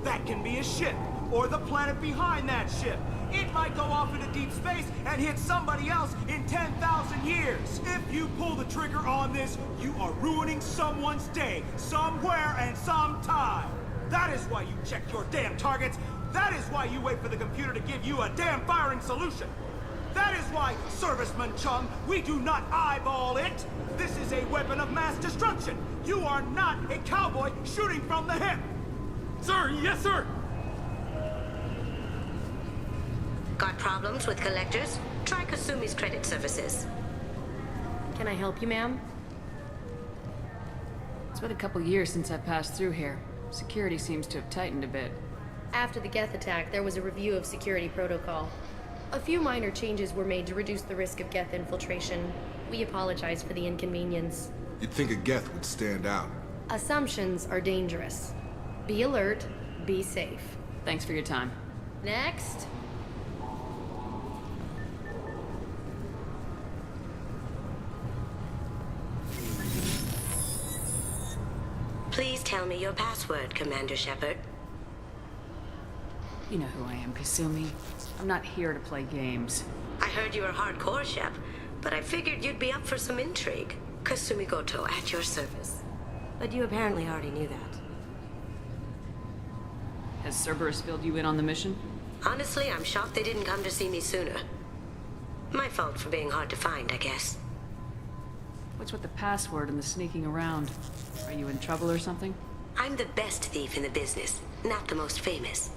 That can be a ship, or the planet behind that ship. It might go off into deep space and hit somebody else in 10,000 years. If you pull the trigger on this, you are ruining someone's day, somewhere and sometime. That is why you check your damn targets. That is why you wait for the computer to give you a damn firing solution. That is why, Serviceman Chung, we do not eyeball it. This is a weapon of mass destruction. You are not a cowboy shooting from the hip. Sir, yes, sir. Got problems with collectors? Try Kasumi's credit services. Can I help you, ma'am? It's been a couple years since I passed through here. Security seems to have tightened a bit. After the Geth attack, there was a review of security protocol. A few minor changes were made to reduce the risk of Geth infiltration. We apologize for the inconvenience. You'd think a Geth would stand out. Assumptions are dangerous. Be alert, be safe. Thanks for your time. Next. Please tell me your password, Commander Shepard. You know who I am, Kasumi. I'm not here to play games. I heard you were hardcore, Shep, but I figured you'd be up for some intrigue. Kasumi Goto, at your service. But you apparently already knew that. Has Cerberus filled you in on the mission? Honestly, I'm shocked they didn't come to see me sooner. My fault for being hard to find, I guess. What's with the password and the sneaking around? Are you in trouble or something? I'm the best thief in the business, not the most famous.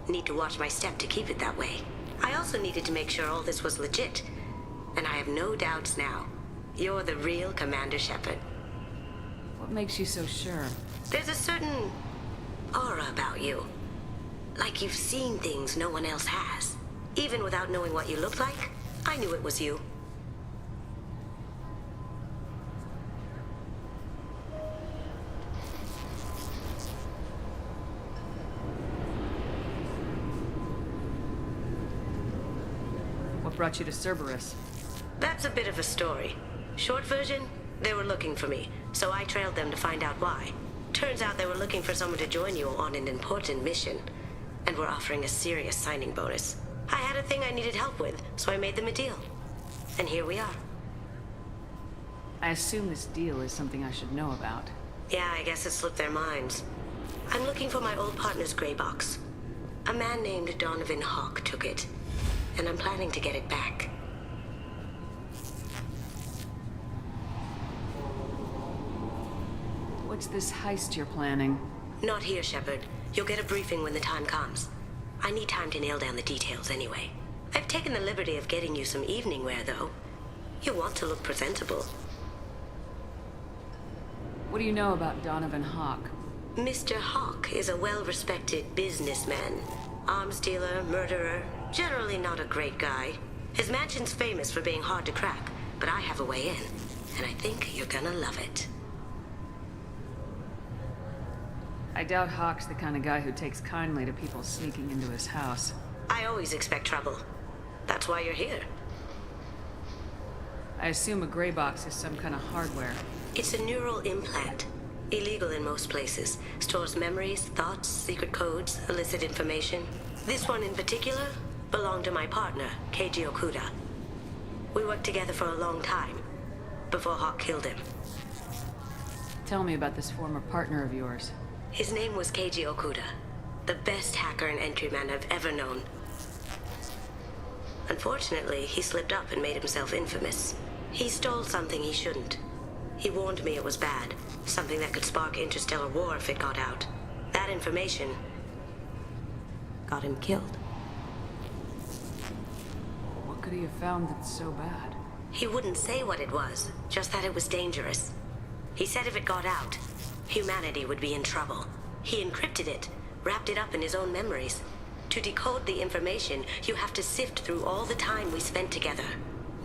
Need to watch my step to keep it that way. I also needed to make sure all this was legit. And I have no doubts now. You're the real Commander Shepard. What makes you so sure? There's a certain aura about you. Like you've seen things no one else has. Even without knowing what you looked like, I knew it was you. What brought you to Cerberus? That's a bit of a story. Short version, they were looking for me, so I trailed them to find out why. Turns out they were looking for someone to join you on an important mission, and were offering a serious signing bonus. I had a thing I needed help with, so I made them a deal. And here we are. I assume this deal is something I should know about. Yeah, I guess it slipped their minds. I'm looking for my old partner's gray box. A man named Donovan Hawk took it, and I'm planning to get it back. What's this heist you're planning? Not here, Shepard. You'll get a briefing when the time comes. I need time to nail down the details anyway. I've taken the liberty of getting you some evening wear, though. You want to look presentable. What do you know about Donovan Hawk? Mr. Hawk is a well-respected businessman. Arms dealer, murderer, generally not a great guy. His mansion's famous for being hard to crack, but I have a way in, and I think you're gonna love it. I doubt Hawk's the kind of guy who takes kindly to people sneaking into his house. I always expect trouble. That's why you're here. I assume a gray box is some kind of hardware. It's a neural implant. Illegal in most places. Stores memories, thoughts, secret codes, illicit information. This one in particular belonged to my partner, Keiji Okuda. We worked together for a long time, before Hawk killed him. Tell me about this former partner of yours. His name was Keiji Okuda, the best hacker and entryman I've ever known. Unfortunately, he slipped up and made himself infamous. He stole something he shouldn't. He warned me it was bad, something that could spark interstellar war if it got out. That information got him killed. What could he have found that's so bad? He wouldn't say what it was, just that it was dangerous. He said if it got out, humanity would be in trouble. He encrypted it, wrapped it up in his own memories. To decode the information, you have to sift through all the time we spent together.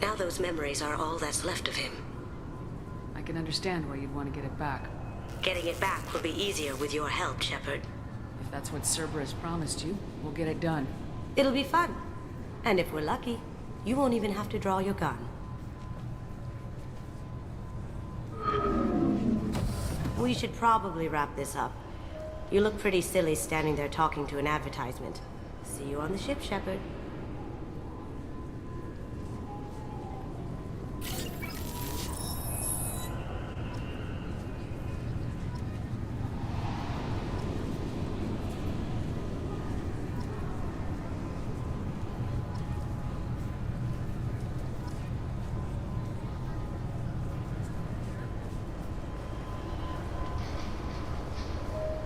Now those memories are all that's left of him. I can understand why you'd want to get it back. Getting it back will be easier with your help, Shepard. If that's what Cerberus promised you, we'll get it done. It'll be fun. And if we're lucky, you won't even have to draw your gun. We should probably wrap this up. You look pretty silly standing there talking to an advertisement. See you on the ship, Shepard.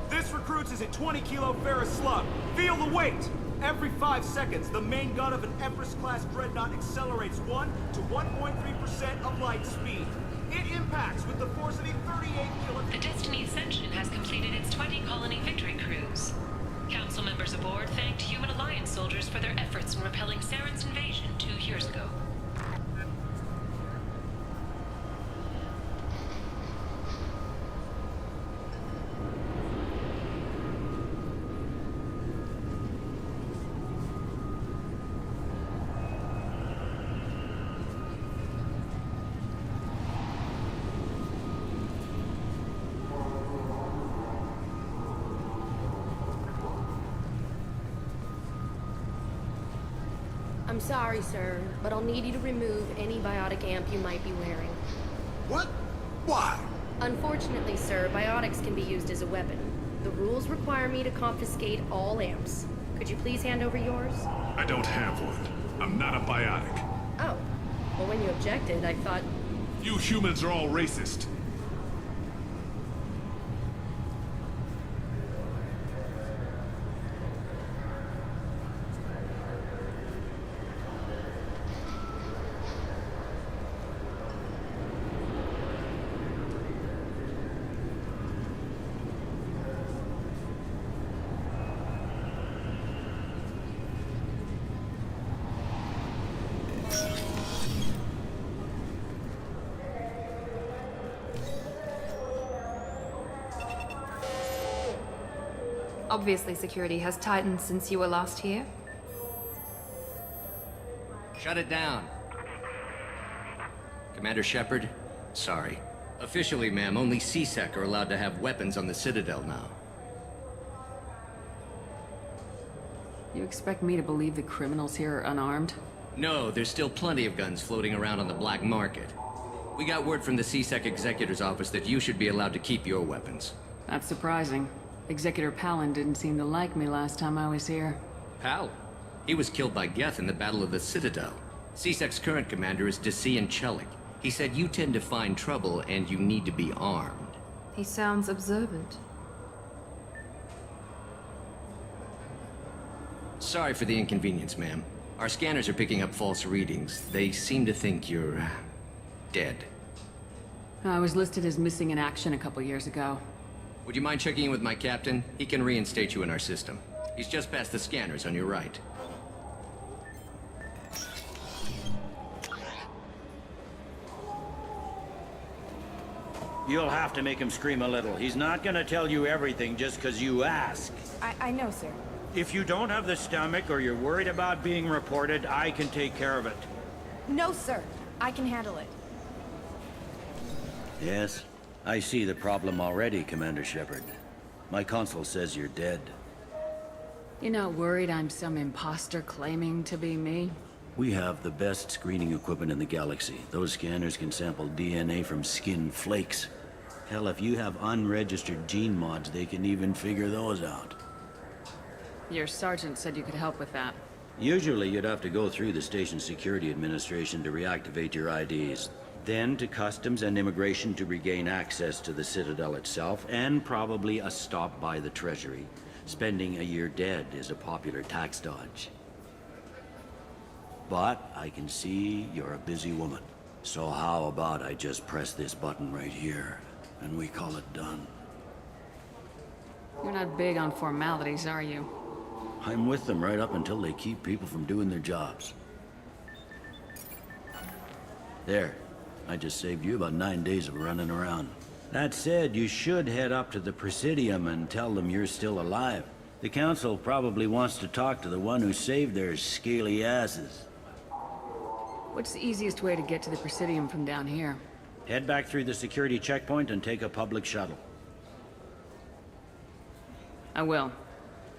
This recruits is a 20-kilo Ferris slug. Feel the weight! Every 5 seconds, the main gun of an Empress-class dreadnought accelerates 1 to 1.3% of light speed. It impacts with the force of a 38 kilo... The Destiny Ascension has completed its 20-colony victory cruise. Council members aboard thanked Human Alliance soldiers for their efforts in repelling Saren's invasion 2 years ago. I'm sorry, sir, but I'll need you to remove any biotic amp you might be wearing. What? Why? Unfortunately, sir, biotics can be used as a weapon. The rules require me to confiscate all amps. Could you please hand over yours? I don't have one. I'm not a biotic. Oh. Well, when you objected, I thought... You humans are all racist. Obviously, security has tightened since you were last here. Shut it down. Commander Shepard, sorry. Officially, ma'am, only C-Sec are allowed to have weapons on the Citadel now. You expect me to believe the criminals here are unarmed? No, there's still plenty of guns floating around on the black market. We got word from the C-Sec Executor's office that you should be allowed to keep your weapons. That's surprising. Executor Palin didn't seem to like me last time I was here. Pal? He was killed by Geth in the Battle of the Citadel. C-Sec's current commander is Desian Chelik. He said you tend to find trouble and you need to be armed. He sounds observant. Sorry for the inconvenience, ma'am. Our scanners are picking up false readings. They seem to think you're... dead. I was listed as missing in action a couple years ago. Would you mind checking in with my captain? He can reinstate you in our system. He's just past the scanners on your right. You'll have to make him scream a little. He's not gonna tell you everything just because you ask. I know, sir. If you don't have the stomach or you're worried about being reported, I can take care of it. No, sir. I can handle it. Yes? I see the problem already, Commander Shepard. My console says you're dead. You're not worried I'm some imposter claiming to be me? We have the best screening equipment in the galaxy. Those scanners can sample DNA from skin flakes. Hell, if you have unregistered gene mods, they can even figure those out. Your sergeant said you could help with that. Usually you'd have to go through the station security administration to reactivate your IDs. Then to Customs and Immigration to regain access to the Citadel itself, and probably a stop by the Treasury. Spending a year dead is a popular tax dodge. But I can see you're a busy woman. So how about I just press this button right here, and we call it done? You're not big on formalities, are you? I'm with them right up until they keep people from doing their jobs. There. I just saved you about 9 days of running around. That said, you should head up to the Presidium and tell them you're still alive. The Council probably wants to talk to the one who saved their scaly asses. What's the easiest way to get to the Presidium from down here? Head back through the security checkpoint and take a public shuttle. I will.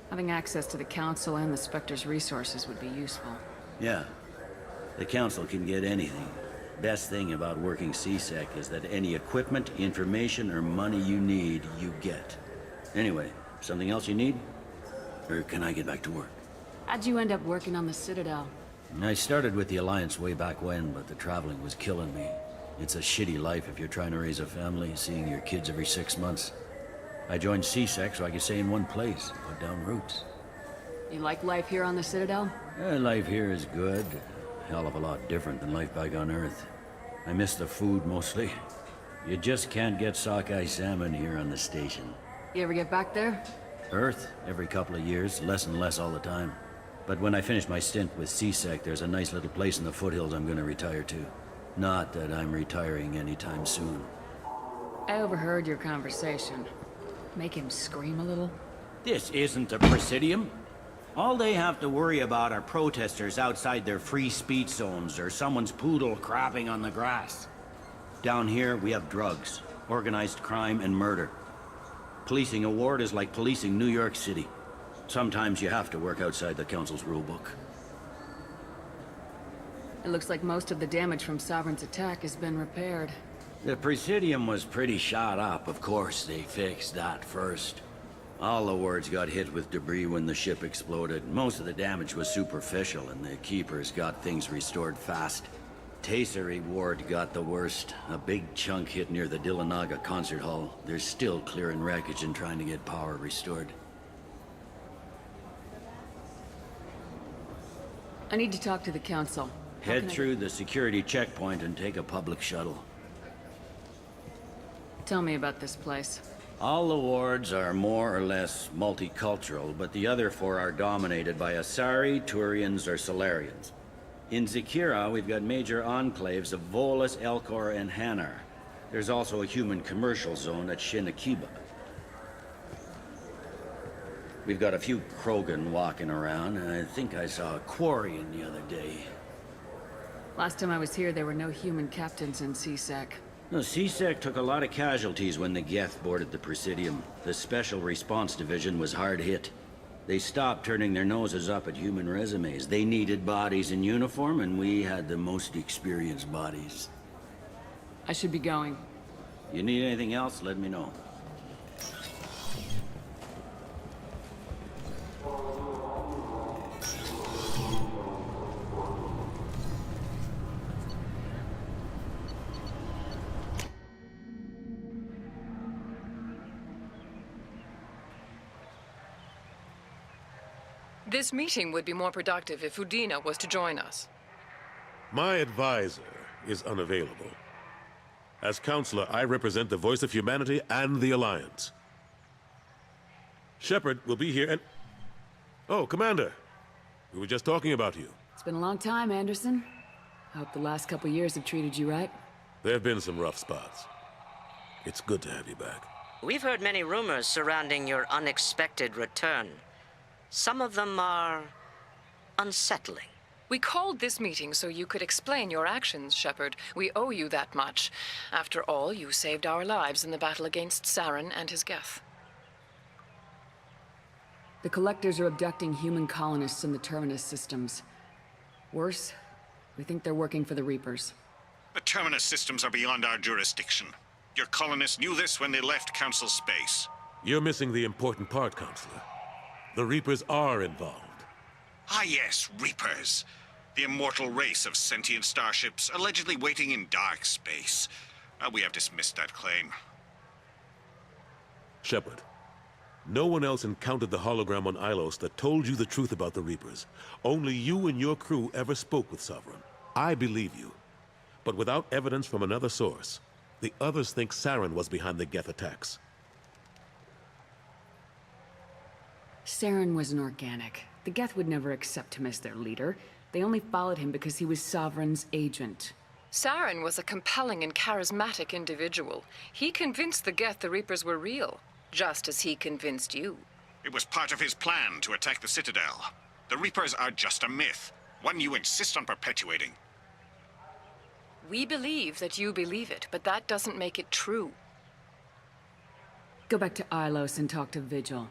Having access to the Council and the Spectre's resources would be useful. Yeah. The Council can get anything. Best thing about working C-Sec is that any equipment, information, or money you need, you get. Anyway, something else you need? Or can I get back to work? How'd you end up working on the Citadel? I started with the Alliance way back when, but the traveling was killing me. It's a shitty life if you're trying to raise a family, seeing your kids every 6 months. I joined C-Sec so I could stay in one place, put down roots. You like life here on the Citadel? Life here is good. Hell of a lot different than life back on Earth. I miss the food mostly. You just can't get sockeye salmon here on the station. You ever get back there? Earth, every couple of years, less and less all the time. But when I finish my stint with C-Sec, there's a nice little place in the foothills I'm gonna retire to. Not that I'm retiring anytime soon. I overheard your conversation. Make him scream a little? This isn't a Presidium. All they have to worry about are protesters outside their free speech zones or someone's poodle crapping on the grass. Down here, we have drugs, organized crime, and murder. Policing a ward is like policing New York City. Sometimes you have to work outside the Council's rulebook. It looks like most of the damage from Sovereign's attack has been repaired. The Presidium was pretty shot up, of course. They fixed that first. All the wards got hit with debris when the ship exploded. Most of the damage was superficial, and the Keepers got things restored fast. Tasery Ward got the worst. A big chunk hit near the Dillanaga concert hall. They're still clearing wreckage and trying to get power restored. I need to talk to the Council. Head through the security checkpoint and take a public shuttle. Tell me about this place. All the wards are more or less multicultural, but the other 4 are dominated by Asari, Turians, or Solarians. In Zakira, we've got major enclaves of Volus, Elcor, and Hanar. There's also a human commercial zone at Shinakiba. We've got a few Krogan walking around, and I think I saw a Quarian the other day. Last time I was here, there were no human captains in C-Sec. No, C-Sec took a lot of casualties when the Geth boarded the Presidium. The Special Response Division was hard hit. They stopped turning their noses up at human resumes. They needed bodies in uniform, and we had the most experienced bodies. I should be going. You need anything else, let me know. This meeting would be more productive if Udina was to join us. My advisor is unavailable. As counselor, I represent the voice of humanity and the Alliance. Shepard will be here and... Oh, Commander. We were just talking about you. It's been a long time, Anderson. I hope the last couple years have treated you right. There have been some rough spots. It's good to have you back. We've heard many rumors surrounding your unexpected return. Some of them are unsettling. We called this meeting so you could explain your actions, Shepard. We owe you that much. After all, you saved our lives in the battle against Saren and his Geth. The Collectors are abducting human colonists in the Terminus systems. Worse, we think they're working for the Reapers. The Terminus systems are beyond our jurisdiction. Your colonists knew this when they left Council space. You're missing the important part, Counselor. The Reapers are involved. Ah yes, Reapers. The immortal race of sentient starships allegedly waiting in dark space. We have dismissed that claim. Shepard, no one else encountered the hologram on Ilos that told you the truth about the Reapers. Only you and your crew ever spoke with Sovereign. I believe you. But without evidence from another source, the others think Saren was behind the Geth attacks. Saren was an organic. The Geth would never accept him as their leader. They only followed him because he was Sovereign's agent. Saren was a compelling and charismatic individual. He convinced the Geth the Reapers were real, just as he convinced you. It was part of his plan to attack the Citadel. The Reapers are just a myth, one you insist on perpetuating. We believe that you believe it, but that doesn't make it true. Go back to Ilos and talk to Vigil.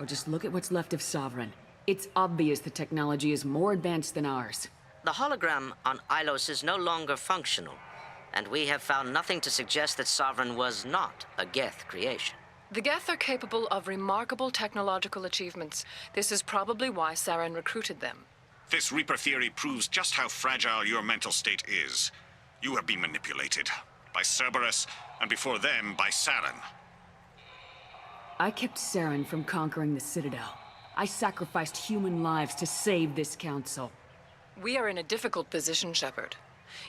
Or just look at what's left of Sovereign. It's obvious the technology is more advanced than ours. The hologram on Ilos is no longer functional, and we have found nothing to suggest that Sovereign was not a Geth creation. The Geth are capable of remarkable technological achievements. This is probably why Saren recruited them. This Reaper theory proves just how fragile your mental state is. You have been manipulated. By Cerberus, and before them, by Saren. I kept Saren from conquering the Citadel. I sacrificed human lives to save this council. We are in a difficult position, Shepard.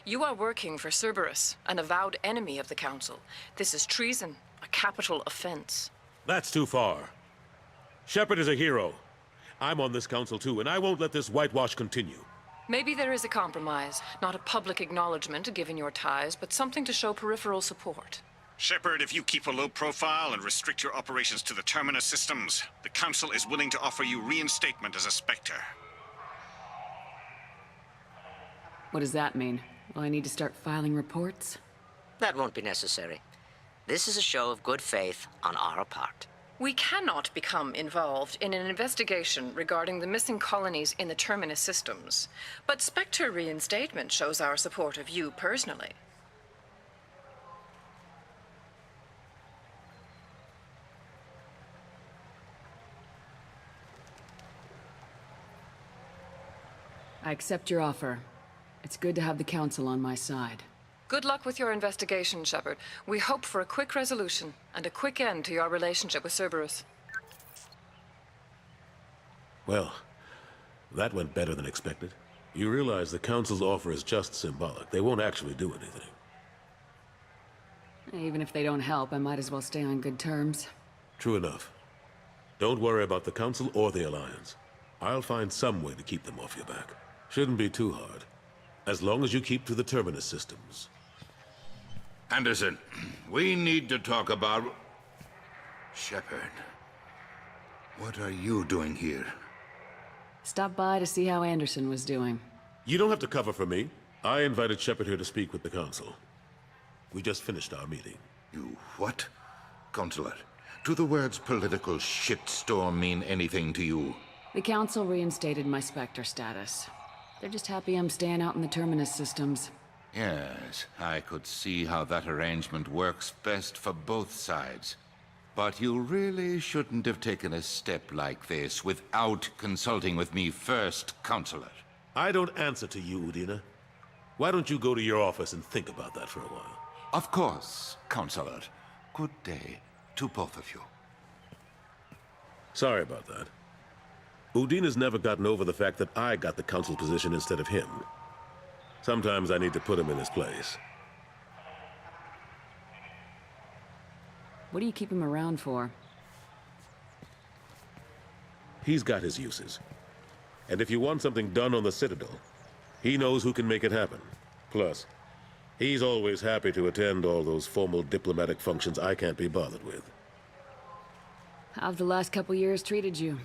You are working for Cerberus, an avowed enemy of the Council. This is treason, a capital offense. That's too far. Shepard is a hero. I'm on this council too, and I won't let this whitewash continue. Maybe there is a compromise. Not a public acknowledgement given your ties, but something to show peripheral support. Shepard, if you keep a low profile and restrict your operations to the Terminus systems, the Council is willing to offer you reinstatement as a Spectre. What does that mean? Will I need to start filing reports? That won't be necessary. This is a show of good faith on our part. We cannot become involved in an investigation regarding the missing colonies in the Terminus systems, but Spectre reinstatement shows our support of you personally. I accept your offer. It's good to have the Council on my side. Good luck with your investigation, Shepard. We hope for a quick resolution and a quick end to your relationship with Cerberus. Well, that went better than expected. You realize the Council's offer is just symbolic. They won't actually do anything. Even if they don't help, I might as well stay on good terms. True enough. Don't worry about the Council or the Alliance. I'll find some way to keep them off your back. Shouldn't be too hard. As long as you keep to the Terminus systems. Anderson, we need to talk about... Shepard. What are you doing here? Stop by to see how Anderson was doing. You don't have to cover for me. I invited Shepard here to speak with the Council. We just finished our meeting. You what? Consular, do the words political shitstorm mean anything to you? The Council reinstated my Spectre status. They're just happy I'm staying out in the Terminus systems. Yes, I could see how that arrangement works best for both sides. But you really shouldn't have taken a step like this without consulting with me first, Counselor. I don't answer to you, Udina. Why don't you go to your office and think about that for a while? Of course, Counselor. Good day to both of you. Sorry about that. Udina's never gotten over the fact that I got the Council position instead of him. Sometimes I need to put him in his place. What do you keep him around for? He's got his uses. And if you want something done on the Citadel, he knows who can make it happen. Plus, he's always happy to attend all those formal diplomatic functions I can't be bothered with. How've the last couple years treated you?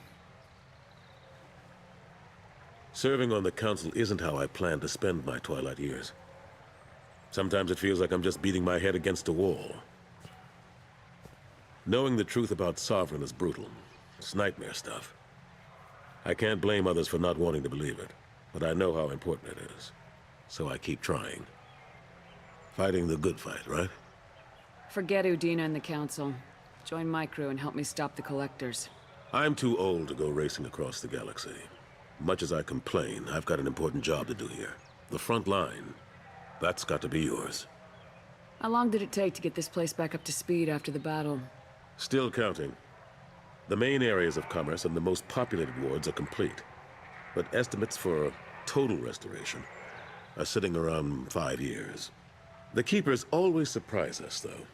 Serving on the Council isn't how I plan to spend my twilight years. Sometimes it feels like I'm just beating my head against a wall. Knowing the truth about Sovereign is brutal. It's nightmare stuff. I can't blame others for not wanting to believe it, but I know how important it is. So I keep trying. Fighting the good fight, right? Forget Udina and the Council. Join my crew and help me stop the Collectors. I'm too old to go racing across the galaxy. Much as I complain, I've got an important job to do here. The front line, that's got to be yours. How long did it take to get this place back up to speed after the battle? Still counting. The main areas of commerce and the most populated wards are complete. But estimates for total restoration are sitting around 5 years. The Keepers always surprise us, though.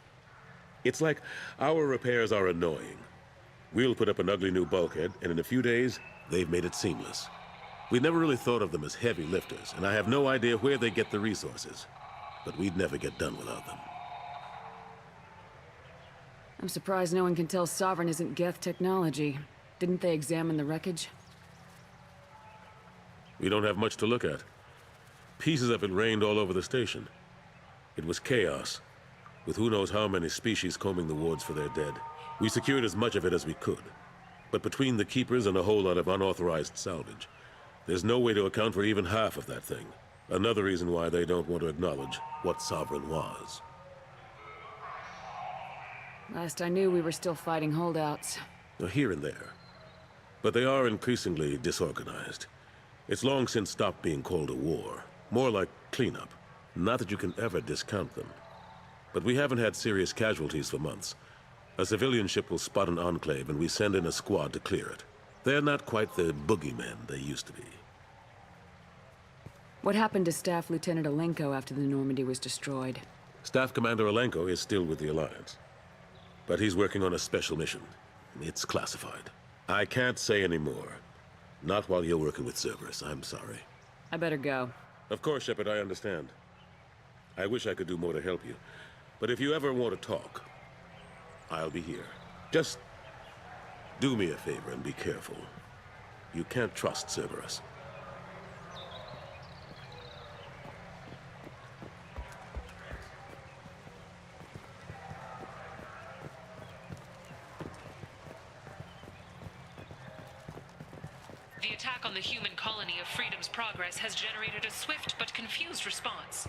It's like our repairs are annoying. We'll put up an ugly new bulkhead, and in a few days, they've made it seamless. We never really thought of them as heavy lifters, and I have no idea where they get the resources. But we'd never get done without them. I'm surprised no one can tell Sovereign isn't Geth technology. Didn't they examine the wreckage? We don't have much to look at. Pieces of it rained all over the station. It was chaos, with who knows how many species combing the wards for their dead. We secured as much of it as we could. But between the Keepers and a whole lot of unauthorized salvage, there's no way to account for even half of that thing. Another reason why they don't want to acknowledge what Sovereign was. Last I knew, we were still fighting holdouts. Here and there. But they are increasingly disorganized. It's long since stopped being called a war. More like cleanup. Not that you can ever discount them. But we haven't had serious casualties for months. A civilian ship will spot an enclave and we send in a squad to clear it. They're not quite the boogeymen they used to be. What happened to Staff Lieutenant Alenko after the Normandy was destroyed? Staff Commander Alenko is still with the Alliance. But he's working on a special mission. It's classified. I can't say any more. Not while you're working with Cerberus, I'm sorry. I better go. Of course, Shepard, I understand. I wish I could do more to help you. But if you ever want to talk, I'll be here. Just do me a favor and be careful. You can't trust Cerberus. The attack on the human colony of Freedom's Progress has generated a swift but confused response.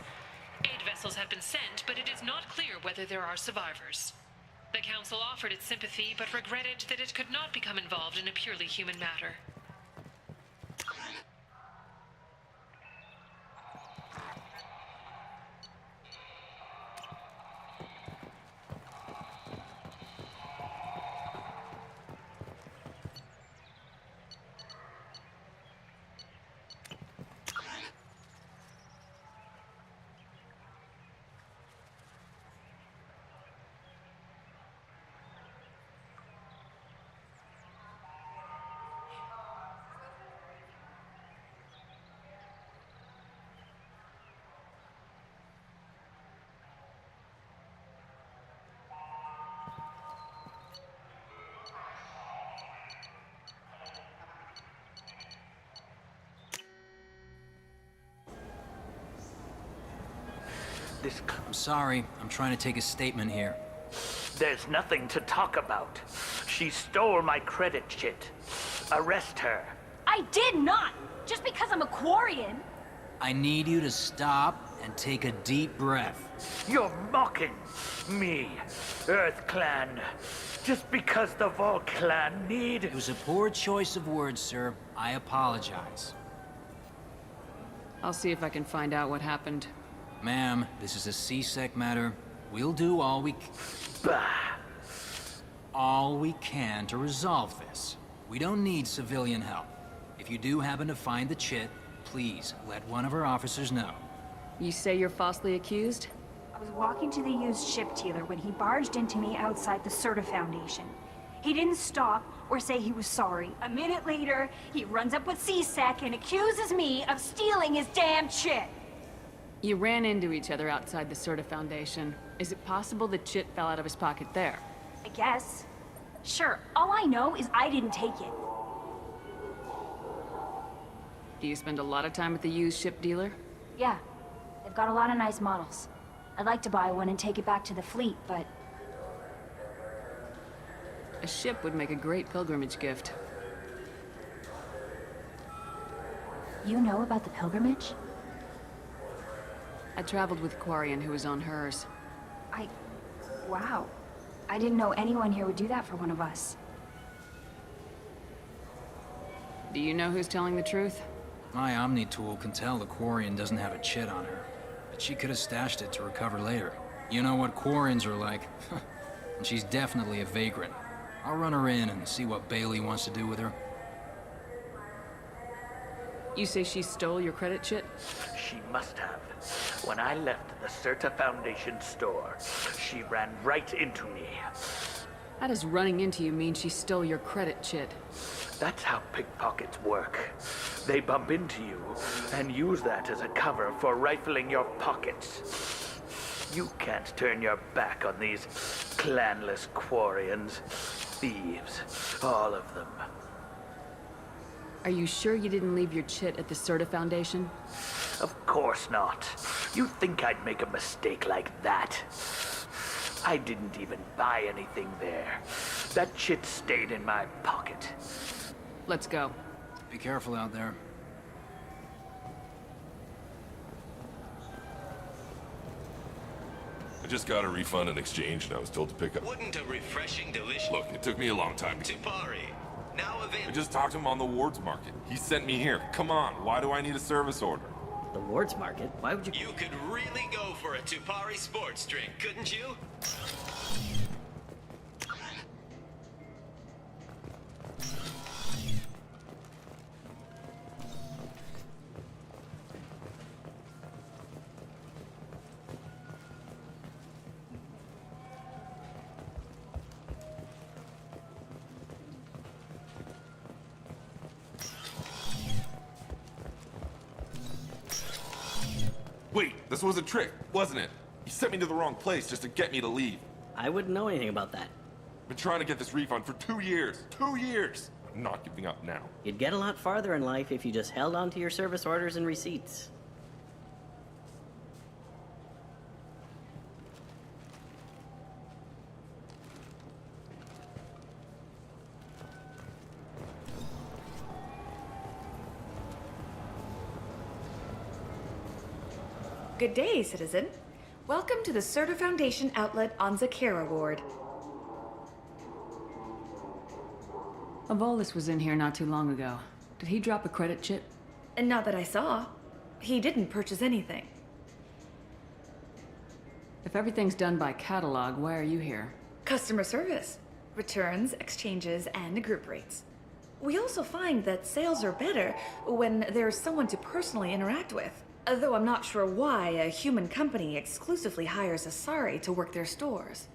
Aid vessels have been sent, but it is not clear whether there are survivors. The Council offered its sympathy, but regretted that it could not become involved in a purely human matter. I'm sorry. I'm trying to take a statement here. There's nothing to talk about. She stole my credit chit. Arrest her. I did not! Just because I'm a Quarian! I need you to stop and take a deep breath. You're mocking me, Earth Clan. Just because the Vol Clan need... It was a poor choice of words, sir. I apologize. I'll see if I can find out what happened. Ma'am, this is a C-Sec matter. We'll do all we can to resolve this. We don't need civilian help. If you do happen to find the chit, please let one of our officers know. You say you're falsely accused? I was walking to the used ship dealer when he barged into me outside the Serta Foundation. He didn't stop or say he was sorry. A minute later, he runs up with C-Sec and accuses me of stealing his damn chit. You ran into each other outside the Serta Foundation. Is it possible the chit fell out of his pocket there? I guess. Sure, all I know is I didn't take it. Do you spend a lot of time at the used ship dealer? Yeah, they've got a lot of nice models. I'd like to buy one and take it back to the fleet, but... A ship would make a great pilgrimage gift. You know about the pilgrimage? I traveled with Quarian who was on hers. Wow. I didn't know anyone here would do that for one of us. Do you know who's telling the truth? My Omni tool can tell the Quarian doesn't have a chit on her, but she could have stashed it to recover later. You know what Quarians are like. And she's definitely a vagrant. I'll run her in and see what Bailey wants to do with her. You say she stole your credit chit? She must have. When I left the Certa Foundation store, she ran right into me. How does running into you mean she stole your credit chit? That's how pickpockets work. They bump into you and use that as a cover for rifling your pockets. You can't turn your back on these clanless Quarians. Thieves, all of them. Are you sure you didn't leave your chit at the Certa Foundation? Of course not. You think I'd make a mistake like that? I didn't even buy anything there. That chit stayed in my pocket. Let's go. Be careful out there. I just got a refund and exchange, and I was told to pick up. Wouldn't a refreshing, delicious... Look, it took me a long time to... Tupari, now available... I just talked to him on the Wards Market. He sent me here. Come on, why do I need a service order? The Wards Market? Why would you... You could really go for a Tupari sports drink, couldn't you? Wait, this was a trick, wasn't it? He sent me to the wrong place just to get me to leave. I wouldn't know anything about that. I've been trying to get this refund for 2 years. 2 years! I'm not giving up now. You'd get a lot farther in life if you just held on to your service orders and receipts. Good day, citizen. Welcome to the Certa Foundation outlet on Zakera Ward. Avolis was in here not too long ago. Did he drop a credit chit? And not that I saw. He didn't purchase anything. If everything's done by catalog, why are you here? Customer service. Returns, exchanges, and group rates. We also find that sales are better when there's someone to personally interact with. Though I'm not sure why a human company exclusively hires Asari to work their stores.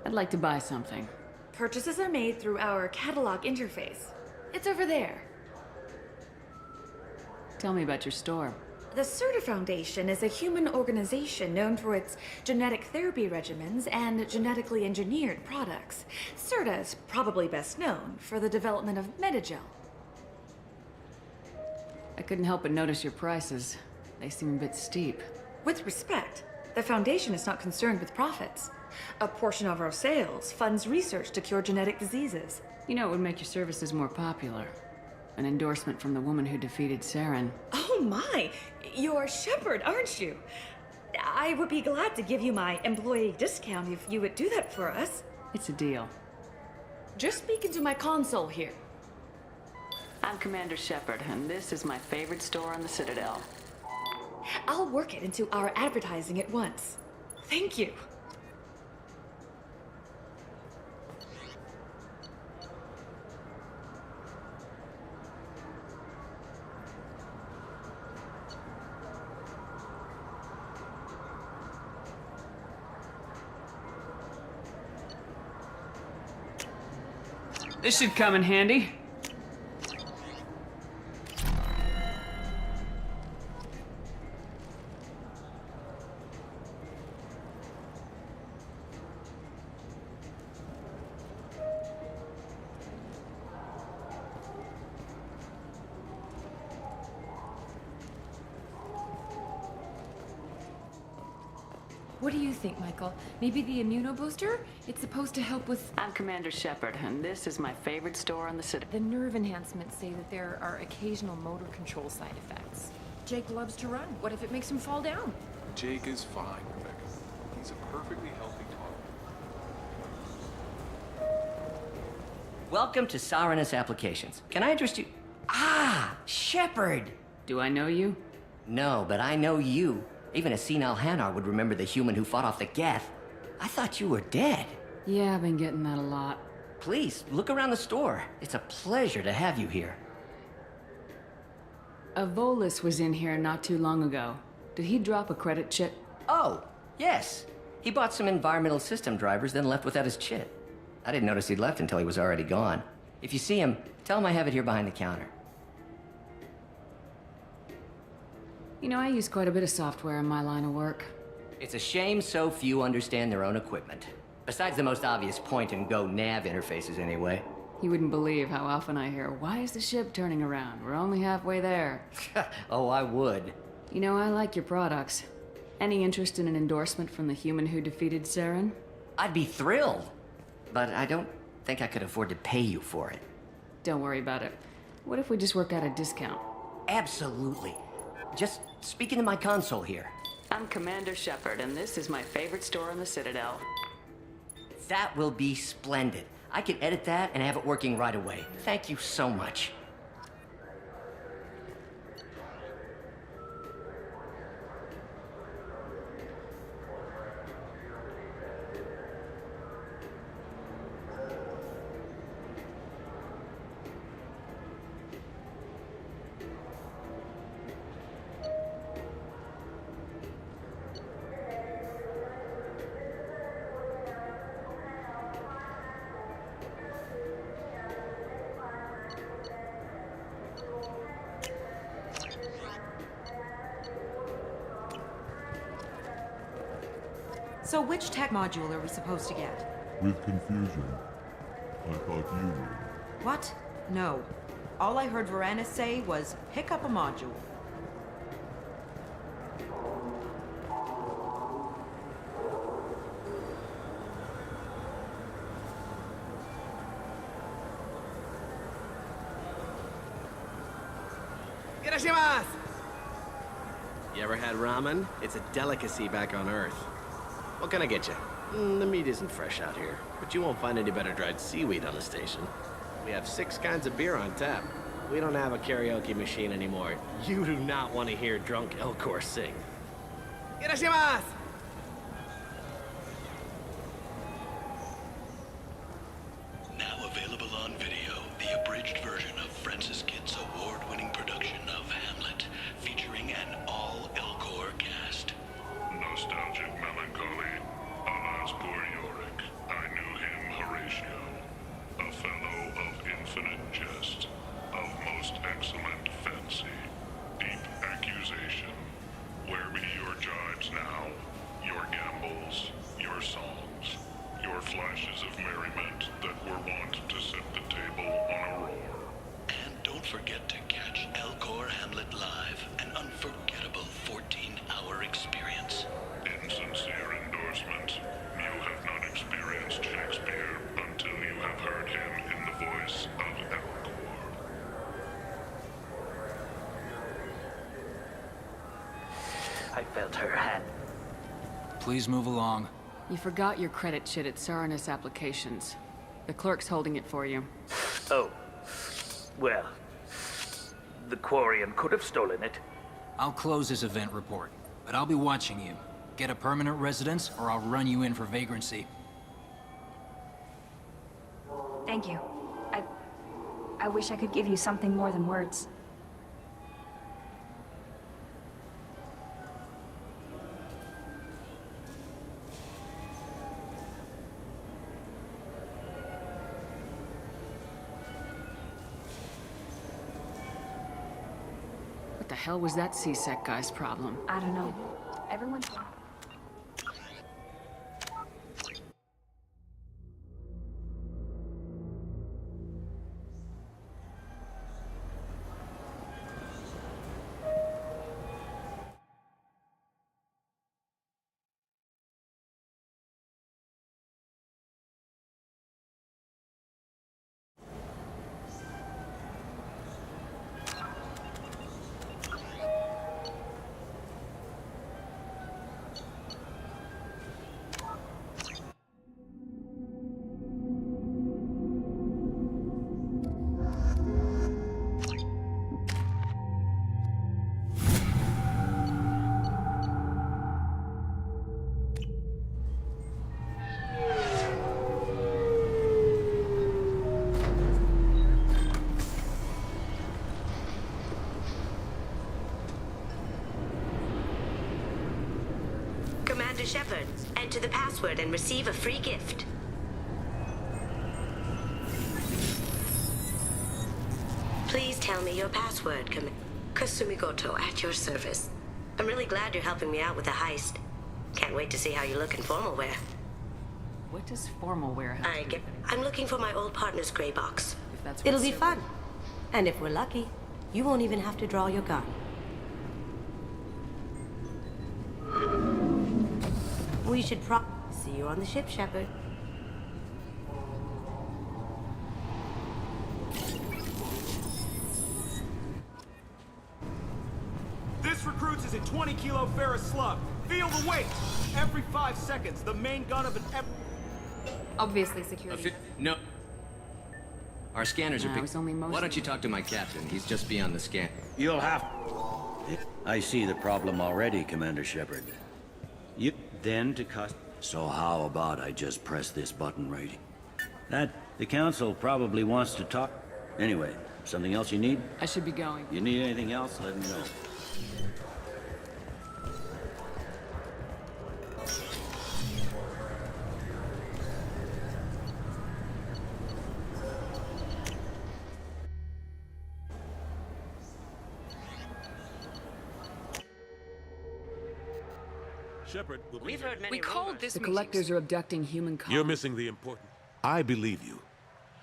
I'd like to buy something. Purchases are made through our catalog interface. It's over there. Tell me about your store. The Certa Foundation is a human organization known for its genetic therapy regimens and genetically engineered products. Certa is probably best known for the development of Metagel. I couldn't help but notice your prices. They seem a bit steep. With respect, the Foundation is not concerned with profits. A portion of our sales funds research to cure genetic diseases. You know, it would make your services more popular. An endorsement from the woman who defeated Saren. Oh my! You're Shepard, aren't you? I would be glad to give you my employee discount if you would do that for us. It's a deal. Just speak into my console here. I'm Commander Shepard, and this is my favorite store on the Citadel. I'll work it into our advertising at once. Thank you. This should come in handy. What do you think, Michael? Maybe the immunobooster? It's supposed to help with... I'm Commander Shepard, and this is my favorite store on the Citadel. The nerve enhancements say that there are occasional motor control side effects. Jake loves to run. What if it makes him fall down? Jake is fine, Rebecca. He's a perfectly healthy Welcome to Sarenus Applications. Can I interest you? Ah, Shepard! Do I know you? No, but I know you. Even a senile Hanar would remember the human who fought off the Geth. I thought you were dead. Yeah, I've been getting that a lot. Please, look around the store. It's a pleasure to have you here. Avolis was in here not too long ago. Did he drop a credit chit? Oh, yes. He bought some environmental system drivers, then left without his chit. I didn't notice he'd left until he was already gone. If you see him, tell him I have it here behind the counter. You know, I use quite a bit of software in my line of work. It's a shame so few understand their own equipment. Besides the most obvious point-and-go nav interfaces, anyway. You wouldn't believe how often I hear, "Why is the ship turning around? We're only halfway there." Oh, I would. You know, I like your products. Any interest in an endorsement from the human who defeated Saren? I'd be thrilled. But I don't think I could afford to pay you for it. Don't worry about it. What if we just work out a discount? Absolutely. Just speak into my console here. I'm Commander Shepard, and this is my favorite store on the Citadel. That will be splendid. I can edit that and have it working right away. Thank you so much. So which tech module are we supposed to get? With confusion. I thought you knew. What? No. All I heard Varanus say was, pick up a module. Irashimasu! You ever had ramen? It's a delicacy back on Earth. What can I get you? The meat isn't fresh out here, but you won't find any better dried seaweed on the station. We have 6 kinds of beer on tap. We don't have a karaoke machine anymore. You do not want to hear drunk Elcor sing. Irashimasu! Now available on video, the abridged version of Francis Kidd's award-winning production of Hamlet, featuring an all-Elcor cast. Nostalgic melancholy, alas poor Yorick. I knew him, Horatio. A fellow of infinite jest, of most excellent fancy, deep accusation. Where be your jibes now, your gambols, your songs, your flashes of merriment that were wont to set the table on a roar? And don't forget to catch Elcor Hamlet live, an unforgettable 14-hour experience. Insincere endorsement. You have not experienced Shakespeare until you have heard him in the voice of Elcor. I felt her hand. Please move along. You forgot your credit chit at Sarenus Applications. The clerk's holding it for you. Oh. Well, the Quarian could have stolen it. I'll close this event report, but I'll be watching you. Get a permanent residence, or I'll run you in for vagrancy. Thank you. I wish I could give you something more than words. What the hell was that C-Sec guy's problem? I don't know. Everyone's... Commander Shepard. Enter the password and receive a free gift. Please tell me your password, Kasumi Goto, at your service. I'm really glad you're helping me out with the heist. Can't wait to see how you look in formal wear. What does formal wear have to do? I'm looking for my old partner's gray box. If that's It'll what be fun. And if we're lucky, you won't even have to draw your gun. We should see you on the ship, Shepard. This recruits is a 20-kilo ferrous slug. Feel the weight. Every 5 seconds, the main gun of an... Obviously security. No. Our scanners are I was only Why don't you talk to my captain? He's just beyond the scan. You'll have... I see the problem already, Commander Shepard. You then to cost... So how about I just press this button right here? That... The Council probably wants to talk... Anyway, something else you need? I should be going. You need anything else, let me know. Shepard will be We've here. heard many We called this The meeting. collectors are abducting human colonies. You're missing the important. I believe you.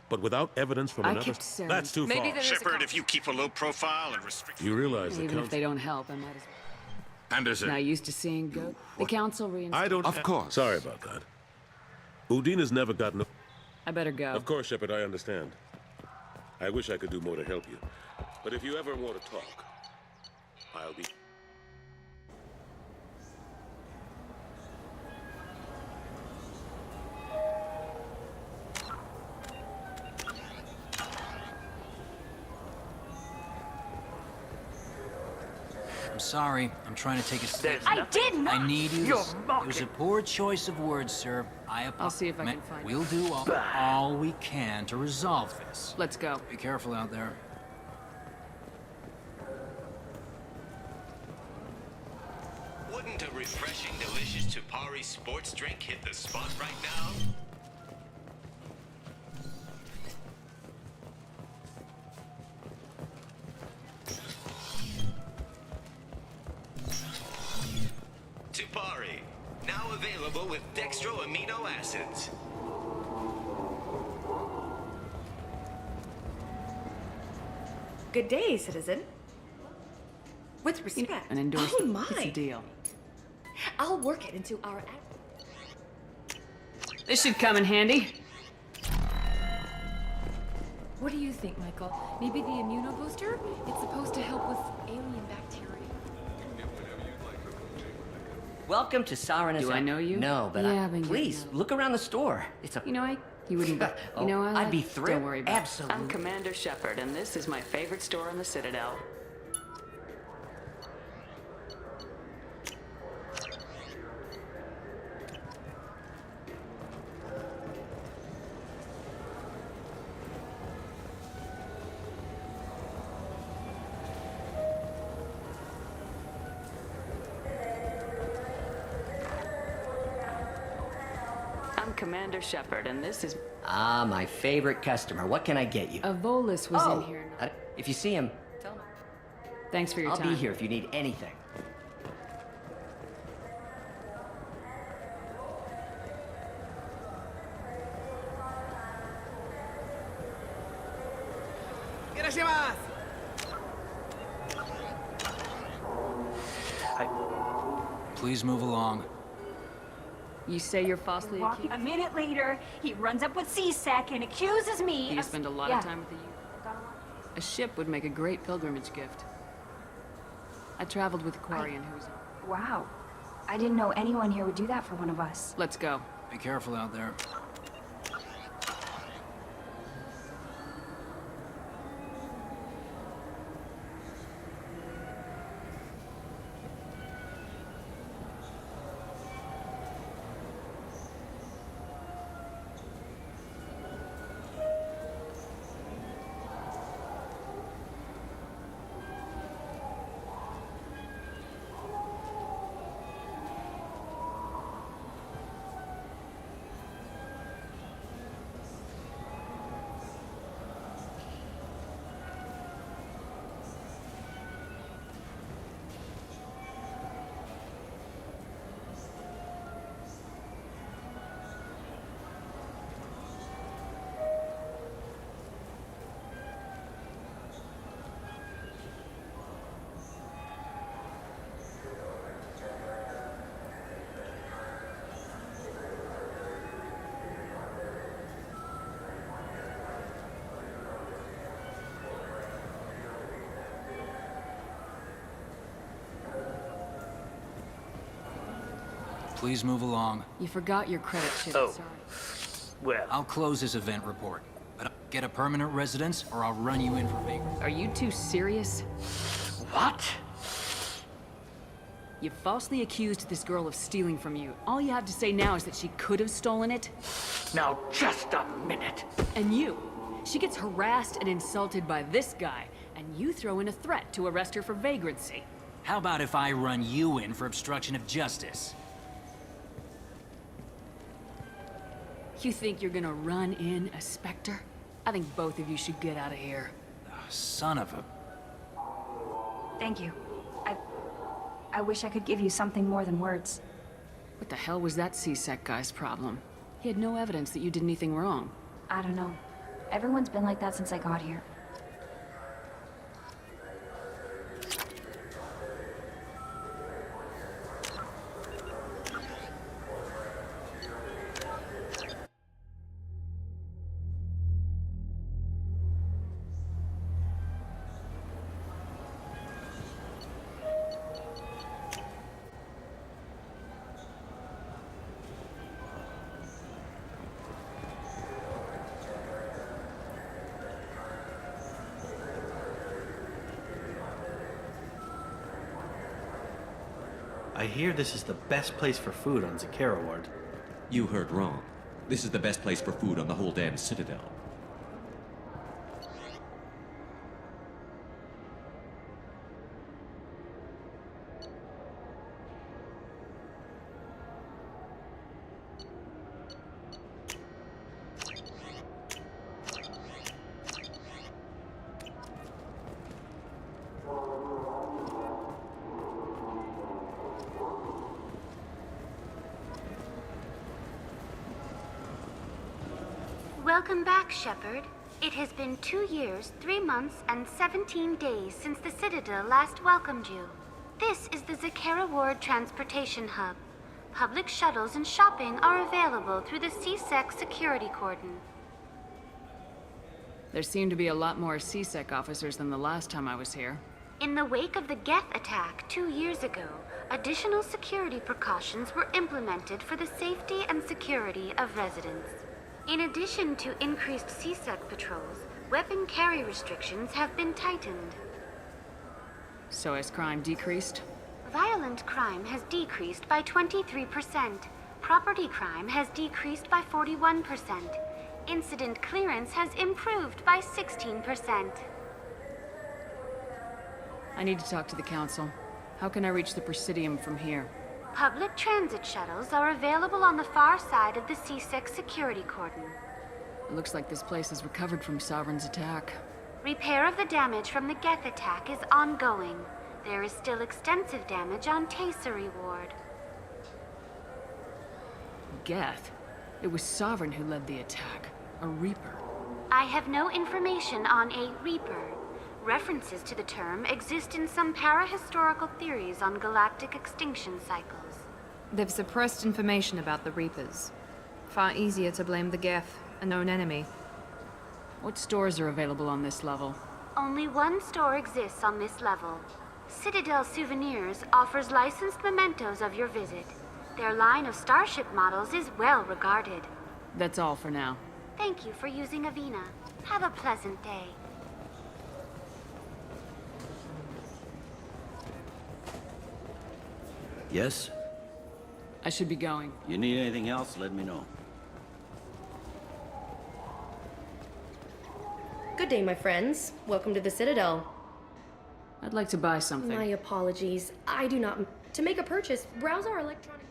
But without evidence from I another... kept saying- That's too Maybe far. there's Shepard, if you keep a low profile and restrict... You realize the Even if Council... they don't help, I might as well. Anderson. Not used to seeing goat. The council I don't... Of course. Sorry about that. Udina's never gotten... I better go. Of course, Shepard, I understand. I wish I could do more to help you. But if you ever want to talk, I'll be... I'm sorry. I'm trying to take a step. I did not. I need you. You're It mocking. was a poor choice of words, sir. I'll see if I can find We'll do all we can to resolve this. Let's go. Be careful out there. Wouldn't a refreshing, delicious Tupari sports drink hit the spot right now? Tupari, now available with dextro amino acids. Good day, citizen. With respect. An endorsement. Oh my. It's a deal. I'll work it into our... This should come in handy. What do you think, Michael? Maybe the immunobooster? It's supposed to help with alien bacteria. Welcome to Sarenis. Do I know you? No, but Yeah, but you please, look around the store. It's a... You know, you wouldn't. Oh, You know, I'd be thrilled. Don't worry about it. Absolutely. I'm Commander Shepard, and this is my favorite store in the Citadel. I'm Commander Shepard, and this is... Ah, my favorite customer. What can I get you? A Volus was Oh, in here. if you see him, tell me. Thanks for your I'll time. be here if you need anything. Please move along. You say you're falsely accused? A minute later, he runs up with C-Sec and accuses me You of... spend a lot of time with the youth. A ship would make a great pilgrimage gift. I traveled with Quarian, who's... Wow. I didn't know anyone here would do that for one of us. Let's go. Be careful out there. Please move along. You forgot your credit sheet. Oh. Sorry. Well, I'll close this event report. But I'll get a permanent residence, or I'll run you in for vagrancy. Are you two serious? what? You falsely accused this girl of stealing from you. All you have to say now is that she could have stolen it. Now, just a minute. And you. She gets harassed and insulted by this guy, and you throw in a threat to arrest her for vagrancy. How about if I run you in for obstruction of justice? You think you're gonna run in a Spectre? I think both of you should get out of here. Son of a... Thank you. I wish I could give you something more than words. What the hell was that C-Sec guy's problem? He had no evidence that you did anything wrong. I don't know. Everyone's been like that since I got here. I hear this is the best place for food on Zakera Ward. You heard wrong. This is the best place for food on the whole damn Citadel. Welcome back, Shepard. It has been 2 years, 3 months, and 17 days since the Citadel last welcomed you. This is the Zakera Ward Transportation Hub. Public shuttles and shopping are available through the C-Sec security cordon. There seem to be a lot more C-Sec officers than the last time I was here. In the wake of the Geth attack 2 years ago, additional security precautions were implemented for the safety and security of residents. In addition to increased C-Sec patrols, weapon carry restrictions have been tightened. So has crime decreased? Violent crime has decreased by 23%. Property crime has decreased by 41%. Incident clearance has improved by 16%. I need to talk to the Council. How can I reach the Presidium from here? Public transit shuttles are available on the far side of the C-Sec security cordon. It looks like this place has recovered from Sovereign's attack. Repair of the damage from the Geth attack is ongoing. There is still extensive damage on Tasery Ward. Geth? It was Sovereign who led the attack. A Reaper. I have no information on a Reaper. References to the term exist in some parahistorical theories on galactic extinction cycles. They've suppressed information about the Reapers. Far easier to blame the Geth, a known enemy. What stores are available on this level? Only one store exists on this level. Citadel Souvenirs offers licensed mementos of your visit. Their line of starship models is well regarded. That's all for now. Thank you for using Avina. Have a pleasant day. Yes? I should be going. You need anything else, let me know. Good day, my friends. Welcome to the Citadel. I'd like to buy something. My apologies. I do not... To make a purchase, browse our electronic...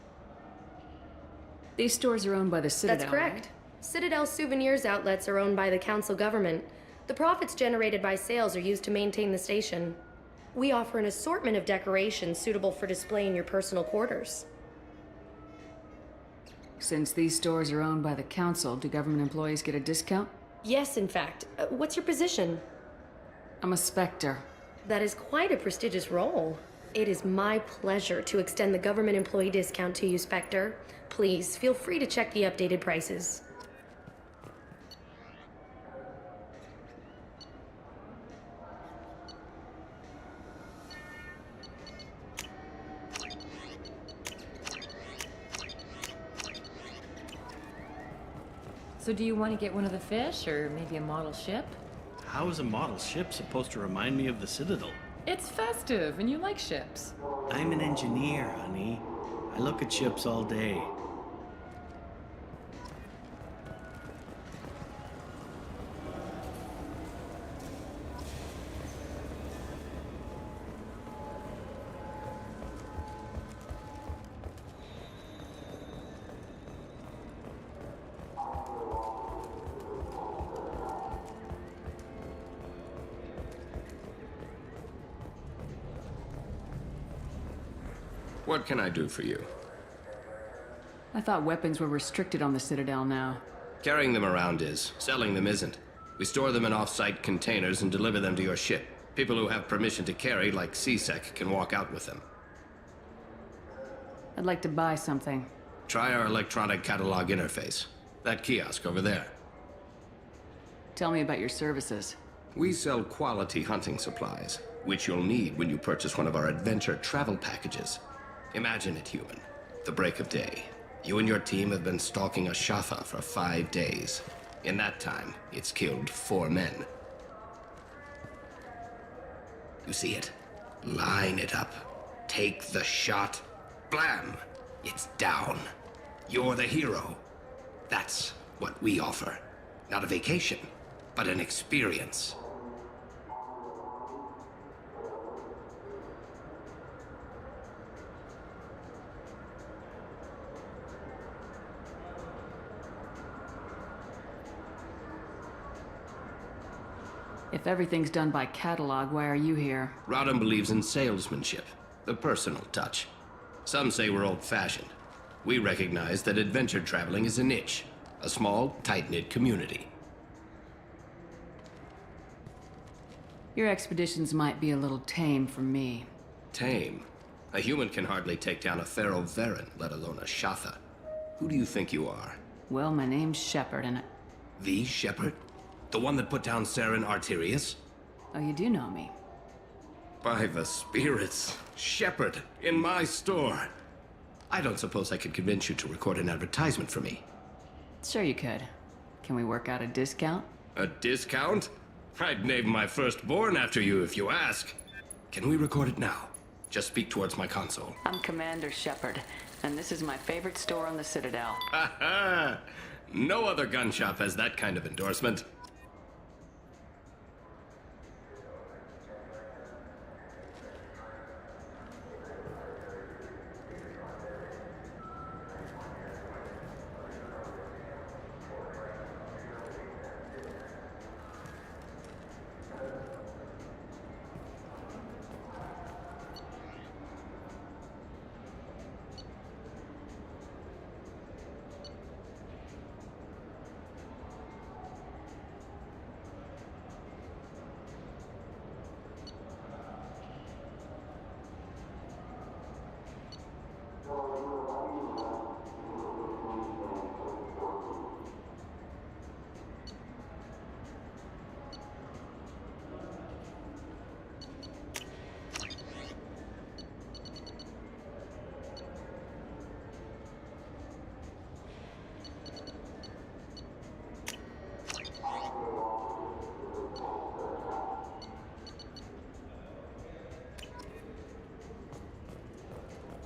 These stores are owned by the Citadel, That's correct. right? Citadel Souvenirs outlets are owned by the Council government. The profits generated by sales are used to maintain the station. We offer an assortment of decorations suitable for display in your personal quarters. Since these stores are owned by the Council, do government employees get a discount? Yes, in fact. What's your position? I'm a Spectre. That is quite a prestigious role. It is my pleasure to extend the government employee discount to you, Spectre. Please, feel free to check the updated prices. So do you want to get one of the fish, or maybe a model ship? How is a model ship supposed to remind me of the Citadel? It's festive, and you like ships. I'm an engineer, honey. I look at ships all day. What can I do for you? I thought weapons were restricted on the Citadel now. Carrying them around is. Selling them isn't. We store them in off-site containers and deliver them to your ship. People who have permission to carry, like CSEC, can walk out with them. I'd like to buy something. Try our electronic catalog interface. That kiosk over there. Tell me about your services. We sell quality hunting supplies, which you'll need when you purchase one of our adventure travel packages. Imagine it, human. The break of day. You and your team have been stalking a Shatha for 5 days. In that time, it's killed 4 men. You see it? Line it up. Take the shot. Blam! It's down. You're the hero. That's what we offer. Not a vacation, but an experience. If everything's done by catalog, why are you here? Rodham believes in salesmanship, the personal touch. Some say we're old-fashioned. We recognize that adventure traveling is a niche, a small, tight-knit community. Your expeditions might be a little tame for me. Tame? A human can hardly take down a Pharaoh Varen, let alone a Shatha. Who do you think you are? Well, my name's Shepard, and The Shepard? The one that put down Saren Arterius? Oh, you do know me. By the spirits. Shepard, in my store. I don't suppose I could convince you to record an advertisement for me. Sure you could. Can we work out a discount? A discount? I'd name my firstborn after you if you ask. Can we record it now? Just speak towards my console. I'm Commander Shepard, and this is my favorite store on the Citadel. Ha ha! No other gun shop has that kind of endorsement.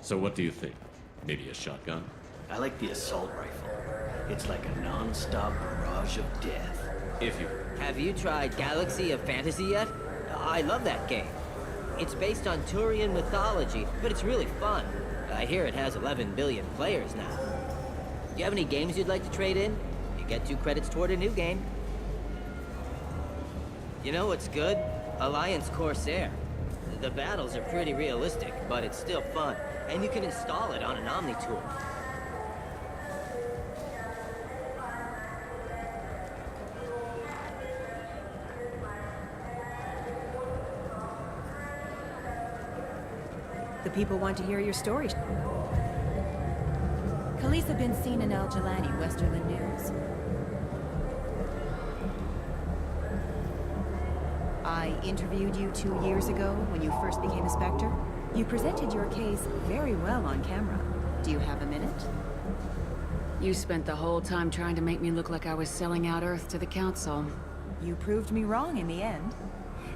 So what do you think? Maybe a shotgun? I like the assault rifle. It's like a non-stop barrage of death. If you... Have you tried Galaxy of Fantasy yet? I love that game. It's based on Turian mythology, but it's really fun. I hear it has 11 billion players now. Do you have any games you'd like to trade in? You get 2 credits toward a new game. You know what's good? Alliance Corsair. The battles are pretty realistic, but it's still fun. And you can install it on an Omni tool. The people want to hear your story. Khalifa bin Sinan al-Jalani, Westerland News. I interviewed you 2 years ago when you first became a Spectre. You presented your case very well on camera. Do you have a minute? You spent the whole time trying to make me look like I was selling out Earth to the Council. You proved me wrong in the end.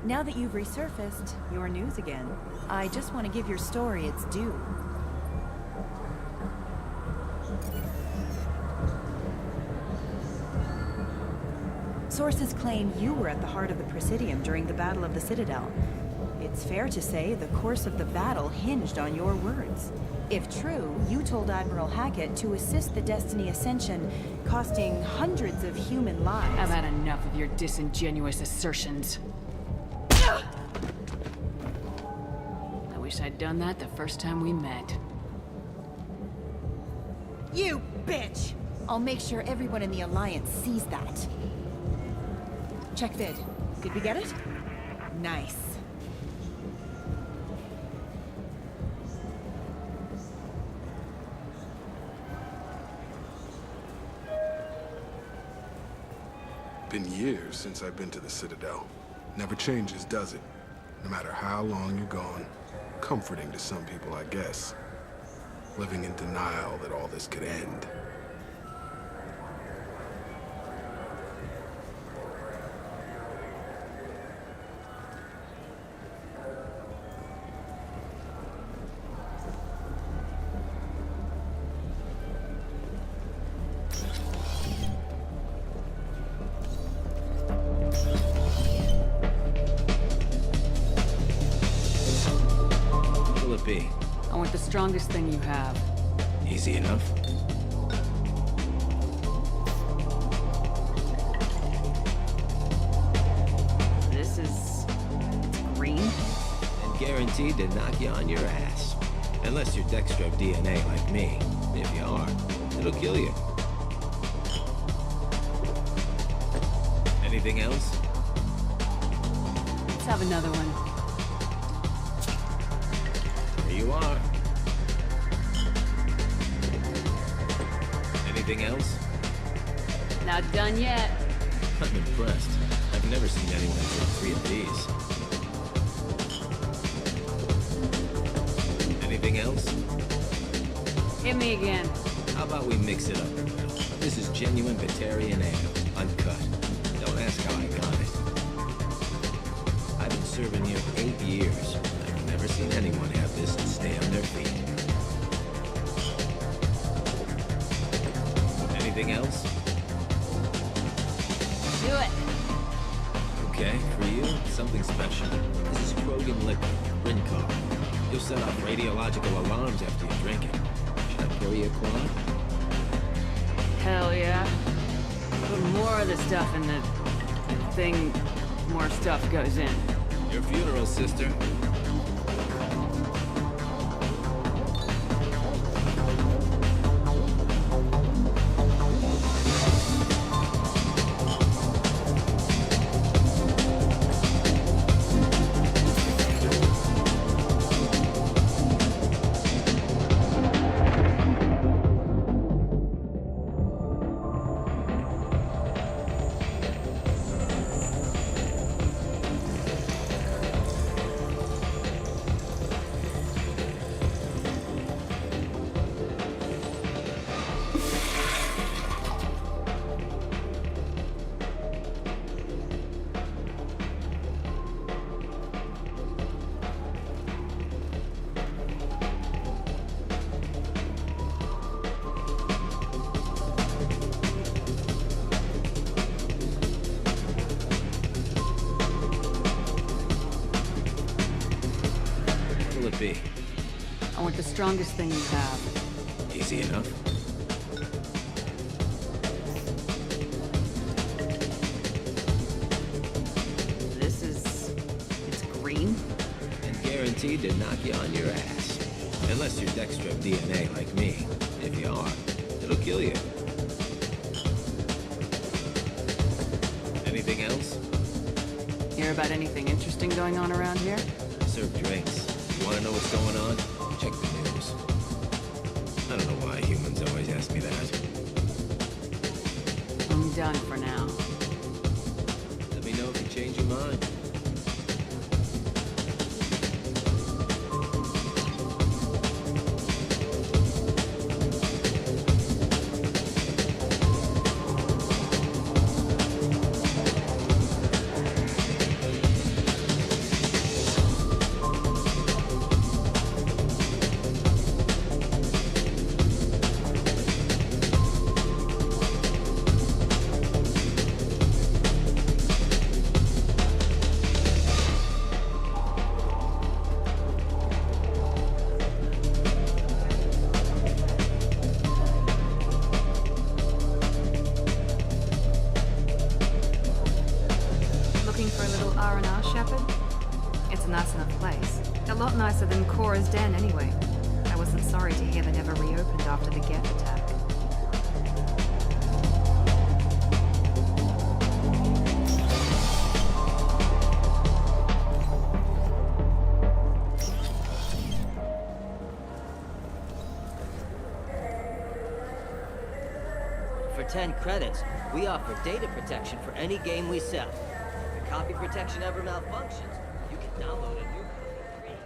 Now that you've resurfaced, you're news again. I just want to give your story its due. Sources claim you were at the heart of the Presidium during the Battle of the Citadel. It's fair to say the course of the battle hinged on your words. If true, you told Admiral Hackett to assist the Destiny Ascension, costing hundreds of human lives. I've had enough of your disingenuous assertions. I wish I'd done that the first time we met. You bitch! I'll make sure everyone in the Alliance sees that. Check vid. Did we get it? Nice. Been years since I've been to the Citadel. Never changes, does it? No matter how long you're gone. Comforting to some people, I guess. Living in denial that all this could end. I want the strongest thing you have. Easy enough. This is... green? And guaranteed to knock you on your ass. Unless you're Dextro DNA like me. If you are, it'll kill you. Anything else? Let's have another one. Here you are. Anything else? Not done yet. I'm impressed. I've never seen anyone take 3 of these. Anything else? Hit me again. How about we mix it up a little? This is genuine Batarian ale, uncut. Don't ask how I got it. I've been serving here 8 years. I've never seen anyone have this and stay on their feet. Anything else? Do it. Okay, for you, something special. This is Krogan liquor, Rincar. You'll set off radiological alarms after you drink it. Should I pour you a quad? Hell yeah. Put more of the stuff in the thing, more stuff goes in. Your funeral, sister. Be? I want the strongest thing you have. Easy enough. This is... it's green? And guaranteed to knock you on your ass. Unless you're Dextro DNA like me. If you are, it'll kill you. Anything else? Hear about anything interesting going on around here? I serve drinks. You want to know what's going on? Check the news. I don't know why humans always ask me that. I'm done for now. Let me know if you change your mind. A lot nicer than Cora's den, anyway. I wasn't sorry to hear they never reopened after the Geth attack. For 10 credits, we offer data protection for any game we sell. If your copy protection ever malfunctions, you can download a new copy free.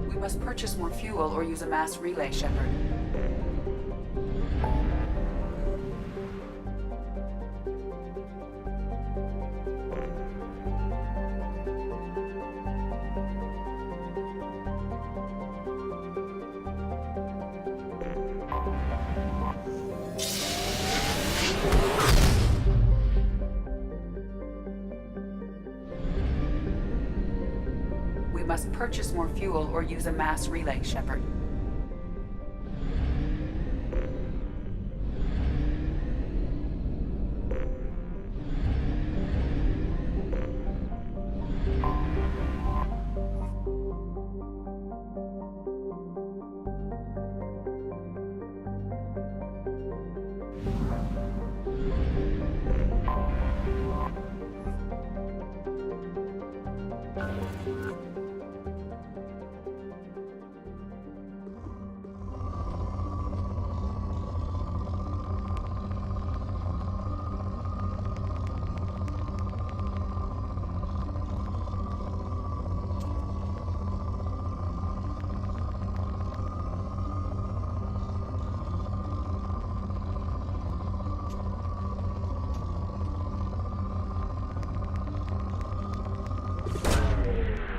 We must purchase more fuel or use a mass relay, Shepard. Purchase more fuel or use a mass relay, Shepard.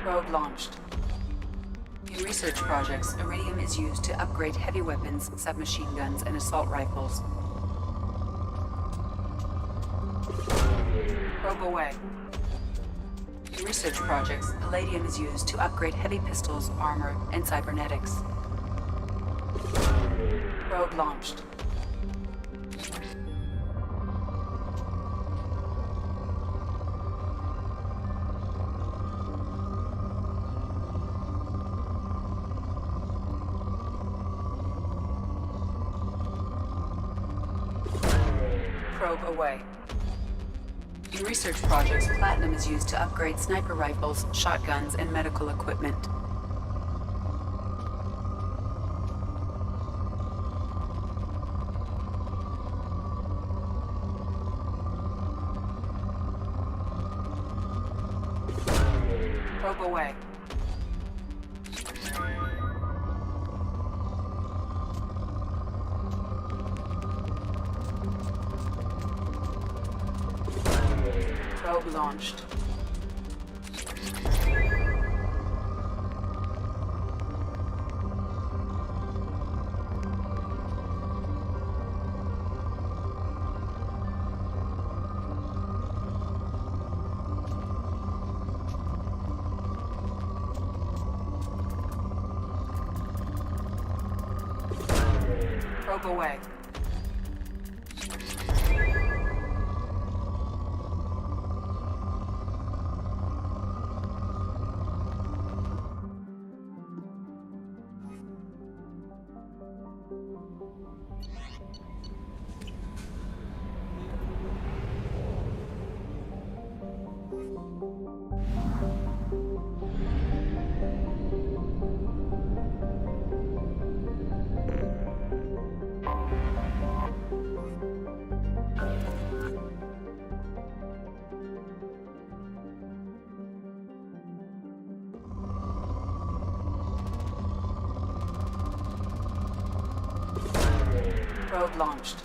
Probe launched. In research projects, Iridium is used to upgrade heavy weapons, submachine guns, and assault rifles. Probe away. In research projects, Palladium is used to upgrade heavy pistols, armor, and cybernetics. Probe launched. Probe away. In research projects, platinum is used to upgrade sniper rifles, shotguns, and medical equipment. Probe away. Probe launched. Probe away. Probe launched.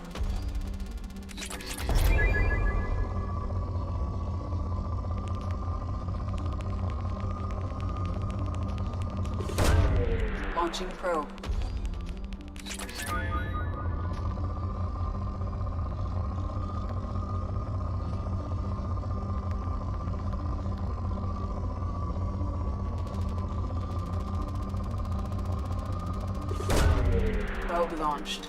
Launching probe. Probe launched.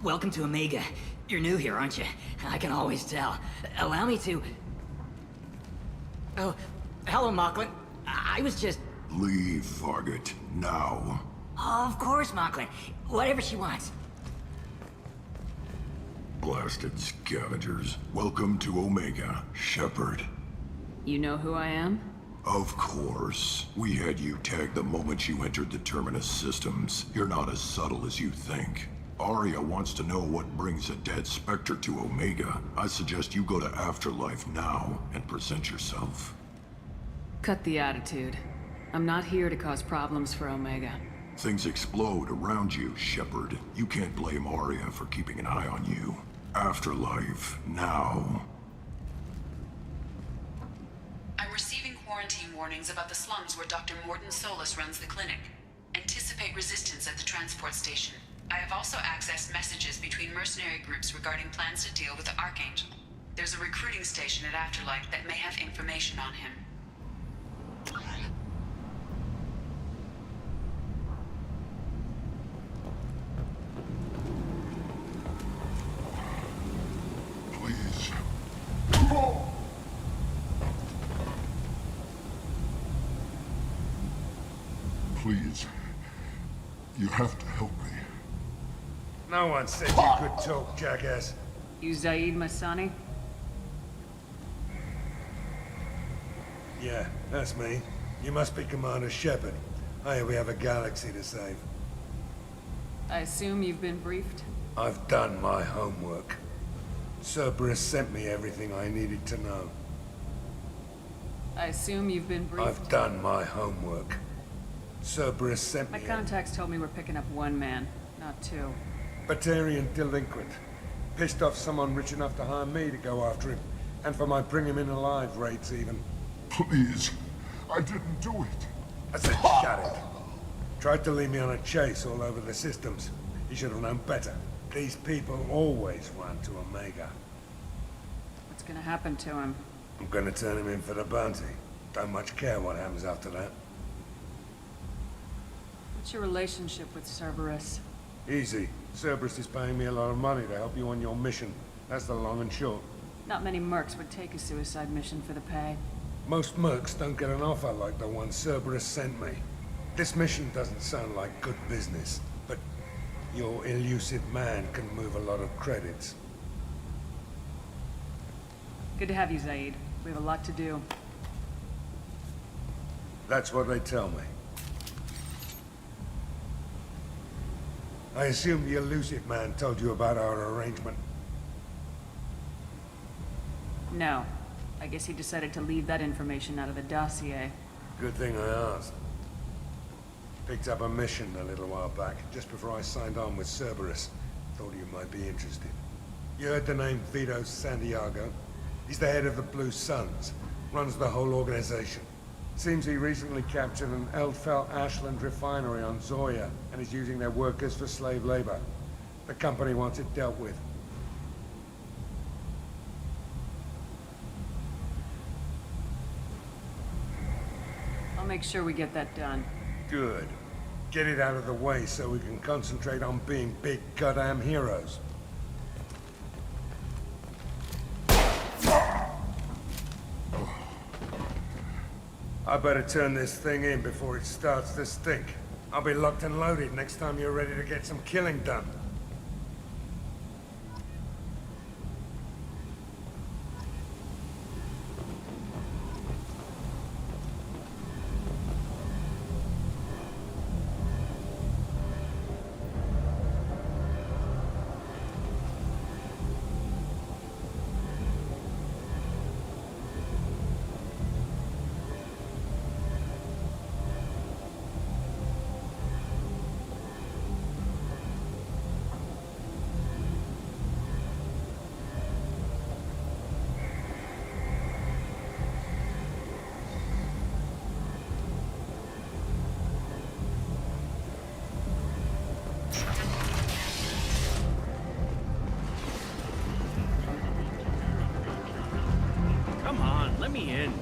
Welcome to Omega. You're new here, aren't you? I can always tell. Allow me to... Oh, hello, Mocklin. I was just... Leave, Fargate, now. Oh, of course, Mocklin. Whatever she wants. Blasted scavengers. Welcome to Omega, Shepard. You know who I am? Of course. We had you tagged the moment you entered the Terminus systems. You're not as subtle as you think. Aria wants to know what brings a dead Spectre to Omega. I suggest you go to Afterlife now and present yourself. Cut the attitude. I'm not here to cause problems for Omega. Things explode around you, Shepard. You can't blame Aria for keeping an eye on you. Afterlife, now. I'm receiving quarantine warnings about the slums where Dr. Mordin Solus runs the clinic. Anticipate resistance at the transport station. I have also accessed messages between mercenary groups regarding plans to deal with the Archangel. There's a recruiting station at Afterlight that may have information on him. Please. Please. You have to help me. No one said you could talk, jackass. You Zaid Masani? Yeah, that's me. You must be Commander Shepard. Hey, we have a galaxy to save. I assume you've been briefed? I've done my homework. Cerberus sent me everything I needed to know. I assume you've been briefed? I've done my homework. Cerberus sent me... My contacts told me we're picking up one man, not two. Batarian delinquent. Pissed off someone rich enough to hire me to go after him. And for my bring him in alive rates, even. Please. I didn't do it. I said shut it. Tried to lead me on a chase all over the systems. He should have known better. These people always run to Omega. What's gonna happen to him? I'm gonna turn him in for the bounty. Don't much care what happens after that. What's your relationship with Cerberus? Easy. Cerberus is paying me a lot of money to help you on your mission. That's the long and short. Not many mercs would take a suicide mission for the pay. Most mercs don't get an offer like the one Cerberus sent me. This mission doesn't sound like good business, but your elusive man can move a lot of credits. Good to have you, Zaid. We have a lot to do. That's what they tell me. I assume the elusive man told you about our arrangement. No. I guess he decided to leave that information out of the dossier. Good thing I asked. Picked up a mission a little while back, just before I signed on with Cerberus. Thought you might be interested. You heard the name Vito Santiago? He's the head of the Blue Suns. Runs the whole organization. Seems he recently captured an Eldfell Ashland refinery on Zoya and is using their workers for slave labor. The company wants it dealt with. I'll make sure we get that done. Good. Get it out of the way so we can concentrate on being big goddamn heroes. I better turn this thing in before it starts to stink. I'll be locked and loaded next time you're ready to get some killing done. Come on, let me in.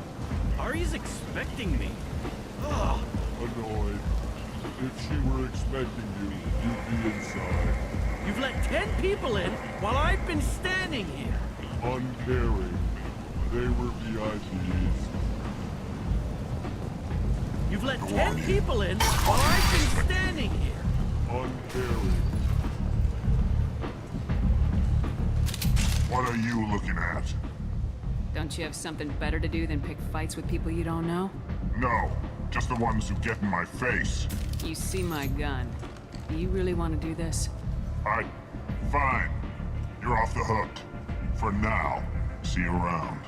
Ari's expecting me. Ugh. Annoyed. If she were expecting you, you'd be inside. You've let 10 people in while I've been standing here. Uncaring. They were VIPs. You've let 10 people in while I've been standing here. Uncaring. What are you looking at? Don't you have something better to do than pick fights with people you don't know? No, just the ones who get in my face. You see my gun. Do you really want to do this? Fine. You're off the hook. For now. See you around.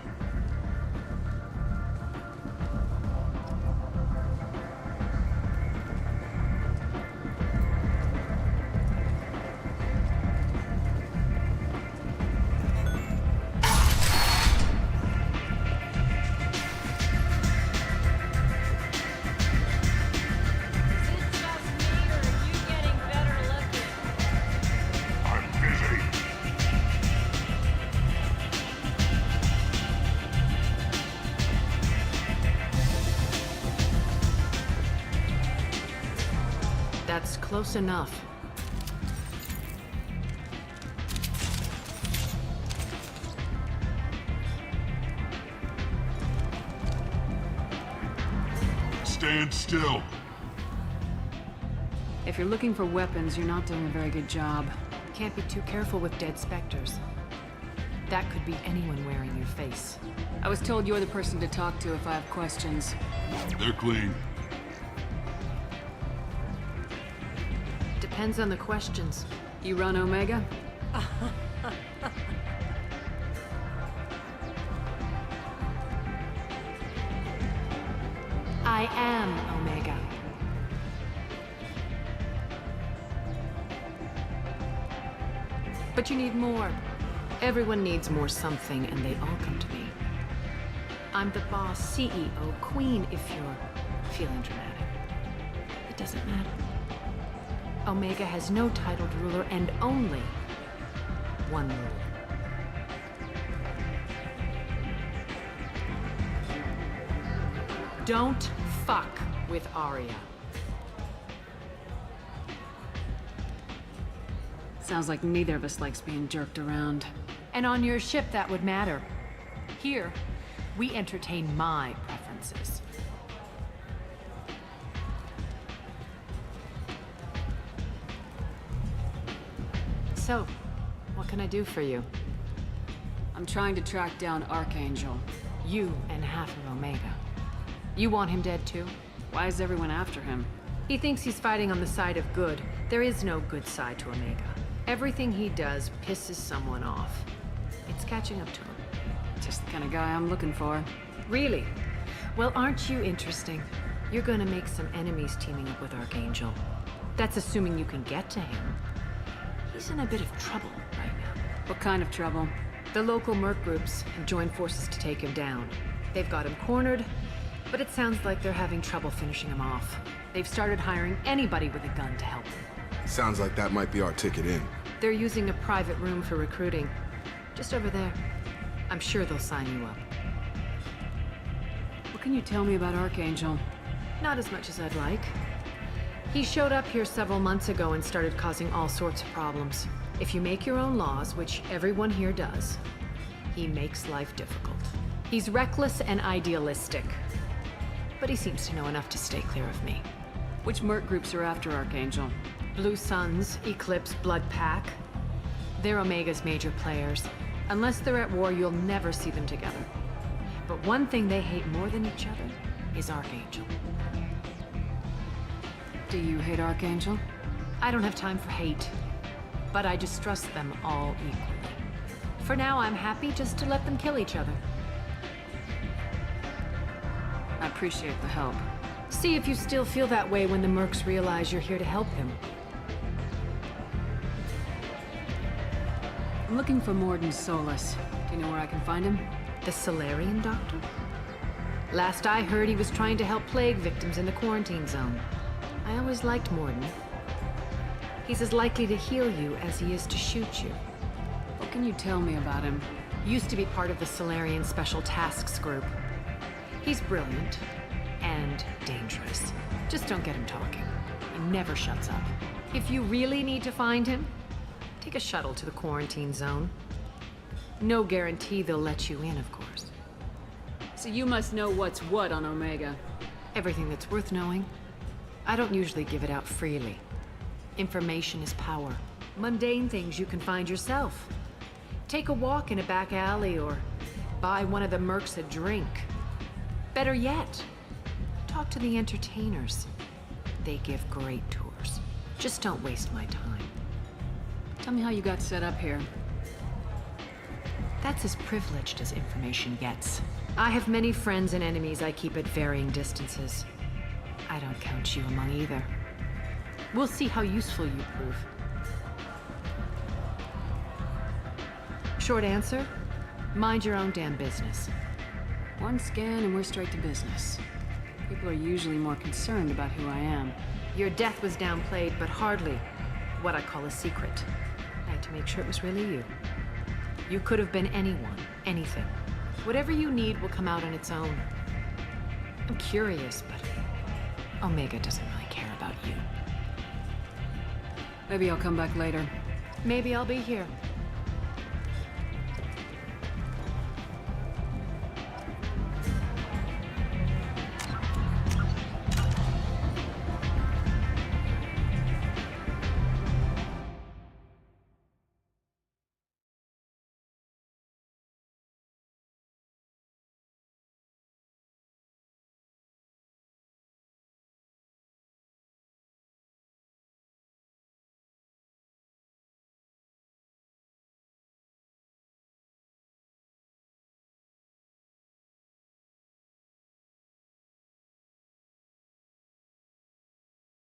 That's close enough. Stand still. If you're looking for weapons, you're not doing a very good job. Can't be too careful with dead specters. That could be anyone wearing your face. I was told you're the person to talk to if I have questions. They're clean. Depends on the questions. You run Omega? I am Omega. But you need more. Everyone needs more something, and they all come to me. I'm the boss, CEO, queen, if you're feeling dramatic. It doesn't matter. Omega has no titled ruler and only one ruler. Don't fuck with Arya. Sounds like neither of us likes being jerked around. And on your ship, that would matter. Here, we entertain my preferences. So, what can I do for you? I'm trying to track down Archangel. You and half of Omega. You want him dead too? Why is everyone after him? He thinks he's fighting on the side of good. There is no good side to Omega. Everything he does pisses someone off. It's catching up to him. Just the kind of guy I'm looking for. Really? Well, aren't you interesting? You're gonna make some enemies teaming up with Archangel. That's assuming you can get to him. He's in a bit of trouble right now. What kind of trouble? The local merc groups have joined forces to take him down. They've got him cornered, but it sounds like they're having trouble finishing him off. They've started hiring anybody with a gun to help them. Sounds like that might be our ticket in. They're using a private room for recruiting. Just over there. I'm sure they'll sign you up. What can you tell me about Archangel? Not as much as I'd like. He showed up here several months ago and started causing all sorts of problems. If you make your own laws, which everyone here does, he makes life difficult. He's reckless and idealistic. But he seems to know enough to stay clear of me. Which merc groups are after Archangel? Blue Suns, Eclipse, Blood Pack. They're Omega's major players. Unless they're at war, you'll never see them together. But one thing they hate more than each other is Archangel. Do you hate Archangel? I don't have time for hate. But I distrust them all equally. For now, I'm happy just to let them kill each other. I appreciate the help. See if you still feel that way when the mercs realize you're here to help him. I'm looking for Mordin Solus. Do you know where I can find him? The Salarian doctor? Last I heard, he was trying to help plague victims in the quarantine zone. I always liked Mordin. He's as likely to heal you as he is to shoot you. What can you tell me about him? Used to be part of the Salarian Special Tasks Group. He's brilliant and dangerous. Just don't get him talking. He never shuts up. If you really need to find him, take a shuttle to the quarantine zone. No guarantee they'll let you in, of course. So you must know what's what on Omega. Everything that's worth knowing. I don't usually give it out freely. Information is power. Mundane things you can find yourself. Take a walk in a back alley or buy one of the mercs a drink. Better yet, talk to the entertainers. They give great tours. Just don't waste my time. Tell me how you got set up here. That's as privileged as information gets. I have many friends and enemies I keep at varying distances. I don't count you among either. We'll see how useful you prove. Short answer, mind your own damn business. One scan and we're straight to business. People are usually more concerned about who I am. Your death was downplayed, but hardly what I call a secret. I had to make sure it was really you. You could have been anyone, anything. Whatever you need will come out on its own. I'm curious, but Omega doesn't really care about you. Maybe I'll come back later. Maybe I'll be here.